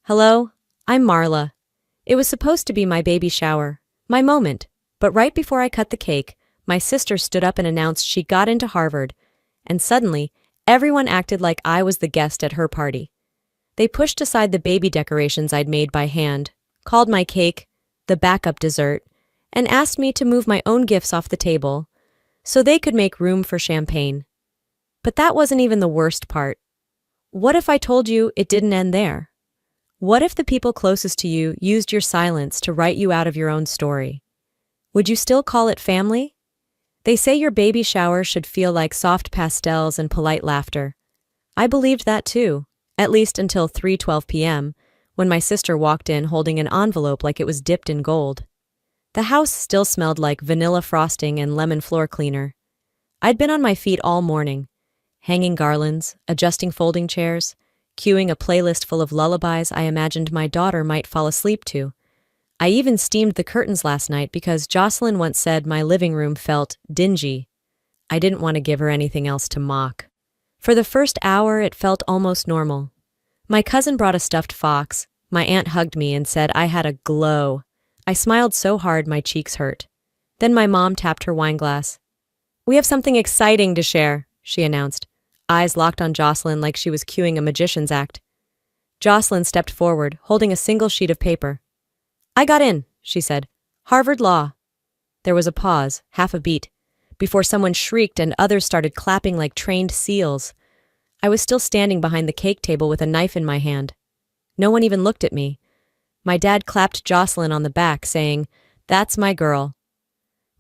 Hello, I'm Marla. It was supposed to be my baby shower, my moment, but right before I cut the cake, my sister stood up and announced she got into Harvard, and suddenly, everyone acted like I was the guest at her party. They pushed aside the baby decorations I'd made by hand, called my cake the backup dessert, and asked me to move my own gifts off the table so they could make room for champagne. But that wasn't even the worst part. What if I told you it didn't end there? What if the people closest to you used your silence to write you out of your own story? Would you still call it family? They say your baby shower should feel like soft pastels and polite laughter. I believed that too, at least until 3:12 p.m., when my sister walked in holding an envelope like it was dipped in gold. The house still smelled like vanilla frosting and lemon floor cleaner. I'd been on my feet all morning, hanging garlands, adjusting folding chairs, cueing a playlist full of lullabies I imagined my daughter might fall asleep to. I even steamed the curtains last night because Jocelyn once said my living room felt dingy. I didn't want to give her anything else to mock. For the first hour, it felt almost normal. My cousin brought a stuffed fox. My aunt hugged me and said I had a glow. I smiled so hard my cheeks hurt. Then my mom tapped her wine glass. "We have something exciting to share," she announced, eyes locked on Jocelyn like she was cueing a magician's act. Jocelyn stepped forward, holding a single sheet of paper. "I got in," she said. "Harvard Law." There was a pause, half a beat, before someone shrieked and others started clapping like trained seals. I was still standing behind the cake table with a knife in my hand. No one even looked at me. My dad clapped Jocelyn on the back, saying, "That's my girl."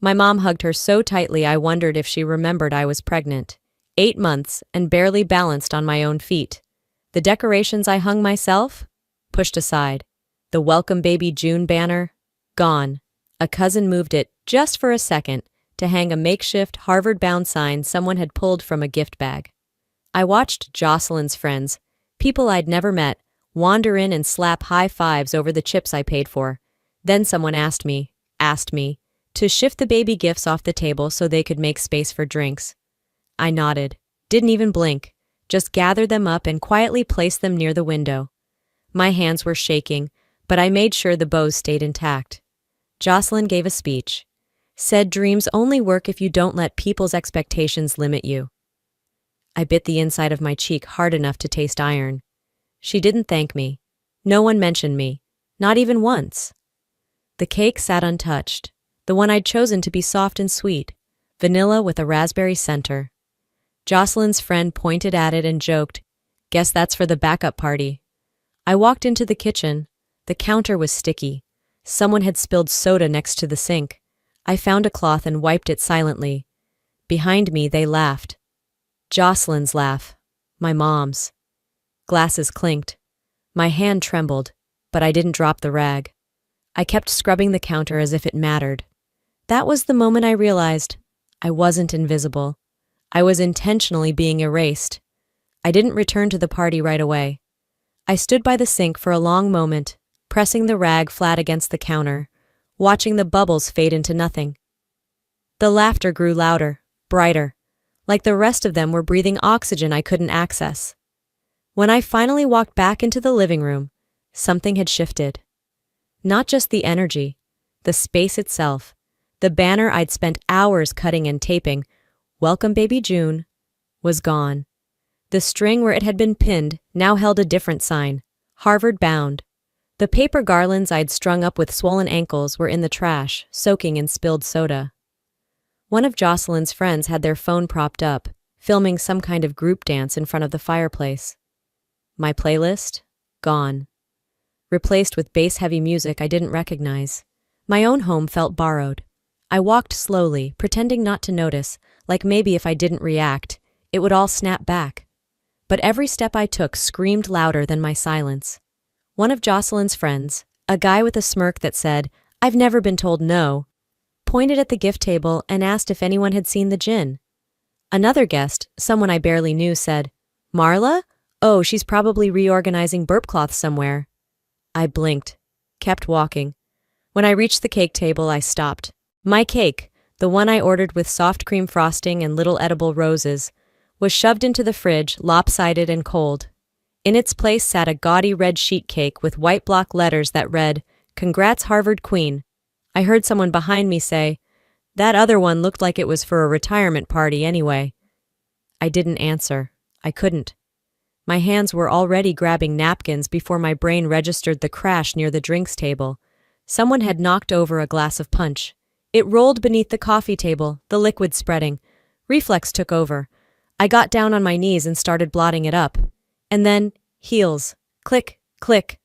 My mom hugged her so tightly I wondered if she remembered I was pregnant. 8 months and barely balanced on my own feet. The decorations I hung myself? Pushed aside. The Welcome Baby June banner? Gone. A cousin moved it, just for a second, to hang a makeshift Harvard-bound sign someone had pulled from a gift bag. I watched Jocelyn's friends, people I'd never met, wander in and slap high fives over the chips I paid for. Then someone asked me, to shift the baby gifts off the table so they could make space for drinks. I nodded, didn't even blink, just gathered them up and quietly placed them near the window. My hands were shaking, but I made sure the bows stayed intact. Jocelyn gave a speech. Said dreams only work if you don't let people's expectations limit you. I bit the inside of my cheek hard enough to taste iron. She didn't thank me. No one mentioned me, not even once. The cake sat untouched, the one I'd chosen to be soft and sweet, vanilla with a raspberry center. Jocelyn's friend pointed at it and joked, "Guess that's for the backup party." I walked into the kitchen. The counter was sticky. Someone had spilled soda next to the sink. I found a cloth and wiped it silently. Behind me, they laughed. Jocelyn's laugh. My mom's. Glasses clinked. My hand trembled, but I didn't drop the rag. I kept scrubbing the counter as if it mattered. That was the moment I realized I wasn't invisible. I was intentionally being erased. I didn't return to the party right away. I stood by the sink for a long moment, pressing the rag flat against the counter, watching the bubbles fade into nothing. The laughter grew louder, brighter, like the rest of them were breathing oxygen I couldn't access. When I finally walked back into the living room, something had shifted. Not just the energy, the space itself. The banner I'd spent hours cutting and taping, "Welcome Baby June," was gone. The string where it had been pinned now held a different sign, Harvard bound. The paper garlands I'd strung up with swollen ankles were in the trash, soaking in spilled soda. One of Jocelyn's friends had their phone propped up, filming some kind of group dance in front of the fireplace. My playlist? Gone. Replaced with bass-heavy music I didn't recognize. My own home felt borrowed. I walked slowly, pretending not to notice, like maybe if I didn't react, it would all snap back. But every step I took screamed louder than my silence. One of Jocelyn's friends, a guy with a smirk that said, "I've never been told no," pointed at the gift table and asked if anyone had seen the gin. Another guest, someone I barely knew, said, "Marla? Oh, she's probably reorganizing burp cloths somewhere." I blinked, kept walking. When I reached the cake table, I stopped. My cake, the one I ordered with soft cream frosting and little edible roses, was shoved into the fridge, lopsided and cold. In its place sat a gaudy red sheet cake with white block letters that read, "Congrats Harvard Queen." I heard someone behind me say, "That other one looked like it was for a retirement party anyway." I didn't answer. I couldn't. My hands were already grabbing napkins before my brain registered the crash near the drinks table. Someone had knocked over a glass of punch. It rolled beneath the coffee table, the liquid spreading. Reflex took over. I got down on my knees and started blotting it up. And then, heels. Click, click.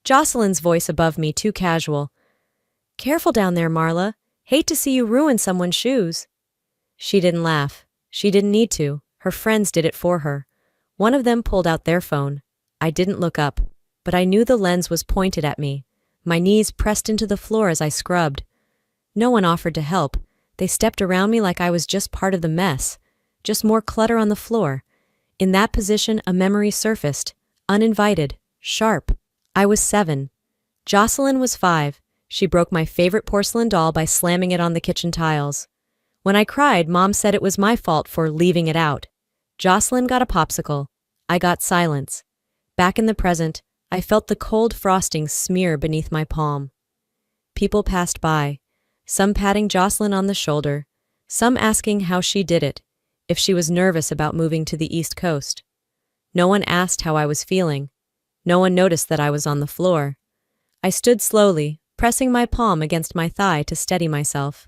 Jocelyn's voice above me, too casual. "Careful down there, Marla. Hate to see you ruin someone's shoes." She didn't laugh. She didn't need to. Her friends did it for her. One of them pulled out their phone. I didn't look up, but I knew the lens was pointed at me. My knees pressed into the floor as I scrubbed. No one offered to help. They stepped around me like I was just part of the mess. Just more clutter on the floor. In that position, a memory surfaced. Uninvited. Sharp. I was 7. Jocelyn was 5. She broke my favorite porcelain doll by slamming it on the kitchen tiles. When I cried, Mom said it was my fault for leaving it out. Jocelyn got a popsicle. I got silence. Back in the present, I felt the cold frosting smear beneath my palm. People passed by, some patting Jocelyn on the shoulder, some asking how she did it, if she was nervous about moving to the East Coast. No one asked how I was feeling. No one noticed that I was on the floor. I stood slowly, pressing my palm against my thigh to steady myself.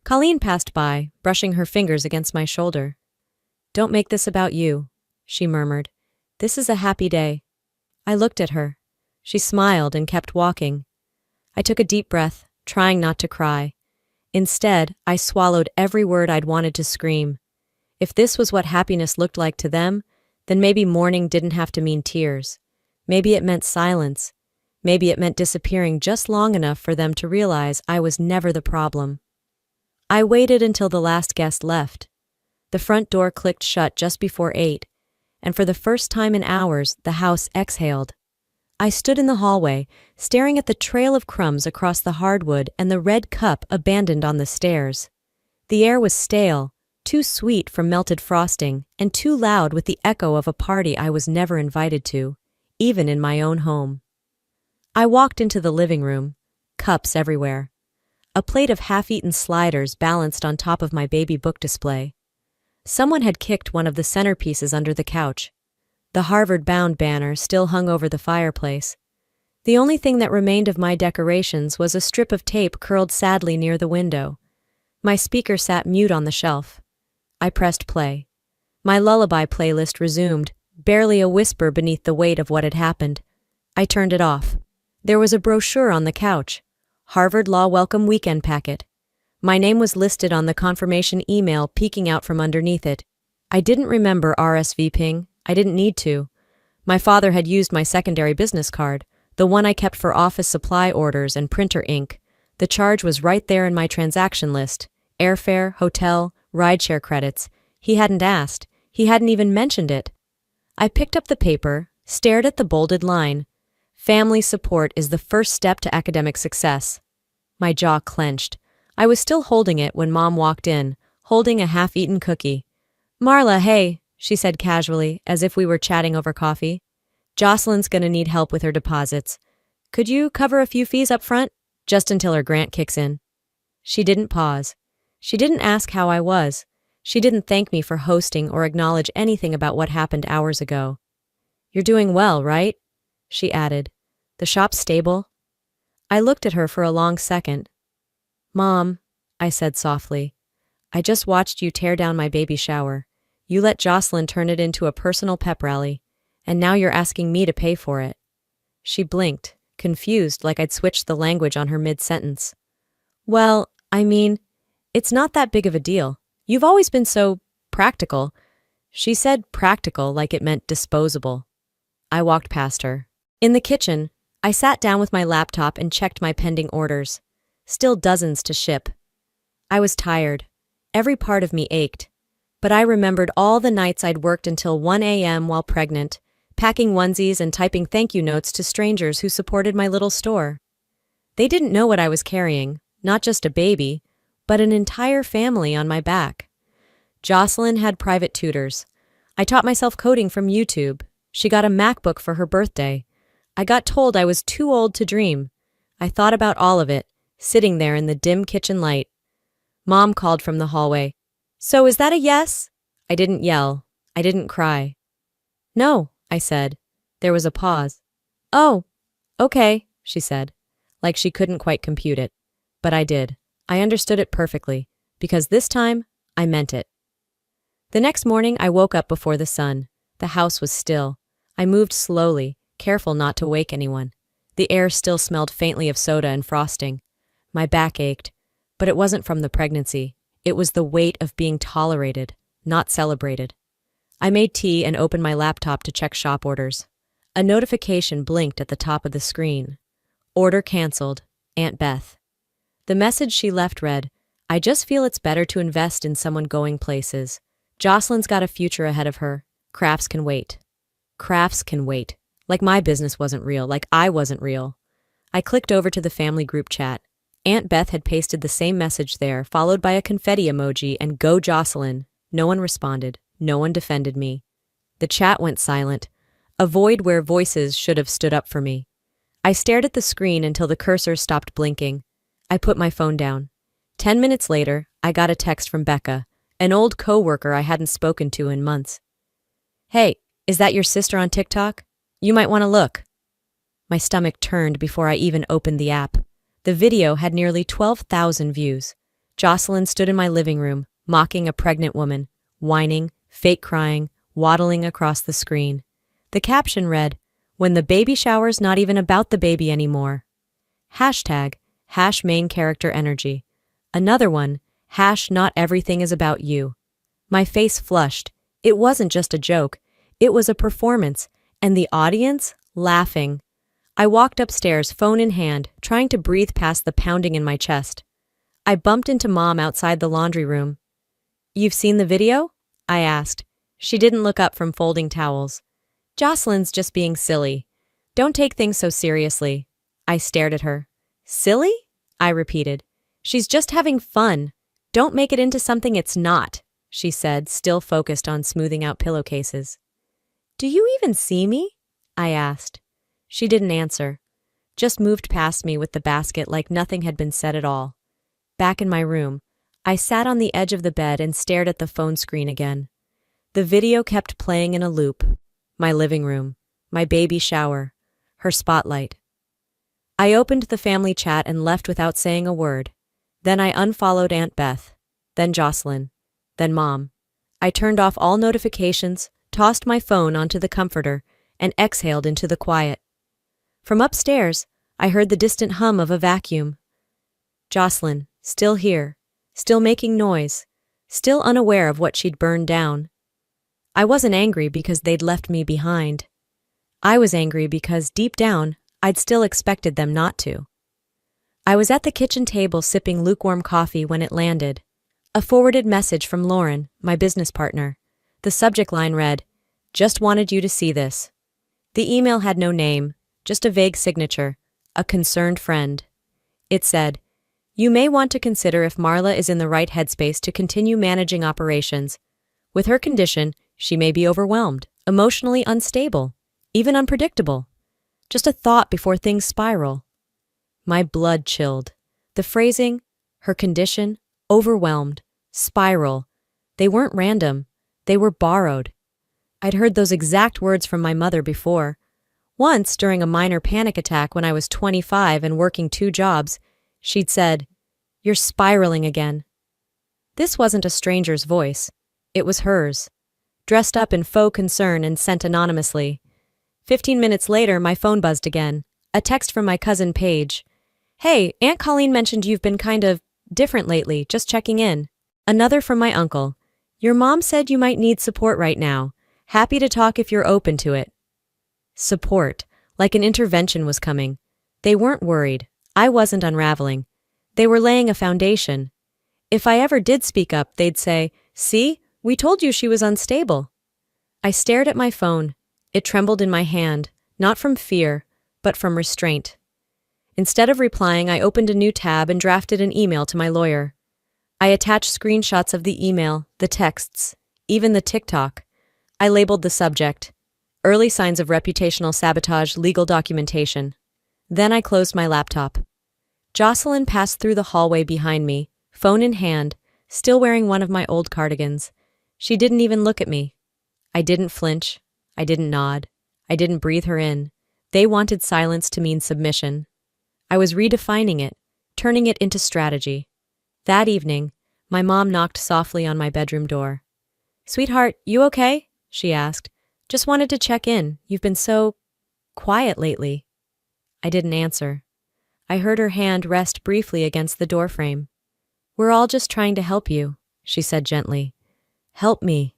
Colleen passed by, brushing her fingers against my shoulder. "Don't make this about you," she murmured. "This is a happy day." I looked at her. She smiled and kept walking. I took a deep breath, trying not to cry. Instead, I swallowed every word I'd wanted to scream. If this was what happiness looked like to them, then maybe mourning didn't have to mean tears. Maybe it meant silence. Maybe it meant disappearing just long enough for them to realize I was never the problem. I waited until the last guest left. The front door clicked shut just before 8, and for the first time in hours, the house exhaled. I stood in the hallway, staring at the trail of crumbs across the hardwood and the red cup abandoned on the stairs. The air was stale, too sweet from melted frosting, and too loud with the echo of a party I was never invited to, even in my own home. I walked into the living room, cups everywhere. A plate of half-eaten sliders balanced on top of my baby book display. Someone had kicked one of the centerpieces under the couch. The Harvard-bound banner still hung over the fireplace. The only thing that remained of my decorations was a strip of tape curled sadly near the window. My speaker sat mute on the shelf. I pressed play. My lullaby playlist resumed, barely a whisper beneath the weight of what had happened. I turned it off. There was a brochure on the couch. Harvard Law Welcome Weekend Packet. My name was listed on the confirmation email peeking out from underneath it. I didn't remember RSVPing. I didn't need to. My father had used my secondary business card, the one I kept for office supply orders and printer ink. The charge was right there in my transaction list. Airfare, hotel, rideshare credits. He hadn't asked. He hadn't even mentioned it. I picked up the paper, stared at the bolded line. Family support is the first step to academic success. My jaw clenched. I was still holding it when Mom walked in, holding a half-eaten cookie. "Marla, hey," she said casually, as if we were chatting over coffee. "Jocelyn's gonna need help with her deposits. Could you cover a few fees up front? Just until her grant kicks in." She didn't pause. She didn't ask how I was. She didn't thank me for hosting or acknowledge anything about what happened hours ago. "You're doing well, right?" she added. "The shop's stable?" I looked at her for a long second. "Mom," I said softly, "I just watched you tear down my baby shower. You let Jocelyn turn it into a personal pep rally, and now you're asking me to pay for it." She blinked, confused like I'd switched the language on her mid-sentence. "Well, I mean, it's not that big of a deal. You've always been so practical." She said practical like it meant disposable. I walked past her. In the kitchen, I sat down with my laptop and checked my pending orders. Still dozens to ship. I was tired. Every part of me ached. But I remembered all the nights I'd worked until 1 a.m. while pregnant, packing onesies and typing thank you notes to strangers who supported my little store. They didn't know what I was carrying, not just a baby, but an entire family on my back. Jocelyn had private tutors. I taught myself coding from YouTube. She got a MacBook for her birthday. I got told I was too old to dream. I thought about all of it, sitting there in the dim kitchen light. Mom called from the hallway. "So is that a yes?" I didn't yell. I didn't cry. "No," I said. There was a pause. "Oh, okay," she said, like she couldn't quite compute it. But I did. I understood it perfectly, because this time, I meant it. The next morning, I woke up before the sun. The house was still. I moved slowly, careful not to wake anyone. The air still smelled faintly of soda and frosting. My back ached, but it wasn't from the pregnancy. It was the weight of being tolerated, not celebrated. I made tea and opened my laptop to check shop orders. A notification blinked at the top of the screen. Order canceled. Aunt Beth. The message she left read, "I just feel it's better to invest in someone going places. Jocelyn's got a future ahead of her. Crafts can wait." Crafts can wait. Like my business wasn't real, like I wasn't real. I clicked over to the family group chat. Aunt Beth had pasted the same message there, followed by a confetti emoji and "Go Jocelyn." No one responded. No one defended me. The chat went silent, a void where voices should have stood up for me. I stared at the screen until the cursor stopped blinking. I put my phone down. 10 minutes later, I got a text from Becca, an old co-worker I hadn't spoken to in months. "Hey, is that your sister on TikTok? You might want to look." My stomach turned before I even opened the app. The video had nearly 12,000 views. Jocelyn stood in my living room, mocking a pregnant woman, whining, fake crying, waddling across the screen. The caption read, "When the baby shower's not even about the baby anymore." Hashtag, #main character energy. Another one, #not everything is about you. My face flushed. It wasn't just a joke. It was a performance, and the audience, laughing. I walked upstairs, phone in hand, trying to breathe past the pounding in my chest. I bumped into Mom outside the laundry room. "You've seen the video?" I asked. She didn't look up from folding towels. "Jocelyn's just being silly. Don't take things so seriously." I stared at her. "Silly?" I repeated. "She's just having fun. Don't make it into something it's not," she said, still focused on smoothing out pillowcases. "Do you even see me?" I asked. She didn't answer, just moved past me with the basket like nothing had been said at all. Back in my room, I sat on the edge of the bed and stared at the phone screen again. The video kept playing in a loop. My living room, my baby shower, her spotlight. I opened the family chat and left without saying a word. Then I unfollowed Aunt Beth, then Jocelyn, then Mom. I turned off all notifications, tossed my phone onto the comforter, and exhaled into the quiet. From upstairs, I heard the distant hum of a vacuum. Jocelyn, still here, still making noise, still unaware of what she'd burned down. I wasn't angry because they'd left me behind. I was angry because, deep down, I'd still expected them not to. I was at the kitchen table sipping lukewarm coffee when it landed. A forwarded message from Lauren, my business partner. The subject line read, "Just wanted you to see this." The email had no name, just a vague signature, a concerned friend. It said, "You may want to consider if Marla is in the right headspace to continue managing operations. With her condition, she may be overwhelmed, emotionally unstable, even unpredictable. Just a thought before things spiral." My blood chilled. The phrasing, her condition, overwhelmed, spiral, they weren't random, they were borrowed. I'd heard those exact words from my mother before. Once, during a minor panic attack when I was 25 and working 2 jobs, she'd said, "You're spiraling again." This wasn't a stranger's voice. It was hers, dressed up in faux concern and sent anonymously. 15 minutes later, my phone buzzed again. A text from my cousin Paige. "Hey, Aunt Colleen mentioned you've been kind of different lately, just checking in." Another from my uncle. "Your mom said you might need support right now. Happy to talk if you're open to it." Support, like an intervention was coming. They weren't worried. I wasn't unraveling. They were laying a foundation. If I ever did speak up, they'd say, "See, we told you she was unstable." I stared at my phone. It trembled in my hand, not from fear, but from restraint. Instead of replying, I opened a new tab and drafted an email to my lawyer. I attached screenshots of the email, the texts, even the TikTok. I labeled the subject, Early signs of reputational sabotage, legal documentation. Then I closed my laptop. Jocelyn passed through the hallway behind me, phone in hand, still wearing one of my old cardigans. She didn't even look at me. I didn't flinch. I didn't nod. I didn't breathe her in. They wanted silence to mean submission. I was redefining it, turning it into strategy. That evening, my mom knocked softly on my bedroom door. "Sweetheart, you okay?" she asked. "Just wanted to check in. You've been so quiet lately." I didn't answer. I heard her hand rest briefly against the doorframe. "We're all just trying to help you," she said gently. "Help me."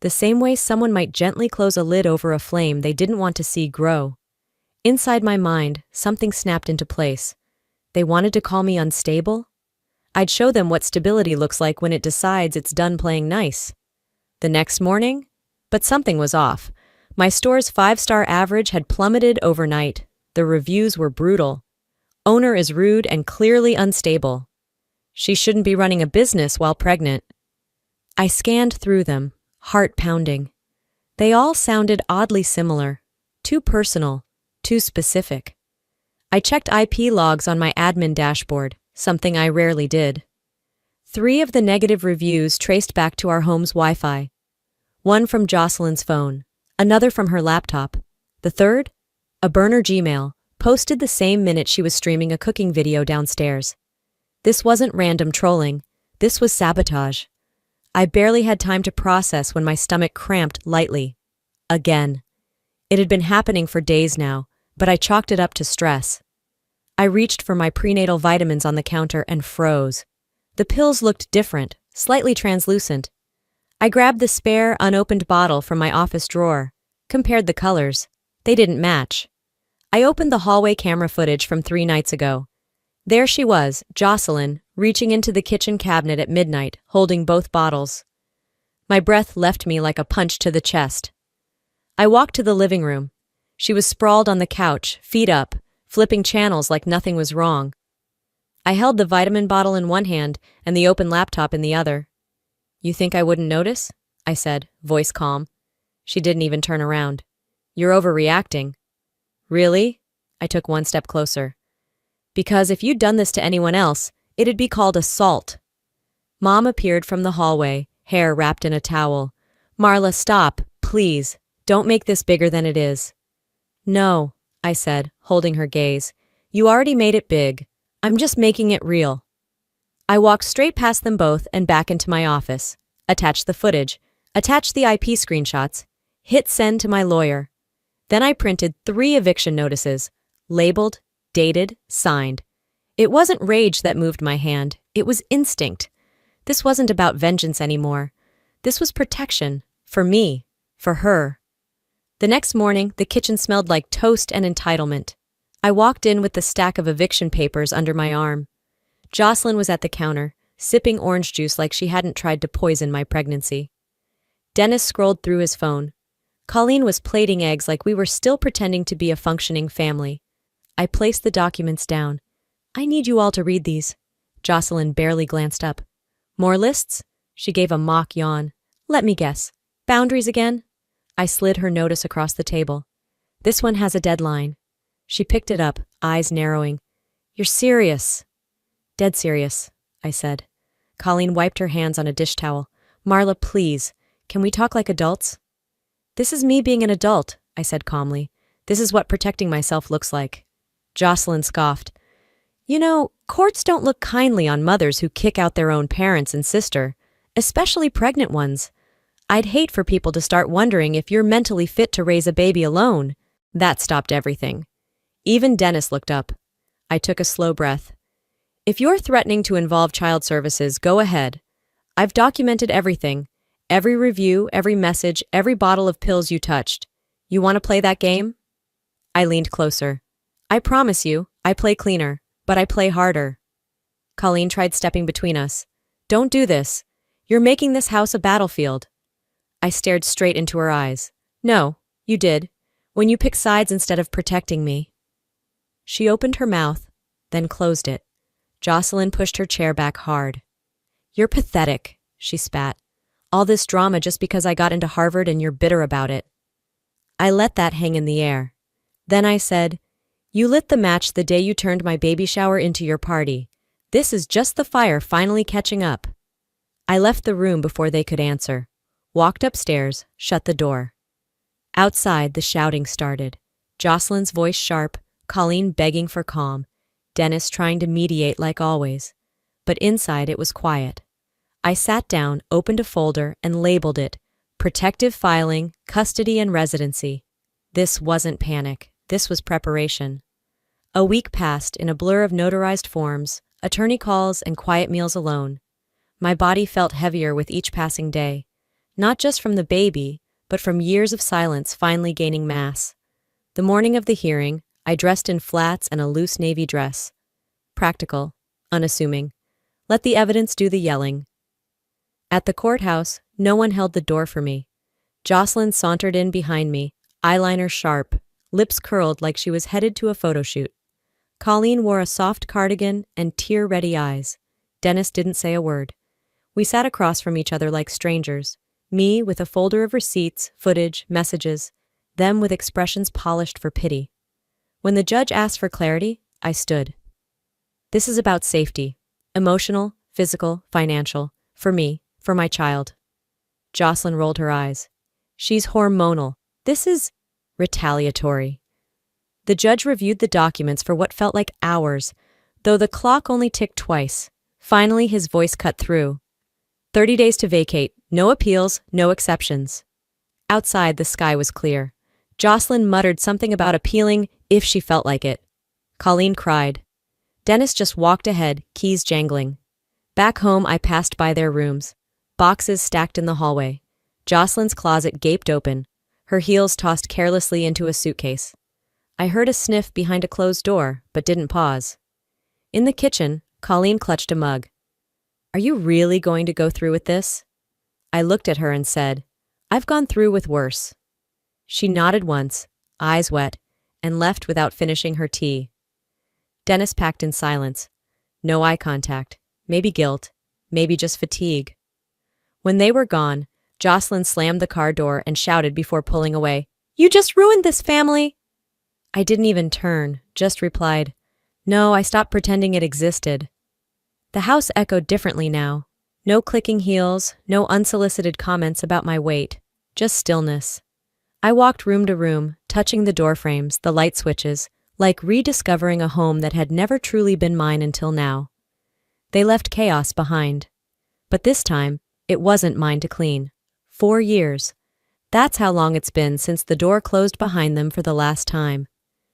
The same way someone might gently close a lid over a flame they didn't want to see grow. Inside my mind, something snapped into place. They wanted to call me unstable? I'd show them what stability looks like when it decides it's done playing nice. The next morning? But something was off. My store's 5-star average had plummeted overnight. The reviews were brutal. "Owner is rude and clearly unstable. She shouldn't be running a business while pregnant." I scanned through them, heart pounding. They all sounded oddly similar, too personal, too specific. I checked IP logs on my admin dashboard, something I rarely did. 3 of the negative reviews traced back to our home's Wi-Fi. One from Jocelyn's phone, another from her laptop. The third? A burner Gmail, posted the same minute she was streaming a cooking video downstairs. This wasn't random trolling. This was sabotage. I barely had time to process when my stomach cramped lightly. Again. It had been happening for days now, but I chalked it up to stress. I reached for my prenatal vitamins on the counter and froze. The pills looked different, slightly translucent. I grabbed the spare, unopened bottle from my office drawer, compared the colors. They didn't match. I opened the hallway camera footage from 3 nights ago. There she was, Jocelyn, reaching into the kitchen cabinet at midnight, holding both bottles. My breath left me like a punch to the chest. I walked to the living room. She was sprawled on the couch, feet up, flipping channels like nothing was wrong. I held the vitamin bottle in one hand and the open laptop in the other. "You think I wouldn't notice?" I said, voice calm. She didn't even turn around. "You're overreacting." "Really?" I took one step closer. "Because if you'd done this to anyone else, it'd be called assault." Mom appeared from the hallway, hair wrapped in a towel. "Marla, stop, please. Don't make this bigger than it is." "No," I said, holding her gaze. "You already made it big. I'm just making it real." I walked straight past them both and back into my office, attached the footage, attached the IP screenshots, hit send to my lawyer. Then I printed 3 eviction notices, labeled, dated, signed. It wasn't rage that moved my hand, it was instinct. This wasn't about vengeance anymore. This was protection, for me, for her. The next morning, the kitchen smelled like toast and entitlement. I walked in with the stack of eviction papers under my arm. Jocelyn was at the counter, sipping orange juice like she hadn't tried to poison my pregnancy. Dennis scrolled through his phone. Colleen was plating eggs like we were still pretending to be a functioning family. I placed the documents down. "I need you all to read these." Jocelyn barely glanced up. "More lists?" She gave a mock yawn. "Let me guess. Boundaries again?" I slid her notice across the table. "This one has a deadline." She picked it up, eyes narrowing. "You're serious." "Dead serious," I said. Colleen wiped her hands on a dish towel. "Marla, please, can we talk like adults?" "This is me being an adult," I said calmly. "This is what protecting myself looks like." Jocelyn scoffed. "You know, courts don't look kindly on mothers who kick out their own parents and sister, especially pregnant ones. I'd hate for people to start wondering if you're mentally fit to raise a baby alone." That stopped everything. Even Dennis looked up. I took a slow breath. "If you're threatening to involve child services, go ahead. I've documented everything. Every review, every message, every bottle of pills you touched. You want to play that game?" I leaned closer. "I promise you, I play cleaner, but I play harder." Colleen tried stepping between us. "Don't do this. You're making this house a battlefield." I stared straight into her eyes. "No, you did. When you pick sides instead of protecting me." She opened her mouth, then closed it. Jocelyn pushed her chair back hard. "You're pathetic," she spat. "All this drama just because I got into Harvard and you're bitter about it." I let that hang in the air. Then I said, "You lit the match the day you turned my baby shower into your party. This is just the fire finally catching up." I left the room before they could answer. Walked upstairs, shut the door. Outside, the shouting started. Jocelyn's voice sharp, Colleen begging for calm, Dennis trying to mediate like always. But inside it was quiet. I sat down, opened a folder, and labeled it Protective Filing, Custody and Residency. This wasn't panic. This was preparation. A week passed in a blur of notarized forms, attorney calls, and quiet meals alone. My body felt heavier with each passing day, not just from the baby, but from years of silence finally gaining mass. The morning of the hearing, I dressed in flats and a loose navy dress. Practical, unassuming. Let the evidence do the yelling. At the courthouse, no one held the door for me. Jocelyn sauntered in behind me, eyeliner sharp, lips curled like she was headed to a photo shoot. Colleen wore a soft cardigan and tear-ready eyes. Dennis didn't say a word. We sat across from each other like strangers, me with a folder of receipts, footage, messages, them with expressions polished for pity. When the judge asked for clarity, I stood. This is about safety. Emotional, physical, financial. For me, for my child. Jocelyn rolled her eyes. She's hormonal. This is retaliatory. The judge reviewed the documents for what felt like hours, though the clock only ticked twice. Finally, his voice cut through. 30 days to vacate. No appeals, no exceptions. Outside, the sky was clear. Jocelyn muttered something about appealing if she felt like it. Colleen cried. Dennis just walked ahead, keys jangling. Back home, I passed by their rooms. Boxes stacked in the hallway. Jocelyn's closet gaped open, her heels tossed carelessly into a suitcase. I heard a sniff behind a closed door, but didn't pause. In the kitchen, Colleen clutched a mug. Are you really going to go through with this? I looked at her and said, I've gone through with worse. She nodded once, eyes wet, and left without finishing her tea. Dennis packed in silence. No eye contact. Maybe guilt. Maybe just fatigue. When they were gone, Jocelyn slammed the car door and shouted before pulling away, You just ruined this family! I didn't even turn, just replied, No, I stopped pretending it existed. The house echoed differently now. No clicking heels, no unsolicited comments about my weight, just stillness. I walked room to room, touching the door frames, the light switches, like rediscovering a home that had never truly been mine until now. They left chaos behind. But this time, it wasn't mine to clean. 4 years. That's how long it's been since the door closed behind them for the last time.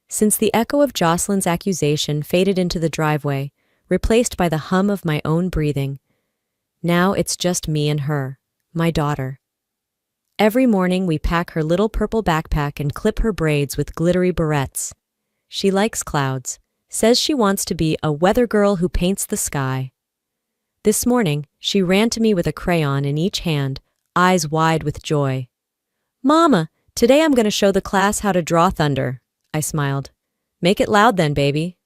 Since the echo of Jocelyn's accusation faded into the driveway, replaced by the hum of my own breathing. Now it's just me and her, my daughter. Every morning we pack her little purple backpack and clip her braids with glittery barrettes. She likes clouds, says she wants to be a weather girl who paints the sky. This morning, she ran to me with a crayon in each hand, eyes wide with joy. Mama, today I'm going to show the class how to draw thunder, I smiled. Make it loud then, baby.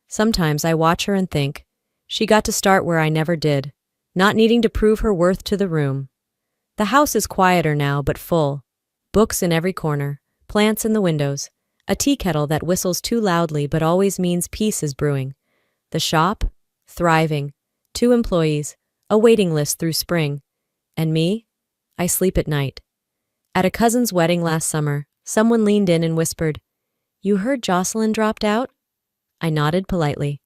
Sometimes I watch her and think, she got to start where I never did, not needing to prove her worth to the room. The house is quieter now, but full. Books in every corner, plants in the windows, a tea kettle that whistles too loudly but always means peace is brewing. The shop? Thriving. 2 employees, a waiting list through spring. And me? I sleep at night. At a cousin's wedding last summer, someone leaned in and whispered, You heard Jocelyn dropped out? I nodded politely.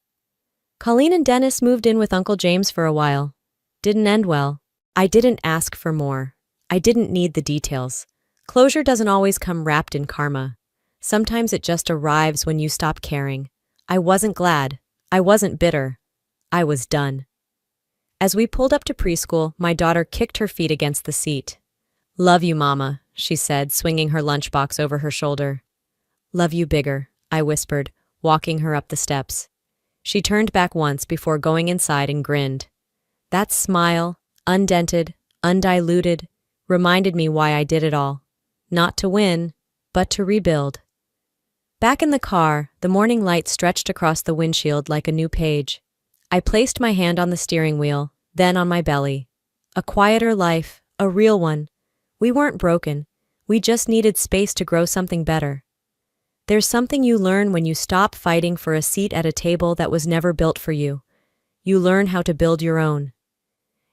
Colleen and Dennis moved in with Uncle James for a while. Didn't end well. I didn't ask for more. I didn't need the details. Closure doesn't always come wrapped in karma. Sometimes it just arrives when you stop caring. I wasn't glad. I wasn't bitter. I was done. As we pulled up to preschool, my daughter kicked her feet against the seat. Love you, Mama, she said, swinging her lunchbox over her shoulder. Love you bigger, I whispered, walking her up the steps. She turned back once before going inside and grinned. That smile, undented, undiluted, reminded me why I did it all. Not to win, but to rebuild. Back in the car, the morning light stretched across the windshield like a new page. I placed my hand on the steering wheel, then on my belly. A quieter life, a real one. We weren't broken. We just needed space to grow something better. There's something you learn when you stop fighting for a seat at a table that was never built for you. You learn how to build your own.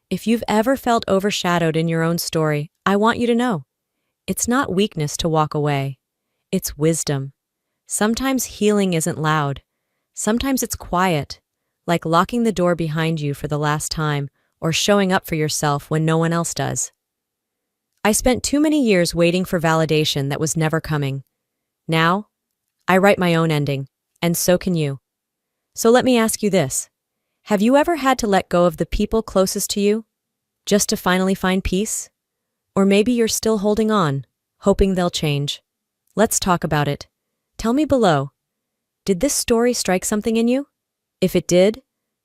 If you've ever felt overshadowed in your own story, I want you to know. It's not weakness to walk away. It's wisdom. Sometimes healing isn't loud. Sometimes it's quiet, like locking the door behind you for the last time or showing up for yourself when no one else does. I spent too many years waiting for validation that was never coming. Now, I write my own ending, and so can you. So let me ask you this. Have you ever had to let go of the people closest to you, just to finally find peace? Or maybe you're still holding on, hoping they'll change. Let's talk about it. Tell me below. Did this story strike something in you? If it did,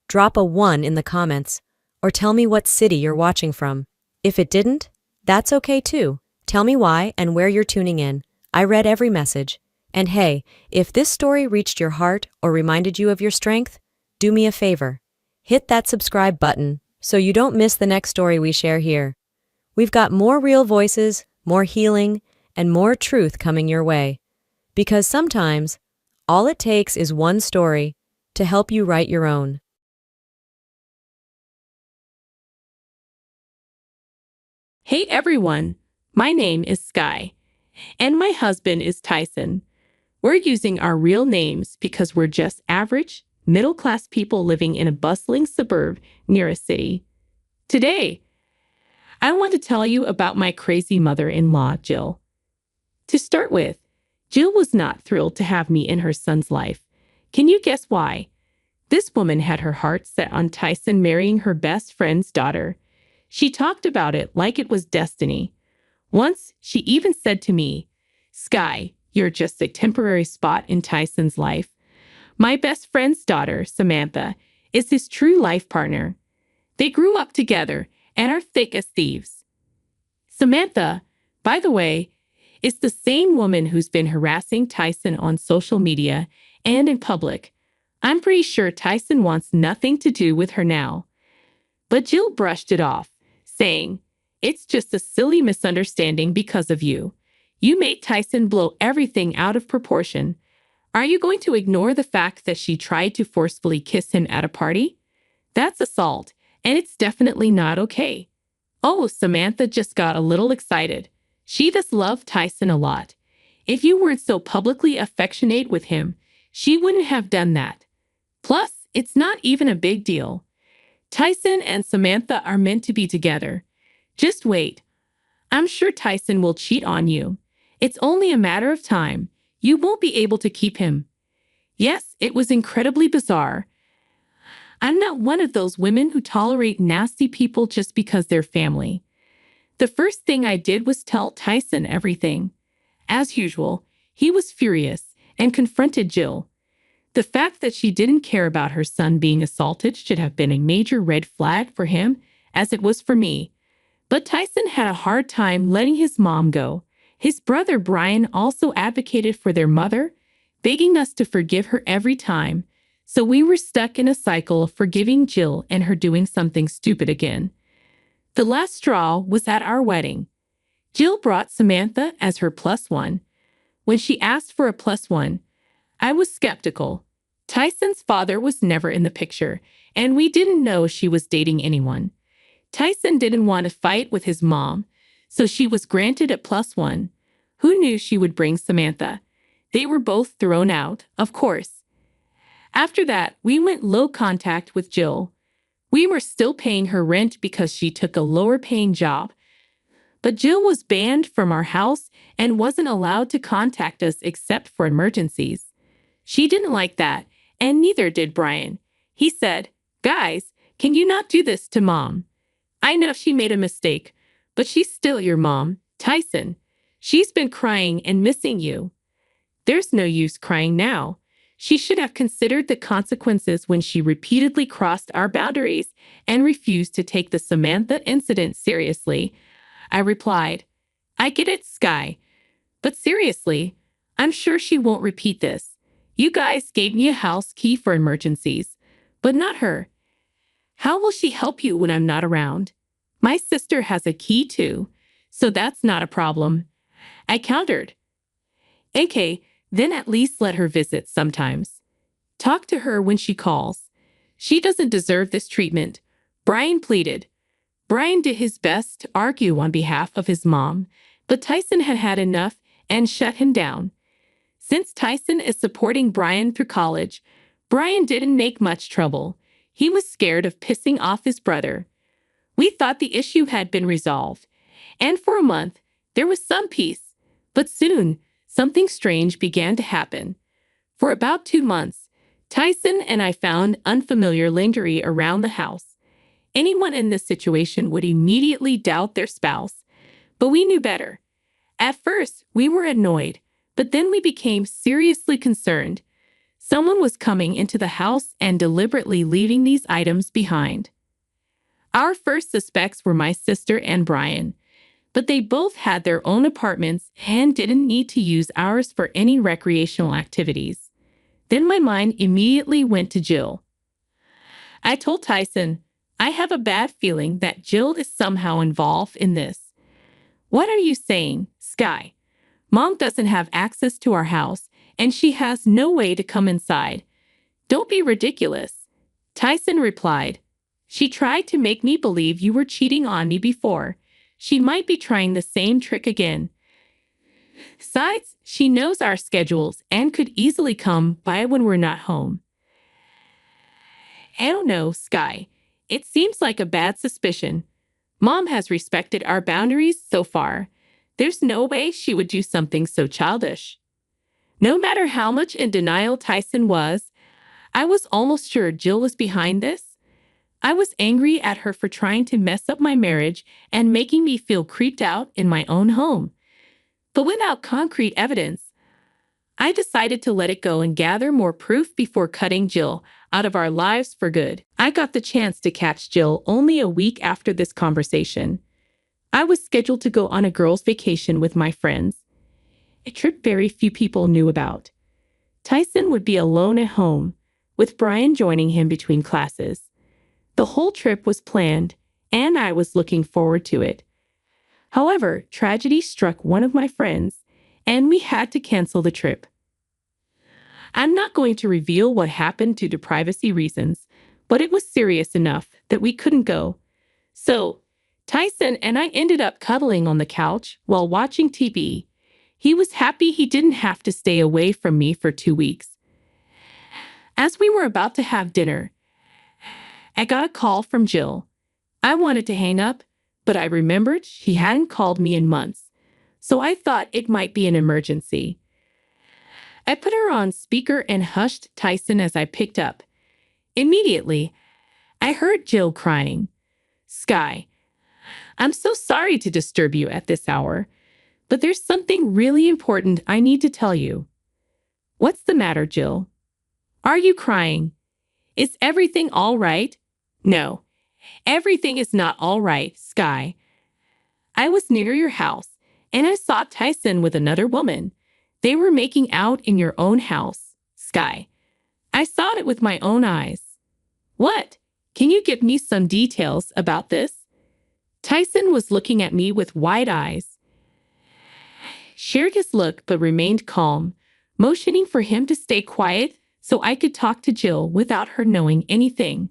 drop a 1 in the comments, or tell me what city you're watching from. If it didn't, that's okay too. Tell me why and where you're tuning in. I read every message. And hey, if this story reached your heart or reminded you of your strength, do me a favor. Hit that subscribe button so you don't miss the next story we share here. We've got more real voices, more healing, and more truth coming your way. Because sometimes, all it takes is one story to help you write your own. Hey everyone, my name is Sky, and my husband is Tyson. We're using our real names because we're just average, middle-class people living in a bustling suburb near a city. Today, I want to tell you about my crazy mother-in-law, Jill. To start with, Jill was not thrilled to have me in her son's life. Can you guess why? This woman had her heart set on Tyson marrying her best friend's daughter. She talked about it like it was destiny. Once, she even said to me, "Sky, you're just a temporary spot in Tyson's life. My best friend's daughter, Samantha, is his true life partner. They grew up together and are thick as thieves." Samantha, by the way, is the same woman who's been harassing Tyson on social media and in public. I'm pretty sure Tyson wants nothing to do with her now. But Jill brushed it off, saying, "It's just a silly misunderstanding because of you. You made Tyson blow everything out of proportion. Are you going to ignore the fact that she tried to forcefully kiss him at a party? That's assault, and it's definitely not okay." Oh, Samantha just got a little excited. She does love Tyson a lot. If you weren't so publicly affectionate with him, she wouldn't have done that. Plus, it's not even a big deal. Tyson and Samantha are meant to be together. Just wait. I'm sure Tyson will cheat on you. It's only a matter of time. You won't be able to keep him. Yes, it was incredibly bizarre. I'm not one of those women who tolerate nasty people just because they're family. The first thing I did was tell Tyson everything. As usual, he was furious and confronted Jill. The fact that she didn't care about her son being assaulted should have been a major red flag for him, as it was for me. But Tyson had a hard time letting his mom go. His brother Brian also advocated for their mother, begging us to forgive her every time. So we were stuck in a cycle of forgiving Jill and her doing something stupid again. The last straw was at our wedding. Jill brought Samantha as her +1. When she asked for a +1, I was skeptical. Tyson's father was never in the picture, and we didn't know she was dating anyone. Tyson didn't want to fight with his mom, so she was granted a +1. Who knew she would bring Samantha? They were both thrown out, of course. After that, we went low contact with Jill. We were still paying her rent because she took a lower-paying job. But Jill was banned from our house and wasn't allowed to contact us except for emergencies. She didn't like that, and neither did Brian. He said, "Guys, can you not do this to Mom? I know she made a mistake, but she's still your mom, Tyson. She's been crying and missing you." There's no use crying now. She should have considered the consequences when she repeatedly crossed our boundaries and refused to take the Samantha incident seriously. I replied, "I get it, Sky. But seriously, I'm sure she won't repeat this. You guys gave me a house key for emergencies, but not her. How will she help you when I'm not around? My sister has a key too, so that's not a problem. I countered. AK, then at least let her visit sometimes. Talk to her when she calls. She doesn't deserve this treatment, Brian pleaded. Brian did his best to argue on behalf of his mom, but Tyson had had enough and shut him down. Since Tyson is supporting Brian through college, Brian didn't make much trouble. He was scared of pissing off his brother. We thought the issue had been resolved, and for a month, there was some peace. But soon, something strange began to happen. For about 2 months, Tyson and I found unfamiliar lingering around the house. Anyone in this situation would immediately doubt their spouse, but we knew better. At first, we were annoyed, but then we became seriously concerned. Someone was coming into the house and deliberately leaving these items behind. Our first suspects were my sister and Brian, but they both had their own apartments and didn't need to use ours for any recreational activities. Then my mind immediately went to Jill. I told Tyson, I have a bad feeling that Jill is somehow involved in this. What are you saying, Sky? Mom doesn't have access to our house, and she has no way to come inside. Don't be ridiculous. Tyson replied. She tried to make me believe you were cheating on me before. She might be trying the same trick again. Besides, she knows our schedules and could easily come by when we're not home. I don't know, Sky. It seems like a bad suspicion. Mom has respected our boundaries so far. There's no way she would do something so childish. No matter how much in denial Tyson was, I was almost sure Jill was behind this. I was angry at her for trying to mess up my marriage and making me feel creeped out in my own home. But without concrete evidence, I decided to let it go and gather more proof before cutting Jill out of our lives for good. I got the chance to catch Jill only a week after this conversation. I was scheduled to go on a girls' vacation with my friends, a trip very few people knew about. Tyson would be alone at home, with Brian joining him between classes. The whole trip was planned, and I was looking forward to it. However, tragedy struck one of my friends, and we had to cancel the trip. I'm not going to reveal what happened due to privacy reasons, but it was serious enough that we couldn't go. So, Tyson and I ended up cuddling on the couch while watching TV. He was happy he didn't have to stay away from me for 2 weeks. As we were about to have dinner, I got a call from Jill. I wanted to hang up, but I remembered she hadn't called me in months, so I thought it might be an emergency. I put her on speaker and hushed Tyson as I picked up. Immediately, I heard Jill crying. Sky, I'm so sorry to disturb you at this hour, but there's something really important I need to tell you. What's the matter, Jill? Are you crying? Is everything all right? No, everything is not all right, Sky. I was near your house, and I saw Tyson with another woman. They were making out in your own house, Sky. I saw it with my own eyes. What? Can you give me some details about this? Tyson was looking at me with wide eyes. Shared his look but remained calm, motioning for him to stay quiet so I could talk to Jill without her knowing anything.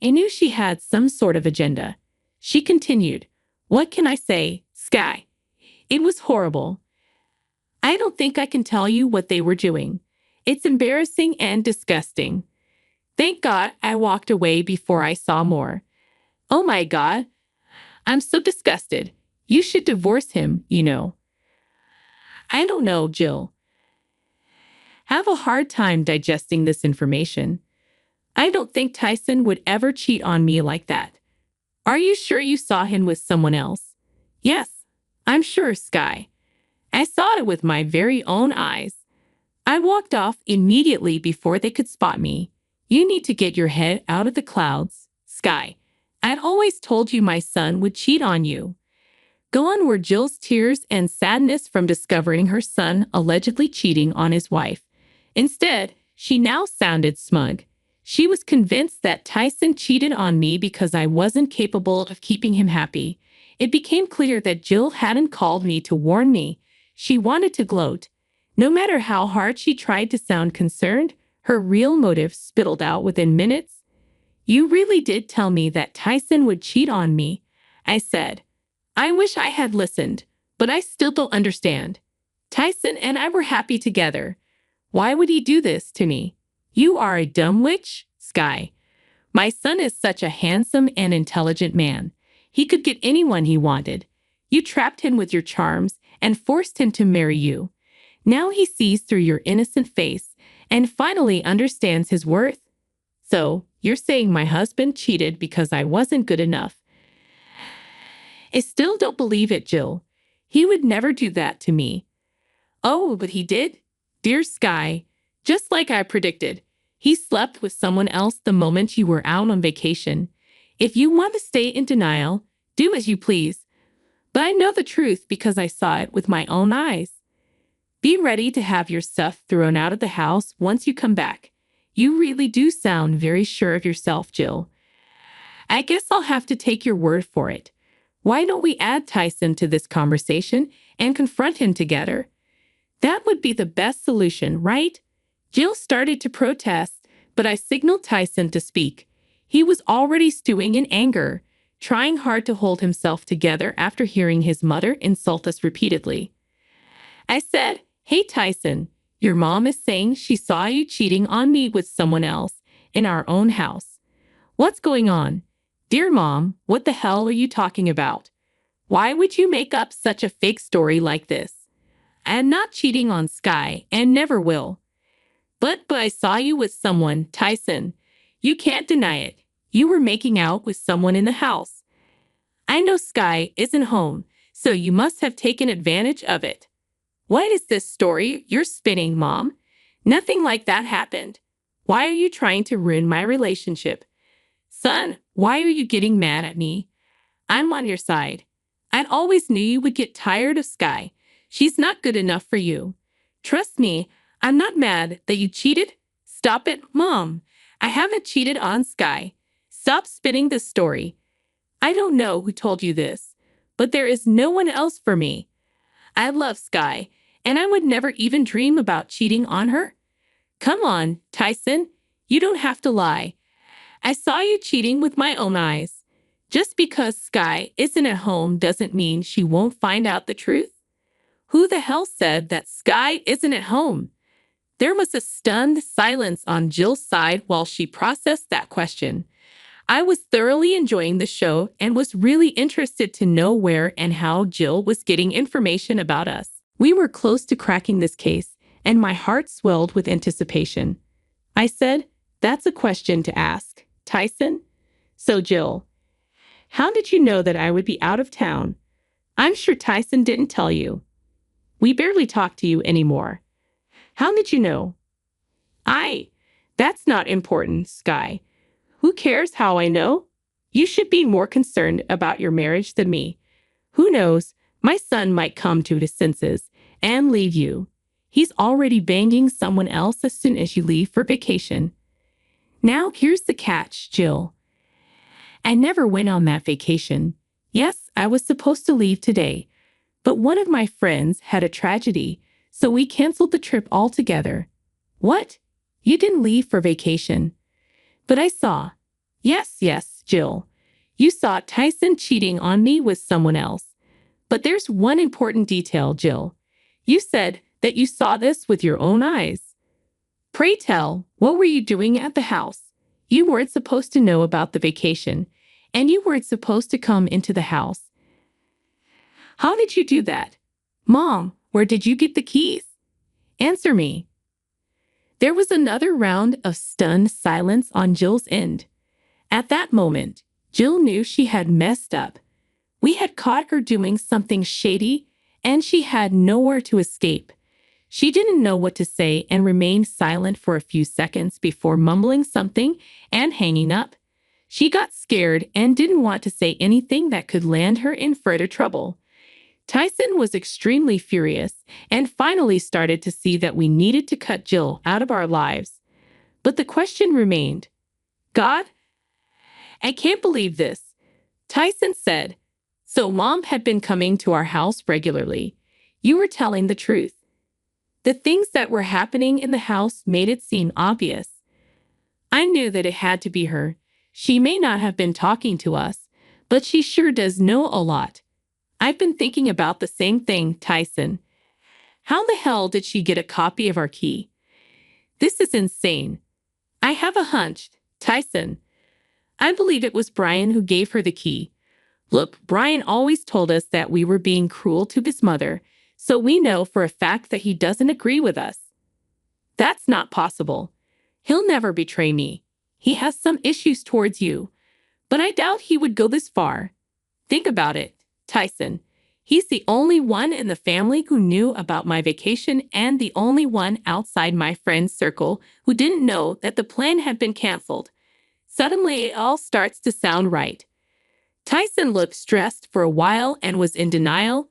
I knew she had some sort of agenda. She continued, What can I say, Sky? It was horrible. I don't think I can tell you what they were doing. It's embarrassing and disgusting. Thank God I walked away before I saw more. Oh my God, I'm so disgusted. You should divorce him, you know. I don't know, Jill. Have a hard time digesting this information. I don't think Tyson would ever cheat on me like that. Are you sure you saw him with someone else? Yes, I'm sure, Sky. I saw it with my very own eyes. I walked off immediately before they could spot me. You need to get your head out of the clouds, Sky. I'd always told you my son would cheat on you. Gone were Jill's tears and sadness from discovering her son allegedly cheating on his wife. Instead, she now sounded smug. She was convinced that Tyson cheated on me because I wasn't capable of keeping him happy. It became clear that Jill hadn't called me to warn me. She wanted to gloat. No matter how hard she tried to sound concerned, her real motive spittled out within minutes. "You really did tell me that Tyson would cheat on me," I said. "I wish I had listened, but I still don't understand. Tyson and I were happy together. Why would he do this to me?" "You are a dumb witch, Sky. My son is such a handsome and intelligent man. He could get anyone he wanted. You trapped him with your charms and forced him to marry you. Now he sees through your innocent face and finally understands his worth. So, you're saying my husband cheated because I wasn't good enough?" "I still don't believe it, Jill. He would never do that to me." "Oh, but he did. Dear Sky, just like I predicted. He slept with someone else the moment you were out on vacation. If you want to stay in denial, do as you please. But I know the truth because I saw it with my own eyes. Be ready to have your stuff thrown out of the house once you come back. You really do sound very sure of yourself, Jill. I guess I'll have to take your word for it. Why don't we add Tyson to this conversation and confront him together? That would be the best solution, right?" Jill started to protest, but I signaled Tyson to speak. He was already stewing in anger, trying hard to hold himself together after hearing his mother insult us repeatedly. I said, "Hey, Tyson, your mom is saying she saw you cheating on me with someone else in our own house. What's going on? Dear Mom, what the hell are you talking about? Why would you make up such a fake story like this? I am not cheating on Sky and never will. But I saw you with someone, Tyson. You can't deny it. You were making out with someone in the house. I know Sky isn't home, so you must have taken advantage of it." "What is this story you're spinning, Mom? Nothing like that happened. Why are you trying to ruin my relationship? Son, why are you getting mad at me? I'm on your side. I always knew you would get tired of Sky. She's not good enough for you. Trust me, I'm not mad that you cheated. Stop it, Mom. I haven't cheated on Sky. Stop spinning this story. I don't know who told you this, but there is no one else for me. I love Sky, and I would never even dream about cheating on her. Come on, Tyson, you don't have to lie. I saw you cheating with my own eyes. Just because Sky isn't at home doesn't mean she won't find out the truth. Who the hell said that Sky isn't at home?" There was a stunned silence on Jill's side while she processed that question. I was thoroughly enjoying the show and was really interested to know where and how Jill was getting information about us. We were close to cracking this case, and my heart swelled with anticipation. I said, "That's a question to ask, Tyson. So, Jill, how did you know that I would be out of town? I'm sure Tyson didn't tell you. We barely talk to you anymore. How did you know?" That's not important, Sky. Who cares how I know? You should be more concerned about your marriage than me. Who knows, my son might come to his senses and leave you. He's already banging someone else as soon as you leave for vacation. Now here's the catch, Jill. I never went on that vacation. Yes, I was supposed to leave today, but one of my friends had a tragedy, so we canceled the trip altogether. What? You didn't leave for vacation? But I saw. Yes, Jill. You saw Tyson cheating on me with someone else. But there's one important detail, Jill. You said that you saw this with your own eyes. Pray tell, what were you doing at the house? You weren't supposed to know about the vacation, and you weren't supposed to come into the house. How did you do that? Mom, where did you get the keys? Answer me. There was another round of stunned silence on Jill's end. At that moment, Jill knew she had messed up. We had caught her doing something shady, and she had nowhere to escape. She didn't know what to say and remained silent for a few seconds before mumbling something and hanging up. She got scared and didn't want to say anything that could land her in further trouble. Tyson was extremely furious and finally started to see that we needed to cut Jill out of our lives. But the question remained. God, I can't believe this. Tyson said, So Mom had been coming to our house regularly. You were telling the truth. The things that were happening in the house made it seem obvious. I knew that it had to be her. She may not have been talking to us, but she sure does know a lot. I've been thinking about the same thing, Tyson. How the hell did she get a copy of our key? This is insane. I have a hunch, Tyson. I believe it was Brian who gave her the key. Look, Brian always told us that we were being cruel to his mother, so we know for a fact that he doesn't agree with us. That's not possible. He'll never betray me. He has some issues towards you, but I doubt he would go this far. Think about it, Tyson. He's the only one in the family who knew about my vacation and the only one outside my friend's circle who didn't know that the plan had been canceled. Suddenly, it all starts to sound right. Tyson looked stressed for a while and was in denial,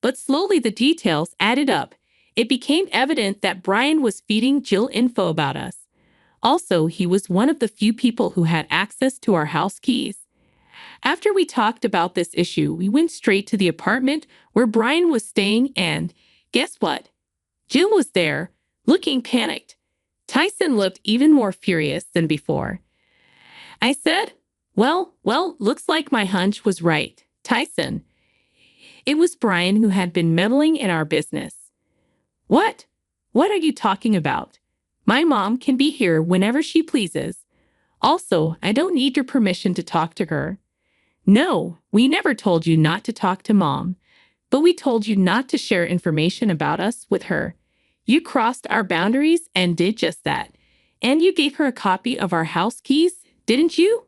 but slowly the details added up. It became evident that Brian was feeding Jill info about us. Also, he was one of the few people who had access to our house keys. After we talked about this issue, we went straight to the apartment where Brian was staying and, guess what? Jill was there, looking panicked. Tyson looked even more furious than before. I said, well, looks like my hunch was right, Tyson. It was Brian who had been meddling in our business. What? What are you talking about? My mom can be here whenever she pleases. Also, I don't need your permission to talk to her. No, we never told you not to talk to Mom, but we told you not to share information about us with her. You crossed our boundaries and did just that. And you gave her a copy of our house keys, didn't you?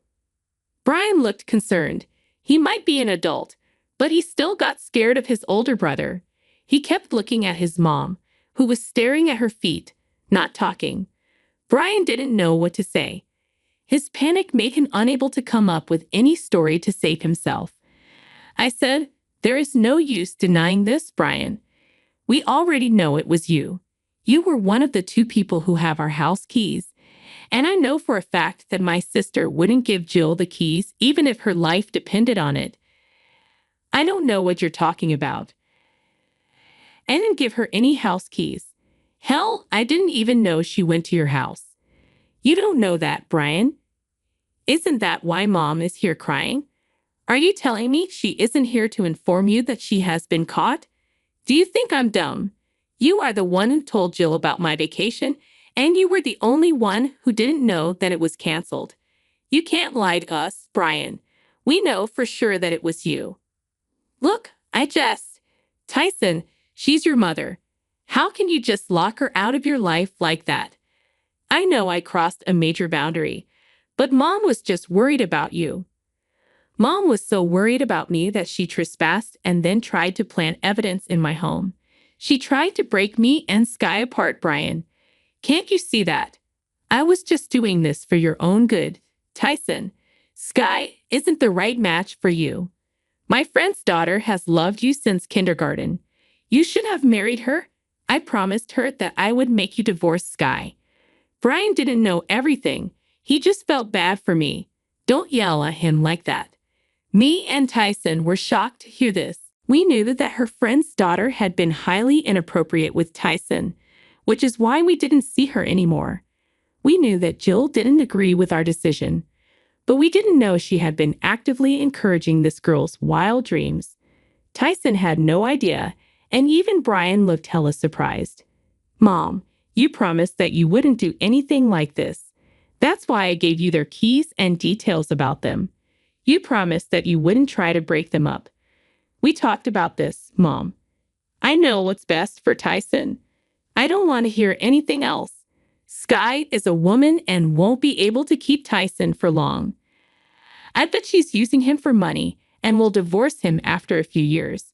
Brian looked concerned. He might be an adult, but he still got scared of his older brother. He kept looking at his mom, who was staring at her feet, not talking. Brian didn't know what to say. His panic made him unable to come up with any story to save himself. I said, there is no use denying this, Brian. We already know it was you. You were one of the two people who have our house keys. And I know for a fact that my sister wouldn't give Jill the keys even if her life depended on it. I don't know what you're talking about. I didn't give her any house keys. Hell, I didn't even know she went to your house. You don't know that, Brian. Isn't that why Mom is here crying? Are you telling me she isn't here to inform you that she has been caught? Do you think I'm dumb? You are the one who told Jill about my vacation, and you were the only one who didn't know that it was canceled. You can't lie to us, Brian. We know for sure that it was you. Look, I jest. Tyson, she's your mother. How can you just lock her out of your life like that? I know I crossed a major boundary, but Mom was just worried about you. Mom was so worried about me that she trespassed and then tried to plant evidence in my home. She tried to break me and Sky apart, Brian. Can't you see that? I was just doing this for your own good, Tyson. Sky isn't the right match for you. My friend's daughter has loved you since kindergarten. You should have married her. I promised her that I would make you divorce Sky. Brian didn't know everything. He just felt bad for me. Don't yell at him like that. Me and Tyson were shocked to hear this. We knew that her friend's daughter had been highly inappropriate with Tyson, which is why we didn't see her anymore. We knew that Jill didn't agree with our decision, but we didn't know she had been actively encouraging this girl's wild dreams. Tyson had no idea, and even Brian looked hella surprised. Mom, you promised that you wouldn't do anything like this. That's why I gave you their keys and details about them. You promised that you wouldn't try to break them up. We talked about this, Mom. I know what's best for Tyson. I don't want to hear anything else. Sky is a woman and won't be able to keep Tyson for long. I bet she's using him for money and will divorce him after a few years.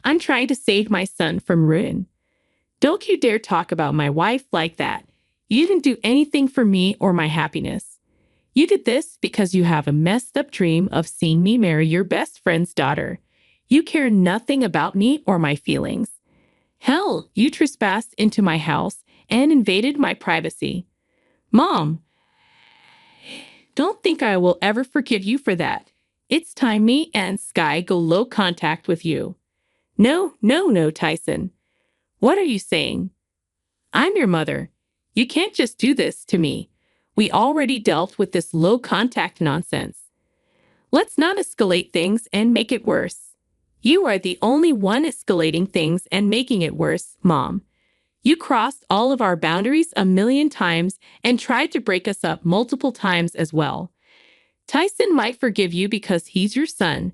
I'm trying to save my son from ruin. Don't you dare talk about my wife like that. You didn't do anything for me or my happiness. You did this because you have a messed up dream of seeing me marry your best friend's daughter. You care nothing about me or my feelings. Hell, you trespassed into my house and invaded my privacy. Mom, don't think I will ever forgive you for that. It's time me and Sky go low contact with you. No, no, no, Tyson. What are you saying? I'm your mother. You can't just do this to me. We already dealt with this low contact nonsense. Let's not escalate things and make it worse. You are the only one escalating things and making it worse, Mom. You crossed all of our boundaries a million times and tried to break us up multiple times as well. Tyson might forgive you because he's your son,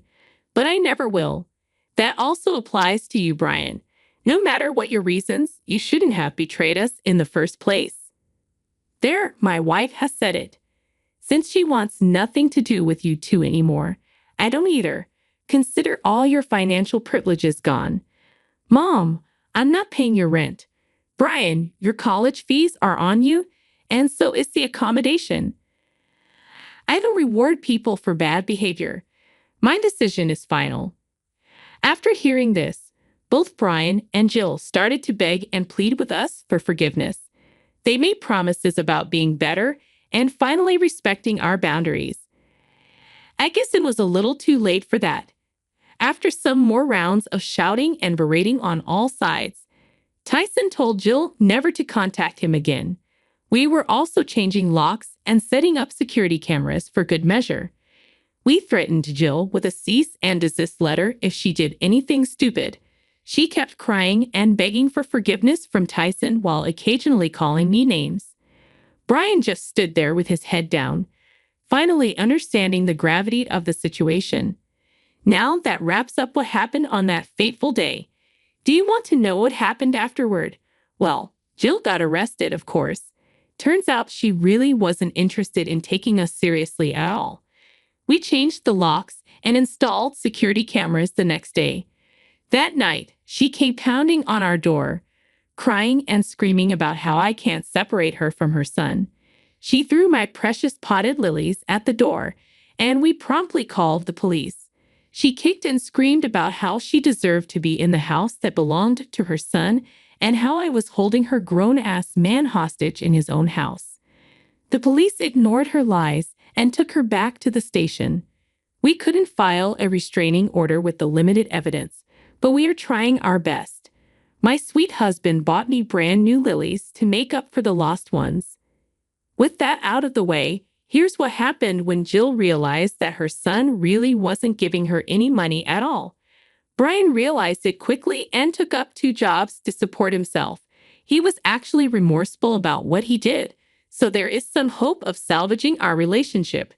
but I never will. That also applies to you, Brian. No matter what your reasons, you shouldn't have betrayed us in the first place. There, my wife has said it. Since she wants nothing to do with you two anymore, I don't either. Consider all your financial privileges gone. Mom, I'm not paying your rent. Brian, your college fees are on you, and so is the accommodation. I don't reward people for bad behavior. My decision is final. After hearing this, both Brian and Jill started to beg and plead with us for forgiveness. They made promises about being better and finally respecting our boundaries. I guess it was a little too late for that. After some more rounds of shouting and berating on all sides, Tyson told Jill never to contact him again. We were also changing locks and setting up security cameras for good measure. We threatened Jill with a cease and desist letter if she did anything stupid. She kept crying and begging for forgiveness from Tyson while occasionally calling me names. Brian just stood there with his head down, finally understanding the gravity of the situation. Now that wraps up what happened on that fateful day. Do you want to know what happened afterward? Well, Jill got arrested, of course. Turns out she really wasn't interested in taking us seriously at all. We changed the locks and installed security cameras the next day. That night, she came pounding on our door, crying and screaming about how I can't separate her from her son. She threw my precious potted lilies at the door, and we promptly called the police. She kicked and screamed about how she deserved to be in the house that belonged to her son and how I was holding her grown-ass man hostage in his own house. The police ignored her lies and took her back to the station. We couldn't file a restraining order with the limited evidence, but we are trying our best. My sweet husband bought me brand new lilies to make up for the lost ones. With that out of the way, here's what happened when Jill realized that her son really wasn't giving her any money at all. Brian realized it quickly and took up 2 jobs to support himself. He was actually remorseful about what he did, so there is some hope of salvaging our relationship.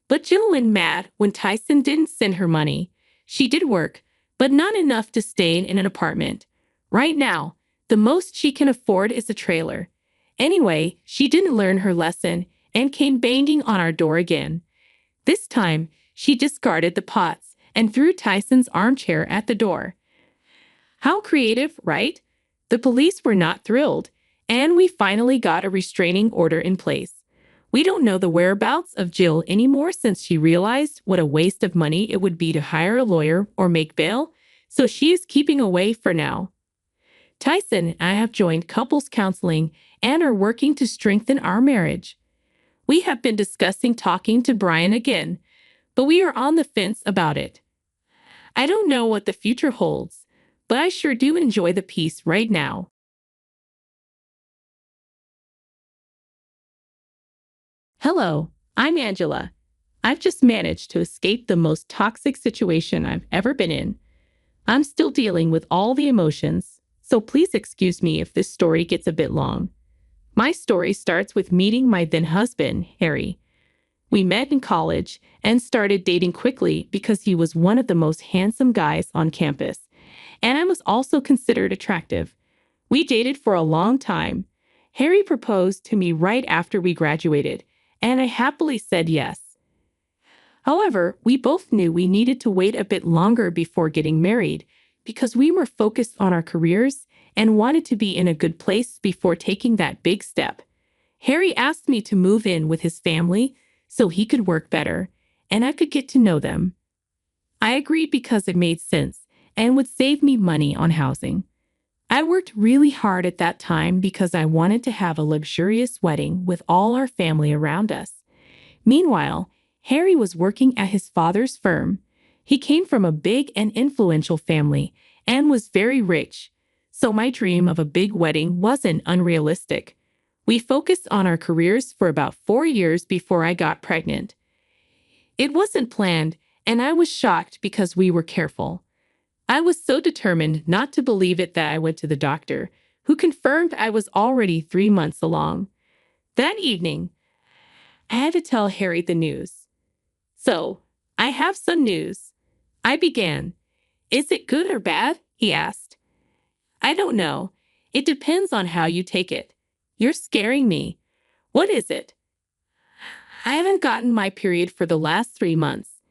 But Jill went mad when Tyson didn't send her money. She did work, but not enough to stay in an apartment. Right now, the most she can afford is a trailer. Anyway, she didn't learn her lesson and came banging on our door again. This time, she discarded the pots and threw Tyson's armchair at the door. How creative, right? The police were not thrilled, and we finally got a restraining order in place. We don't know the whereabouts of Jill anymore since she realized what a waste of money it would be to hire a lawyer or make bail, so she is keeping away for now. Tyson and I have joined couples counseling and are working to strengthen our marriage. We have been discussing talking to Brian again, but we are on the fence about it. I don't know what the future holds, but I sure do enjoy the peace right now. Hello, I'm Angela. I've just managed to escape the most toxic situation I've ever been in. I'm still dealing with all the emotions, so please excuse me if this story gets a bit long. My story starts with meeting my then husband, Harry. We met in college and started dating quickly because he was one of the most handsome guys on campus, and I was also considered attractive. We dated for a long time. Harry proposed to me right after we graduated, and I happily said yes. However, we both knew we needed to wait a bit longer before getting married because we were focused on our careers and wanted to be in a good place before taking that big step. Harry asked me to move in with his family so he could work better and I could get to know them. I agreed because it made sense and would save me money on housing. I worked really hard at that time because I wanted to have a luxurious wedding with all our family around us. Meanwhile, Harry was working at his father's firm. He came from a big and influential family and was very rich, so my dream of a big wedding wasn't unrealistic. We focused on our careers for about 4 years before I got pregnant. It wasn't planned, and I was shocked because we were careful. I was so determined not to believe it that I went to the doctor, who confirmed I was already 3 months along. That evening, I had to tell Harry the news. "So, I have some news," I began. "Is it good or bad?" he asked. "I don't know. It depends on how you take it." "You're scaring me." "What is it?" "I haven't gotten my period for the last 3 months.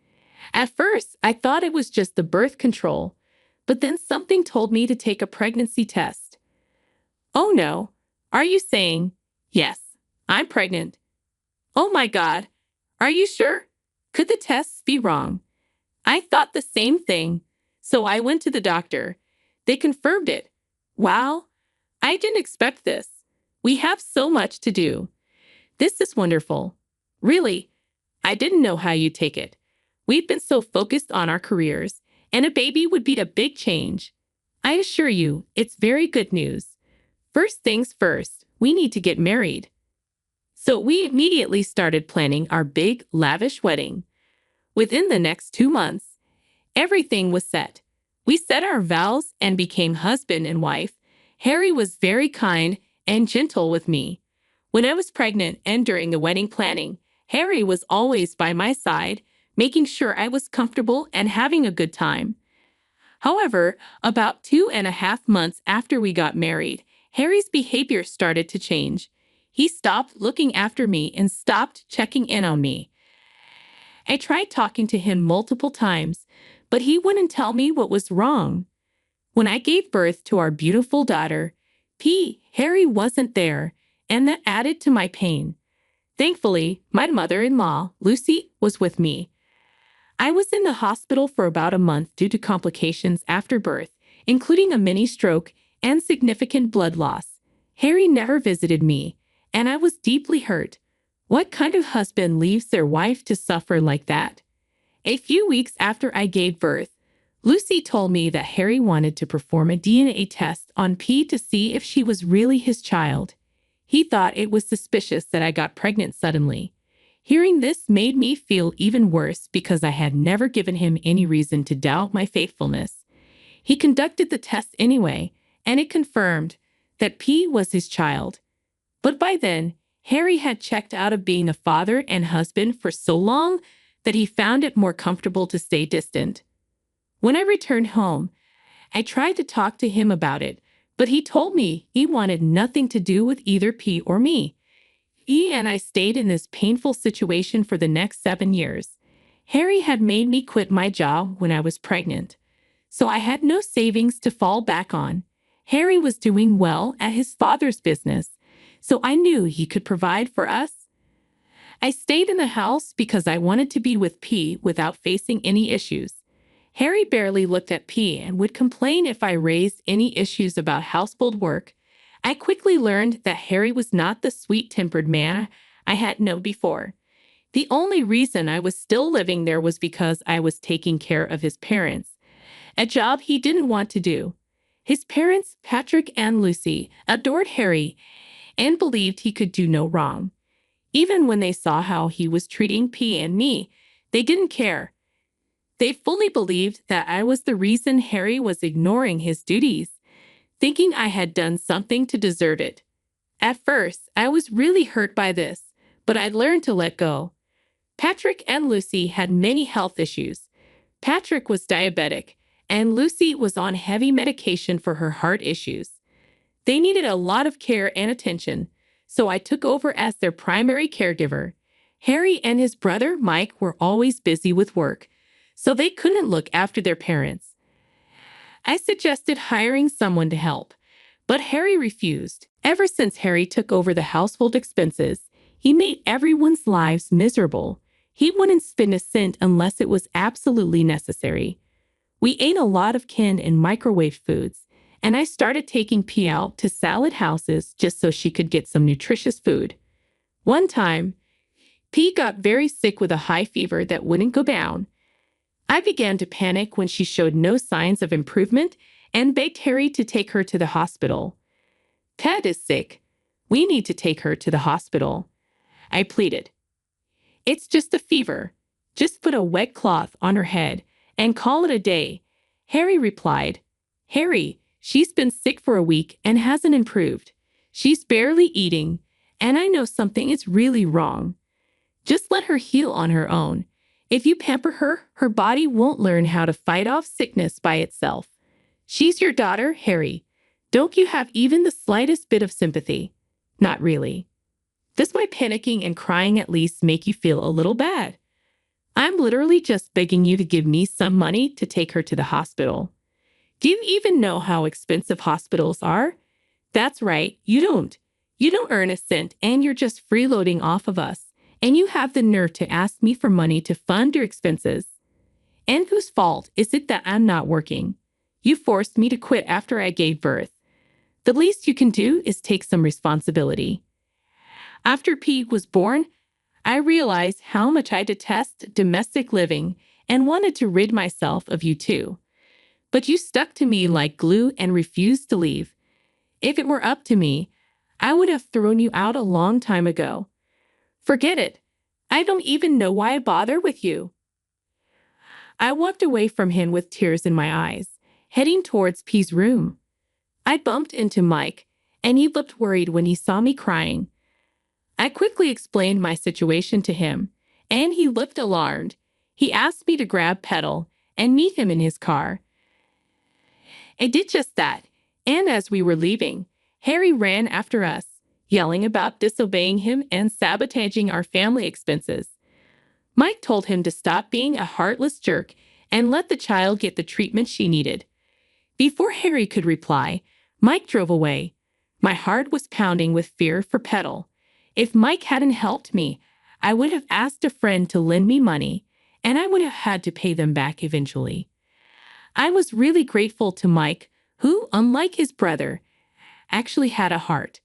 At first, I thought it was just the birth control, but then something told me to take a pregnancy test." "Oh no. Are you saying?" "Yes, I'm pregnant." "Oh my God. Are you sure? Could the tests be wrong?" "I thought the same thing. So I went to the doctor. They confirmed it." "Wow. I didn't expect this. We have so much to do." "This is wonderful." "Really? I didn't know how you'd take it. We've been so focused on our careers, and a baby would be a big change." "I assure you, it's very good news. First things first, we need to get married." So we immediately started planning our big, lavish wedding. Within the next 2 months, everything was set. We said our vows and became husband and wife. Harry was very kind and gentle with me. When I was pregnant and during the wedding planning, Harry was always by my side, making sure I was comfortable and having a good time. However, about 2.5 months after we got married, Harry's behavior started to change. He stopped looking after me and stopped checking in on me. I tried talking to him multiple times, but he wouldn't tell me what was wrong. When I gave birth to our beautiful daughter, Harry wasn't there, and that added to my pain. Thankfully, my mother-in-law, Lucy, was with me. I was in the hospital for about a month due to complications after birth, including a mini stroke and significant blood loss. Harry never visited me, and I was deeply hurt. What kind of husband leaves their wife to suffer like that? A few weeks after I gave birth, Lucy told me that Harry wanted to perform a DNA test on P to see if she was really his child. He thought it was suspicious that I got pregnant suddenly. Hearing this made me feel even worse because I had never given him any reason to doubt my faithfulness. He conducted the test anyway, and it confirmed that P was his child. But by then, Harry had checked out of being a father and husband for so long that he found it more comfortable to stay distant. When I returned home, I tried to talk to him about it, but he told me he wanted nothing to do with either P or me. He and I stayed in this painful situation for the next 7 years. Harry had made me quit my job when I was pregnant, so I had no savings to fall back on. Harry was doing well at his father's business, so I knew he could provide for us. I stayed in the house because I wanted to be with P without facing any issues. Harry barely looked at P and would complain if I raised any issues about household work. I quickly learned that Harry was not the sweet-tempered man I had known before. The only reason I was still living there was because I was taking care of his parents, a job he didn't want to do. His parents, Patrick and Lucy, adored Harry and believed he could do no wrong. Even when they saw how he was treating P and me, they didn't care. They fully believed that I was the reason Harry was ignoring his duties, thinking I had done something to deserve it. At first, I was really hurt by this, but I learned to let go. Patrick and Lucy had many health issues. Patrick was diabetic, and Lucy was on heavy medication for her heart issues. They needed a lot of care and attention, so I took over as their primary caregiver. Harry and his brother Mike were always busy with work, so they couldn't look after their parents. I suggested hiring someone to help, but Harry refused. Ever since Harry took over the household expenses, he made everyone's lives miserable. He wouldn't spend a cent unless it was absolutely necessary. We ate a lot of canned and microwave foods, and I started taking P out to salad houses just so she could get some nutritious food. One time, P got very sick with a high fever that wouldn't go down. I began to panic when she showed no signs of improvement and begged Harry to take her to the hospital. Ted is sick. We need to take her to the hospital, I pleaded. It's just a fever. Just put a wet cloth on her head and call it a day, Harry replied. Harry, she's been sick for a week and hasn't improved. She's barely eating, and I know something is really wrong. Just let her heal on her own. If you pamper her, her body won't learn how to fight off sickness by itself. She's your daughter, Harry. Don't you have even the slightest bit of sympathy? Not really. Does my panicking and crying at least make you feel a little bad? I'm literally just begging you to give me some money to take her to the hospital. Do you even know how expensive hospitals are? That's right, you don't. You don't earn a cent and you're just freeloading off of us. And you have the nerve to ask me for money to fund your expenses. And whose fault is it that I'm not working? You forced me to quit after I gave birth. The least you can do is take some responsibility. After P was born, I realized how much I detest domestic living and wanted to rid myself of you too. But you stuck to me like glue and refused to leave. If it were up to me, I would have thrown you out a long time ago. Forget it. I don't even know why I bother with you. I walked away from him with tears in my eyes, heading towards P's room. I bumped into Mike, and he looked worried when he saw me crying. I quickly explained my situation to him, and he looked alarmed. He asked me to grab Petal and meet him in his car. I did just that, and as we were leaving, Harry ran after us, yelling about disobeying him and sabotaging our family expenses. Mike told him to stop being a heartless jerk and let the child get the treatment she needed. Before Harry could reply, Mike drove away. My heart was pounding with fear for Petal. If Mike hadn't helped me, I would have asked a friend to lend me money, and I would have had to pay them back eventually. I was really grateful to Mike, who, unlike his brother, actually had a heart.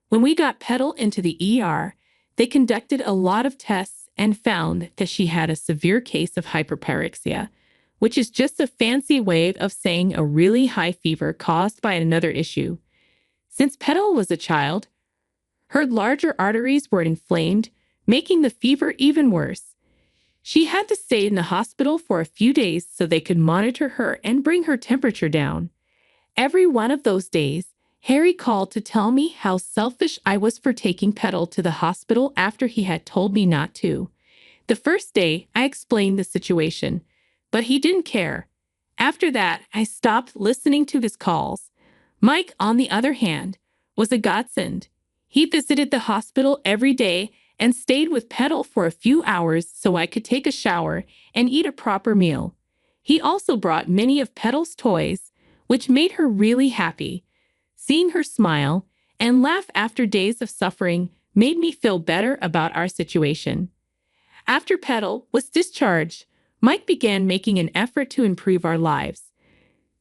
When we got Petal into the ER, they conducted a lot of tests and found that she had a severe case of hyperpyrexia, which is just a fancy way of saying a really high fever caused by another issue. Since Petal was a child, her larger arteries were inflamed, making the fever even worse. She had to stay in the hospital for a few days so they could monitor her and bring her temperature down. Every one of those days, Harry called to tell me how selfish I was for taking Petal to the hospital after he had told me not to. The first day, I explained the situation, but he didn't care. After that, I stopped listening to his calls. Mike, on the other hand, was a godsend. He visited the hospital every day and stayed with Petal for a few hours so I could take a shower and eat a proper meal. He also brought many of Petal's toys, which made her really happy. Seeing her smile and laugh after days of suffering made me feel better about our situation. After Petal was discharged, Mike began making an effort to improve our lives.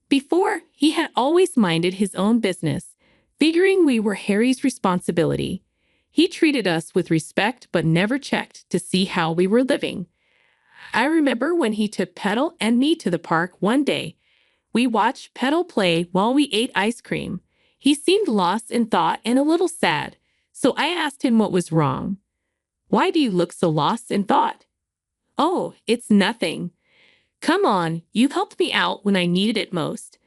Before, he had always minded his own business, figuring we were Harry's responsibility. He treated us with respect but never checked to see how we were living. I remember when he took Petal and me to the park one day. We watched Petal play while we ate ice cream. He seemed lost in thought and a little sad, so I asked him what was wrong. Why do you look so lost in thought? Oh, it's nothing. Come on, you helped me out when I needed it most.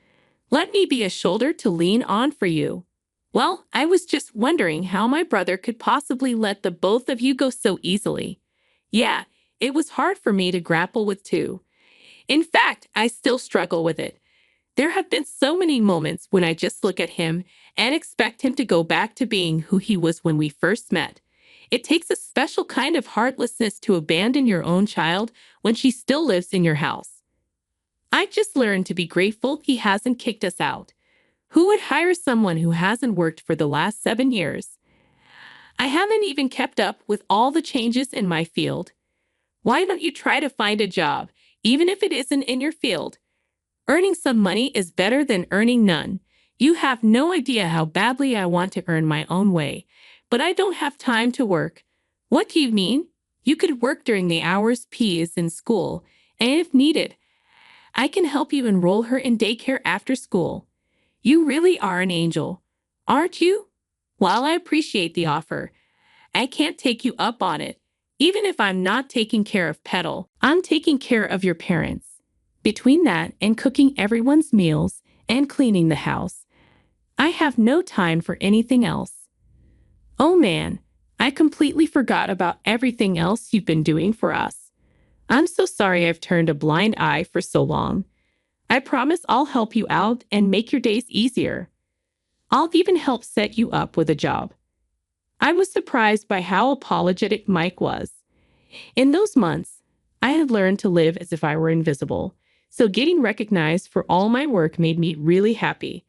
Let me be a shoulder to lean on for you. Well, I was just wondering how my brother could possibly let the both of you go so easily. Yeah, it was hard for me to grapple with too. In fact, I still struggle with it. There have been so many moments when I just look at him and expect him to go back to being who he was when we first met. It takes a special kind of heartlessness to abandon your own child when she still lives in your house. I just learned to be grateful he hasn't kicked us out. Who would hire someone who hasn't worked for the last 7 years? I haven't even kept up with all the changes in my field. Why don't you try to find a job, even if it isn't in your field? Earning some money is better than earning none. You have no idea how badly I want to earn my own way, but I don't have time to work. What do you mean? You could work during the hours P is in school, and if needed, I can help you enroll her in daycare after school. You really are an angel, aren't you? While I appreciate the offer, I can't take you up on it. Even if I'm not taking care of Petal, I'm taking care of your parents. Between that and cooking everyone's meals and cleaning the house, I have no time for anything else. Oh man, I completely forgot about everything else you've been doing for us. I'm so sorry I've turned a blind eye for so long. I promise I'll help you out and make your days easier. I'll even help set you up with a job. I was surprised by how apologetic Mike was. In those months, I had learned to live as if I were invisible, so getting recognized for all my work made me really happy.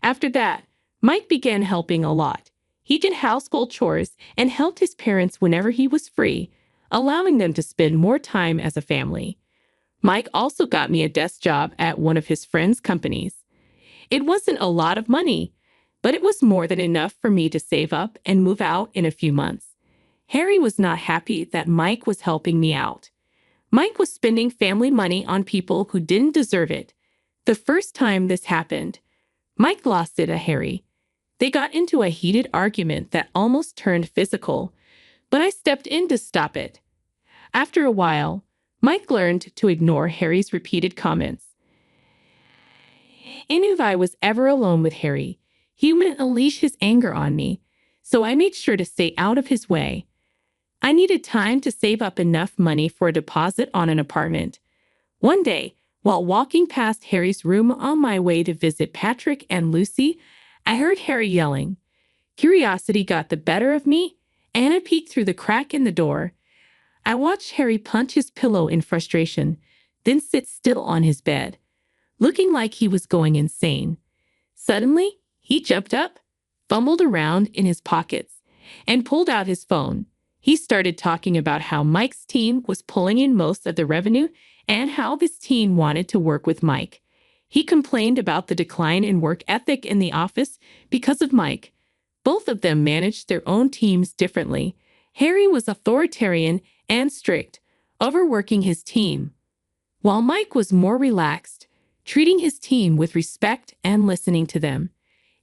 After that, Mike began helping a lot. He did household chores and helped his parents whenever he was free, allowing them to spend more time as a family. Mike also got me a desk job at one of his friends' companies. It wasn't a lot of money, but it was more than enough for me to save up and move out in a few months. Harry was not happy that Mike was helping me out. Mike was spending family money on people who didn't deserve it. The first time this happened, Mike lost it to Harry. They got into a heated argument that almost turned physical, but I stepped in to stop it. After a while, Mike learned to ignore Harry's repeated comments. And if I was ever alone with Harry, he wouldn't unleash his anger on me, so I made sure to stay out of his way. I needed time to save up enough money for a deposit on an apartment. One day, while walking past Harry's room on my way to visit Patrick and Lucy, I heard Harry yelling. Curiosity got the better of me, and I peeked through the crack in the door. I watched Harry punch his pillow in frustration, then sit still on his bed, looking like he was going insane. Suddenly, he jumped up, fumbled around in his pockets, and pulled out his phone. He started talking about how Mike's team was pulling in most of the revenue and how this team wanted to work with Mike. He complained about the decline in work ethic in the office because of Mike. Both of them managed their own teams differently. Harry was authoritarian and strict, overworking his team, while Mike was more relaxed, treating his team with respect and listening to them.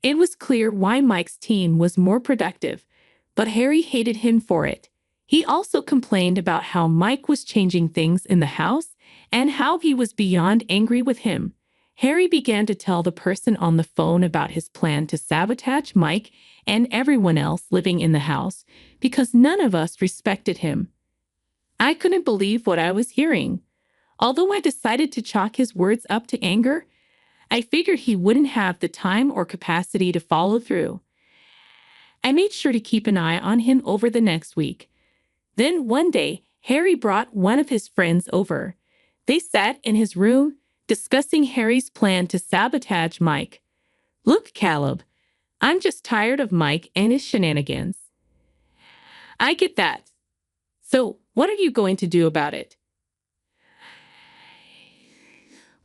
It was clear why Mike's team was more productive, but Harry hated him for it. He also complained about how Mike was changing things in the house and how he was beyond angry with him. Harry began to tell the person on the phone about his plan to sabotage Mike and everyone else living in the house because none of us respected him. I couldn't believe what I was hearing. Although I decided to chalk his words up to anger, I figured he wouldn't have the time or capacity to follow through. I made sure to keep an eye on him over the next week. Then one day, Harry brought one of his friends over. They sat in his room, discussing Harry's plan to sabotage Mike. Look, Caleb, I'm just tired of Mike and his shenanigans. I get that. So, what are you going to do about it?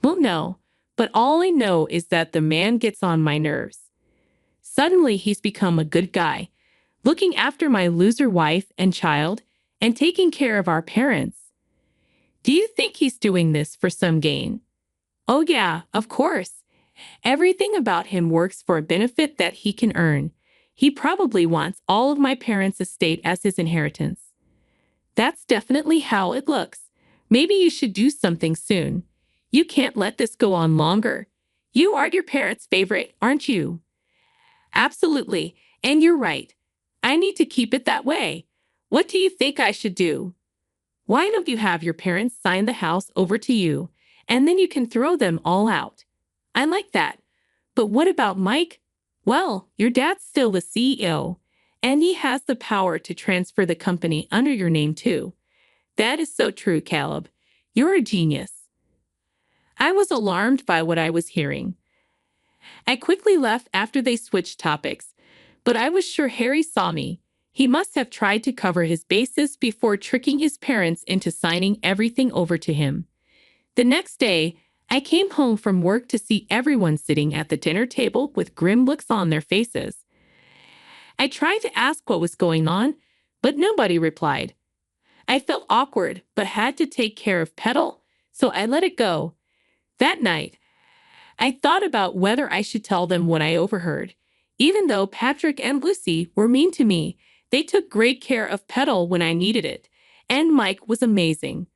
Well, no, but all I know is that the man gets on my nerves. Suddenly, he's become a good guy, looking after my loser wife and child and taking care of our parents. Do you think he's doing this for some gain? Oh yeah, of course. Everything about him works for a benefit that he can earn. He probably wants all of my parents' estate as his inheritance. That's definitely how it looks. Maybe you should do something soon. You can't let this go on longer. You are your parents' favorite, aren't you? Absolutely, and you're right. I need to keep it that way. What do you think I should do? Why don't you have your parents sign the house over to you, and then you can throw them all out? I like that. But what about Mike? Well, your dad's still the CEO, and he has the power to transfer the company under your name too. That is so true, Caleb. You're a genius. I was alarmed by what I was hearing. I quickly left after they switched topics, but I was sure Harry saw me. He must have tried to cover his bases before tricking his parents into signing everything over to him. The next day, I came home from work to see everyone sitting at the dinner table with grim looks on their faces. I tried to ask what was going on, but nobody replied. I felt awkward, but had to take care of Petal, so I let it go. That night, I thought about whether I should tell them what I overheard. Even though Patrick and Lucy were mean to me, they took great care of Petal when I needed it, and Mike was amazing.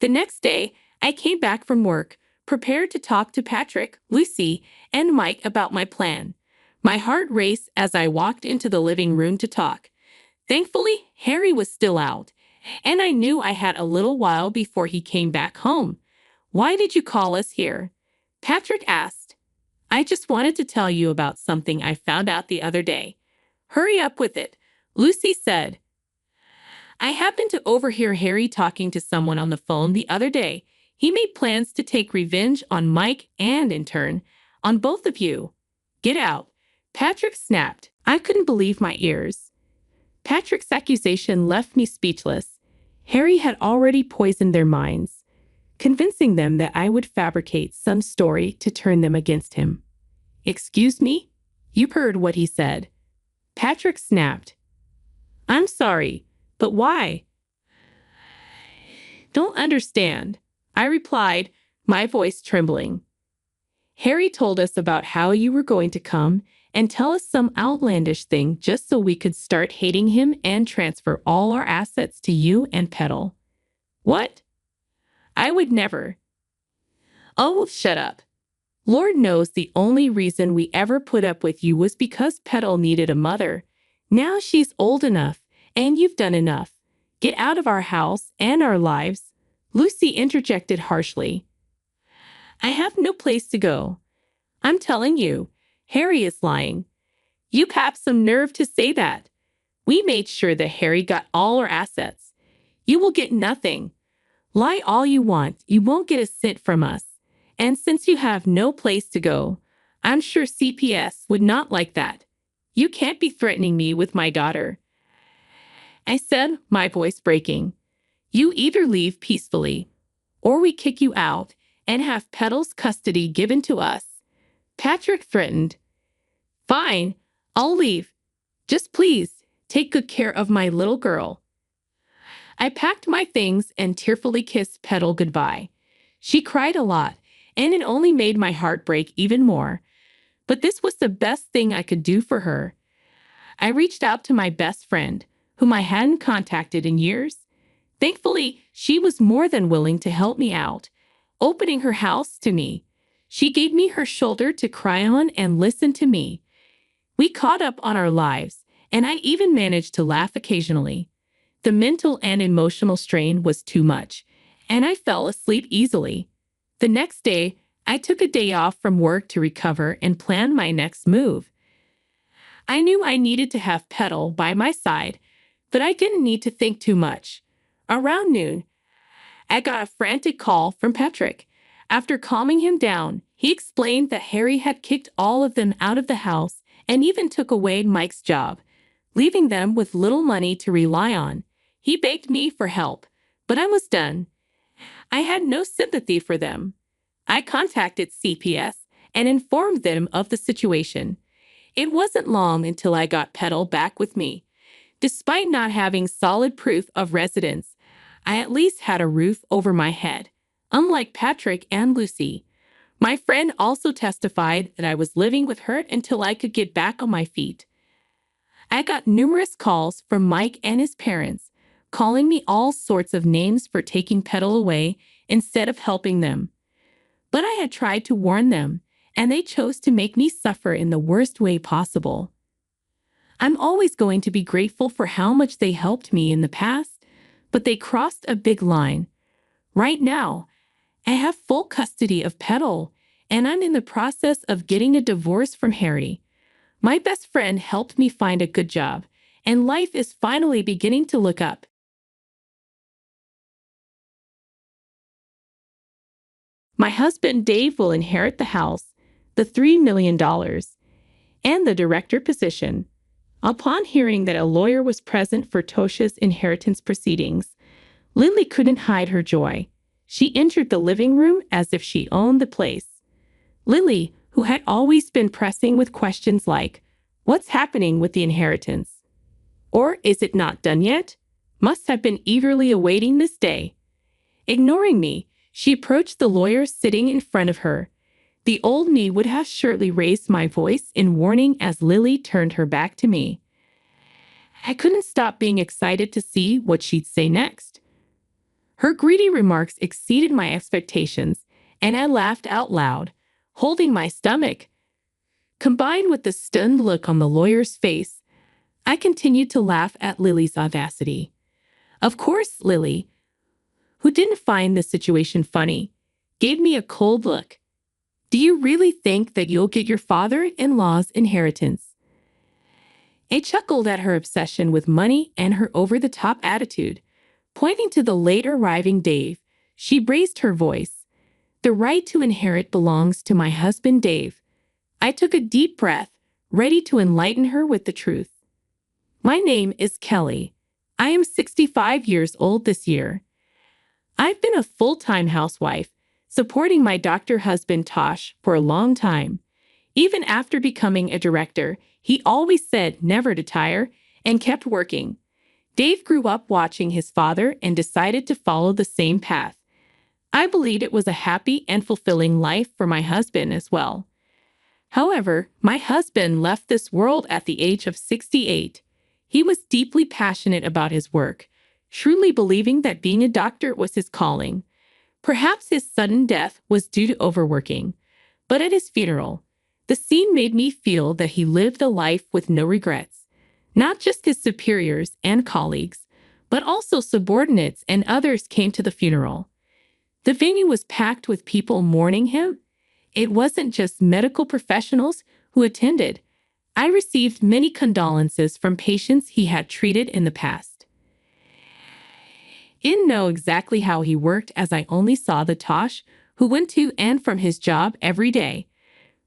The next day, I came back from work, prepared to talk to Patrick, Lucy, and Mike about my plan. My heart raced as I walked into the living room to talk. Thankfully, Harry was still out, and I knew I had a little while before he came back home. "Why did you call us here?" Patrick asked. "I just wanted to tell you about something I found out the other day." "Hurry up with it," Lucy said. "I happened to overhear Harry talking to someone on the phone the other day. He made plans to take revenge on Mike and, in turn, on both of you." "Get out," Patrick snapped. I couldn't believe my ears. Patrick's accusation left me speechless. Harry had already poisoned their minds, convincing them that I would fabricate some story to turn them against him. "Excuse me? You heard what he said." Patrick snapped. "I'm sorry, but why?" "Don't understand," I replied, my voice trembling. "Harry told us about how you were going to come and tell us some outlandish thing just so we could start hating him and transfer all our assets to you and Petal." "What? I would never." "Oh, shut up. Lord knows the only reason we ever put up with you was because Petal needed a mother. Now she's old enough, and you've done enough. Get out of our house and our lives," Lucy interjected harshly. "I have no place to go. I'm telling you, Harry is lying." "You have some nerve to say that. We made sure that Harry got all our assets. You will get nothing. Lie all you want, you won't get a cent from us. And since you have no place to go, I'm sure CPS would not like that. You can't be threatening me with my daughter," I said, my voice breaking. "You either leave peacefully, or we kick you out and have Petal's custody given to us," Patrick threatened. "Fine, I'll leave. Just please, take good care of my little girl." I packed my things and tearfully kissed Petal goodbye. She cried a lot, and it only made my heart break even more. But this was the best thing I could do for her. I reached out to my best friend, whom I hadn't contacted in years. Thankfully, she was more than willing to help me out, opening her house to me. She gave me her shoulder to cry on and listen to me. We caught up on our lives, and I even managed to laugh occasionally. The mental and emotional strain was too much, and I fell asleep easily. The next day, I took a day off from work to recover and plan my next move. I knew I needed to have Petal by my side, but I didn't need to think too much. Around noon, I got a frantic call from Patrick. After calming him down, he explained that Harry had kicked all of them out of the house and even took away Mike's job, leaving them with little money to rely on. He begged me for help, but I was done. I had no sympathy for them. I contacted CPS and informed them of the situation. It wasn't long until I got Petal back with me. Despite not having solid proof of residence, I at least had a roof over my head, unlike Patrick and Lucy. My friend also testified that I was living with her until I could get back on my feet. I got numerous calls from Mike and his parents, calling me all sorts of names for taking Petal away instead of helping them. But I had tried to warn them, and they chose to make me suffer in the worst way possible. I'm always going to be grateful for how much they helped me in the past, but they crossed a big line. Right now, I have full custody of Petal, and I'm in the process of getting a divorce from Harry. My best friend helped me find a good job, and life is finally beginning to look up. My husband Dave will inherit the house, the $3 million, and the director position. Upon hearing that a lawyer was present for Tosha's inheritance proceedings, Lily couldn't hide her joy. She entered the living room as if she owned the place. Lily, who had always been pressing with questions like, "What's happening with the inheritance?" Or "Is it not done yet?" must have been eagerly awaiting this day. Ignoring me, she approached the lawyer sitting in front of her. The old me would have surely raised my voice in warning as Lily turned her back to me. I couldn't stop being excited to see what she'd say next. Her greedy remarks exceeded my expectations, and I laughed out loud, holding my stomach. Combined with the stunned look on the lawyer's face, I continued to laugh at Lily's audacity. Of course, Lily, who didn't find the situation funny, gave me a cold look. Do you really think that you'll get your father-in-law's inheritance? I chuckled at her obsession with money and her over-the-top attitude. Pointing to the late-arriving Dave, she raised her voice. The right to inherit belongs to my husband, Dave. I took a deep breath, ready to enlighten her with the truth. My name is Kelly. I am 65 years old this year. I've been a full-time housewife, supporting my doctor husband Tosh for a long time. Even after becoming a director, he always said never to tire and kept working. Dave grew up watching his father and decided to follow the same path. I believed it was a happy and fulfilling life for my husband as well. However, my husband left this world at the age of 68. He was deeply passionate about his work, truly believing that being a doctor was his calling. Perhaps his sudden death was due to overworking, but at his funeral, the scene made me feel that he lived a life with no regrets. Not just his superiors and colleagues, but also subordinates and others came to the funeral. The venue was packed with people mourning him. It wasn't just medical professionals who attended. I received many condolences from patients he had treated in the past. Didn't know exactly how he worked as I only saw the Tosh who went to and from his job every day.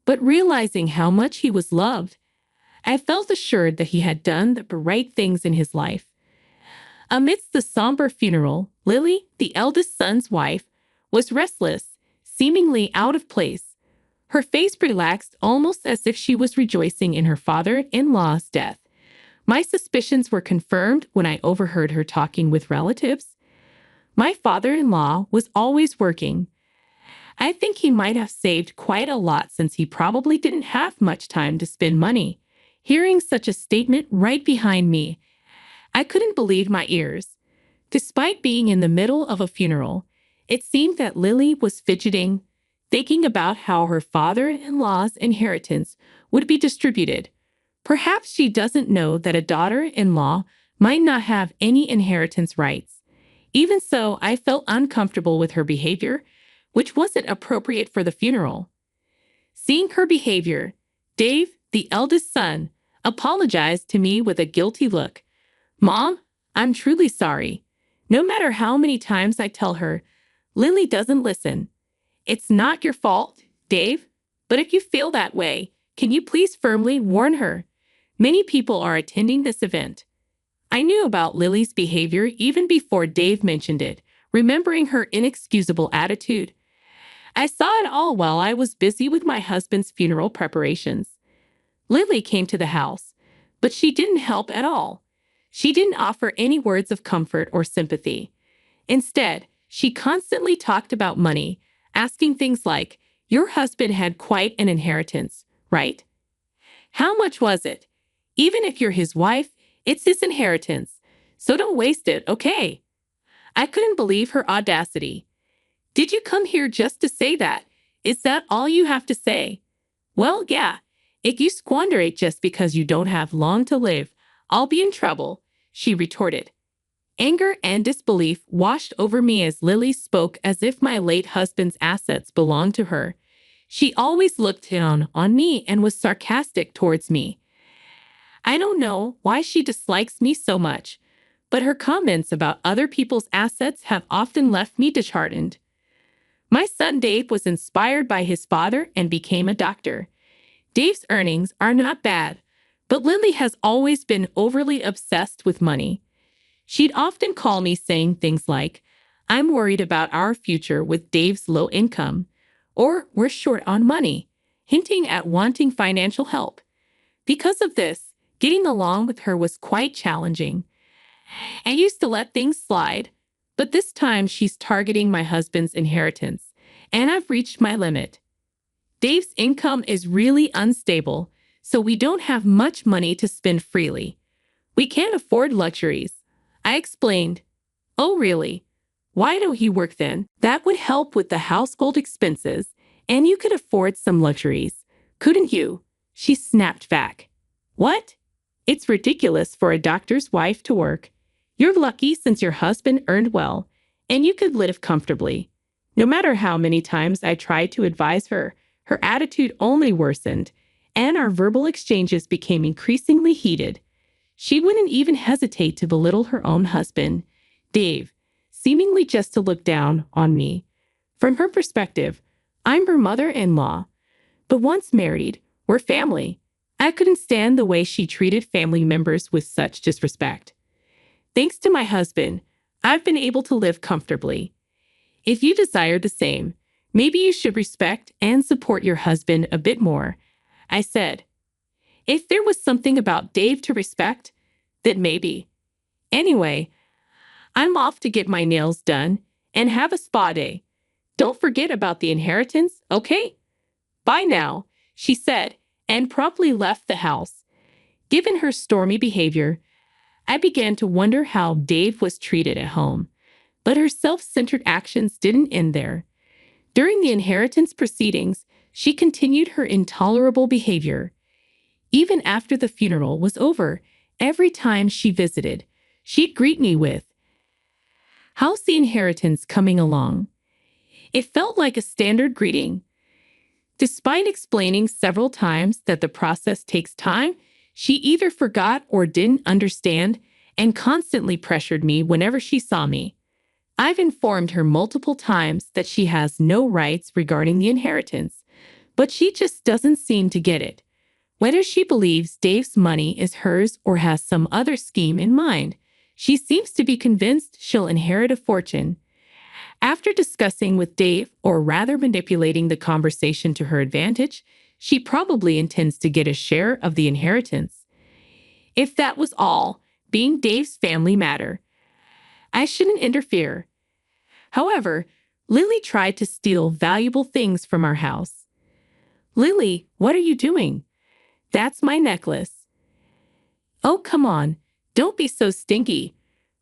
But realizing how much he was loved, I felt assured that he had done the right things in his life. Amidst the somber funeral, Lily, the eldest son's wife, was restless, seemingly out of place. Her face relaxed almost as if she was rejoicing in her father-in-law's death. My suspicions were confirmed when I overheard her talking with relatives. My father-in-law was always working. I think he might have saved quite a lot since he probably didn't have much time to spend money. Hearing such a statement right behind me, I couldn't believe my ears. Despite being in the middle of a funeral, it seemed that Lily was fidgeting, thinking about how her father-in-law's inheritance would be distributed. Perhaps she doesn't know that a daughter-in-law might not have any inheritance rights. Even so, I felt uncomfortable with her behavior, which wasn't appropriate for the funeral. Seeing her behavior, Dave, the eldest son, apologized to me with a guilty look. Mom, I'm truly sorry. No matter how many times I tell her, Lily doesn't listen. It's not your fault, Dave, but if you feel that way, can you please firmly warn her? Many people are attending this event. I knew about Lily's behavior even before Dave mentioned it, remembering her inexcusable attitude. I saw it all while I was busy with my husband's funeral preparations. Lily came to the house, but she didn't help at all. She didn't offer any words of comfort or sympathy. Instead, she constantly talked about money, asking things like, "Your husband had quite an inheritance, right? How much was it? Even if you're his wife, it's his inheritance, so don't waste it, okay?" I couldn't believe her audacity. Did you come here just to say that? Is that all you have to say? Well, yeah. If you squander it just because you don't have long to live, I'll be in trouble, she retorted. Anger and disbelief washed over me as Lily spoke as if my late husband's assets belonged to her. She always looked down on me and was sarcastic towards me. I don't know why she dislikes me so much, but her comments about other people's assets have often left me disheartened. My son Dave was inspired by his father and became a doctor. Dave's earnings are not bad, but Lily has always been overly obsessed with money. She'd often call me saying things like, "I'm worried about our future with Dave's low income," or "We're short on money," hinting at wanting financial help. Because of this, getting along with her was quite challenging. I used to let things slide, but this time she's targeting my husband's inheritance, and I've reached my limit. Dave's income is really unstable, so we don't have much money to spend freely. We can't afford luxuries. I explained. Oh, really? Why don't he work then? That would help with the household expenses, and you could afford some luxuries. Couldn't you? She snapped back. What? It's ridiculous for a doctor's wife to work. You're lucky since your husband earned well, and you could live comfortably. No matter how many times I tried to advise her, her attitude only worsened, and our verbal exchanges became increasingly heated. She wouldn't even hesitate to belittle her own husband, Dave, seemingly just to look down on me. From her perspective, I'm her mother-in-law. But once married, we're family. I couldn't stand the way she treated family members with such disrespect. Thanks to my husband, I've been able to live comfortably. If you desire the same, maybe you should respect and support your husband a bit more, I said. If there was something about Dave to respect, then maybe. Anyway, I'm off to get my nails done and have a spa day. Don't forget about the inheritance, okay? Bye now, she said, and promptly left the house. Given her stormy behavior, I began to wonder how Dave was treated at home. But her self-centered actions didn't end there. During the inheritance proceedings, she continued her intolerable behavior. Even after the funeral was over, every time she visited, she'd greet me with, "How's the inheritance coming along?" It felt like a standard greeting. Despite explaining several times that the process takes time, she either forgot or didn't understand and constantly pressured me whenever she saw me. I've informed her multiple times that she has no rights regarding the inheritance, but she just doesn't seem to get it. Whether she believes Dave's money is hers or has some other scheme in mind, she seems to be convinced she'll inherit a fortune. After discussing with Dave, or rather manipulating the conversation to her advantage, she probably intends to get a share of the inheritance. If that was all, being Dave's family matter, I shouldn't interfere. However, Lily tried to steal valuable things from our house. Lily, what are you doing? That's my necklace. Oh, come on. Don't be so stinky.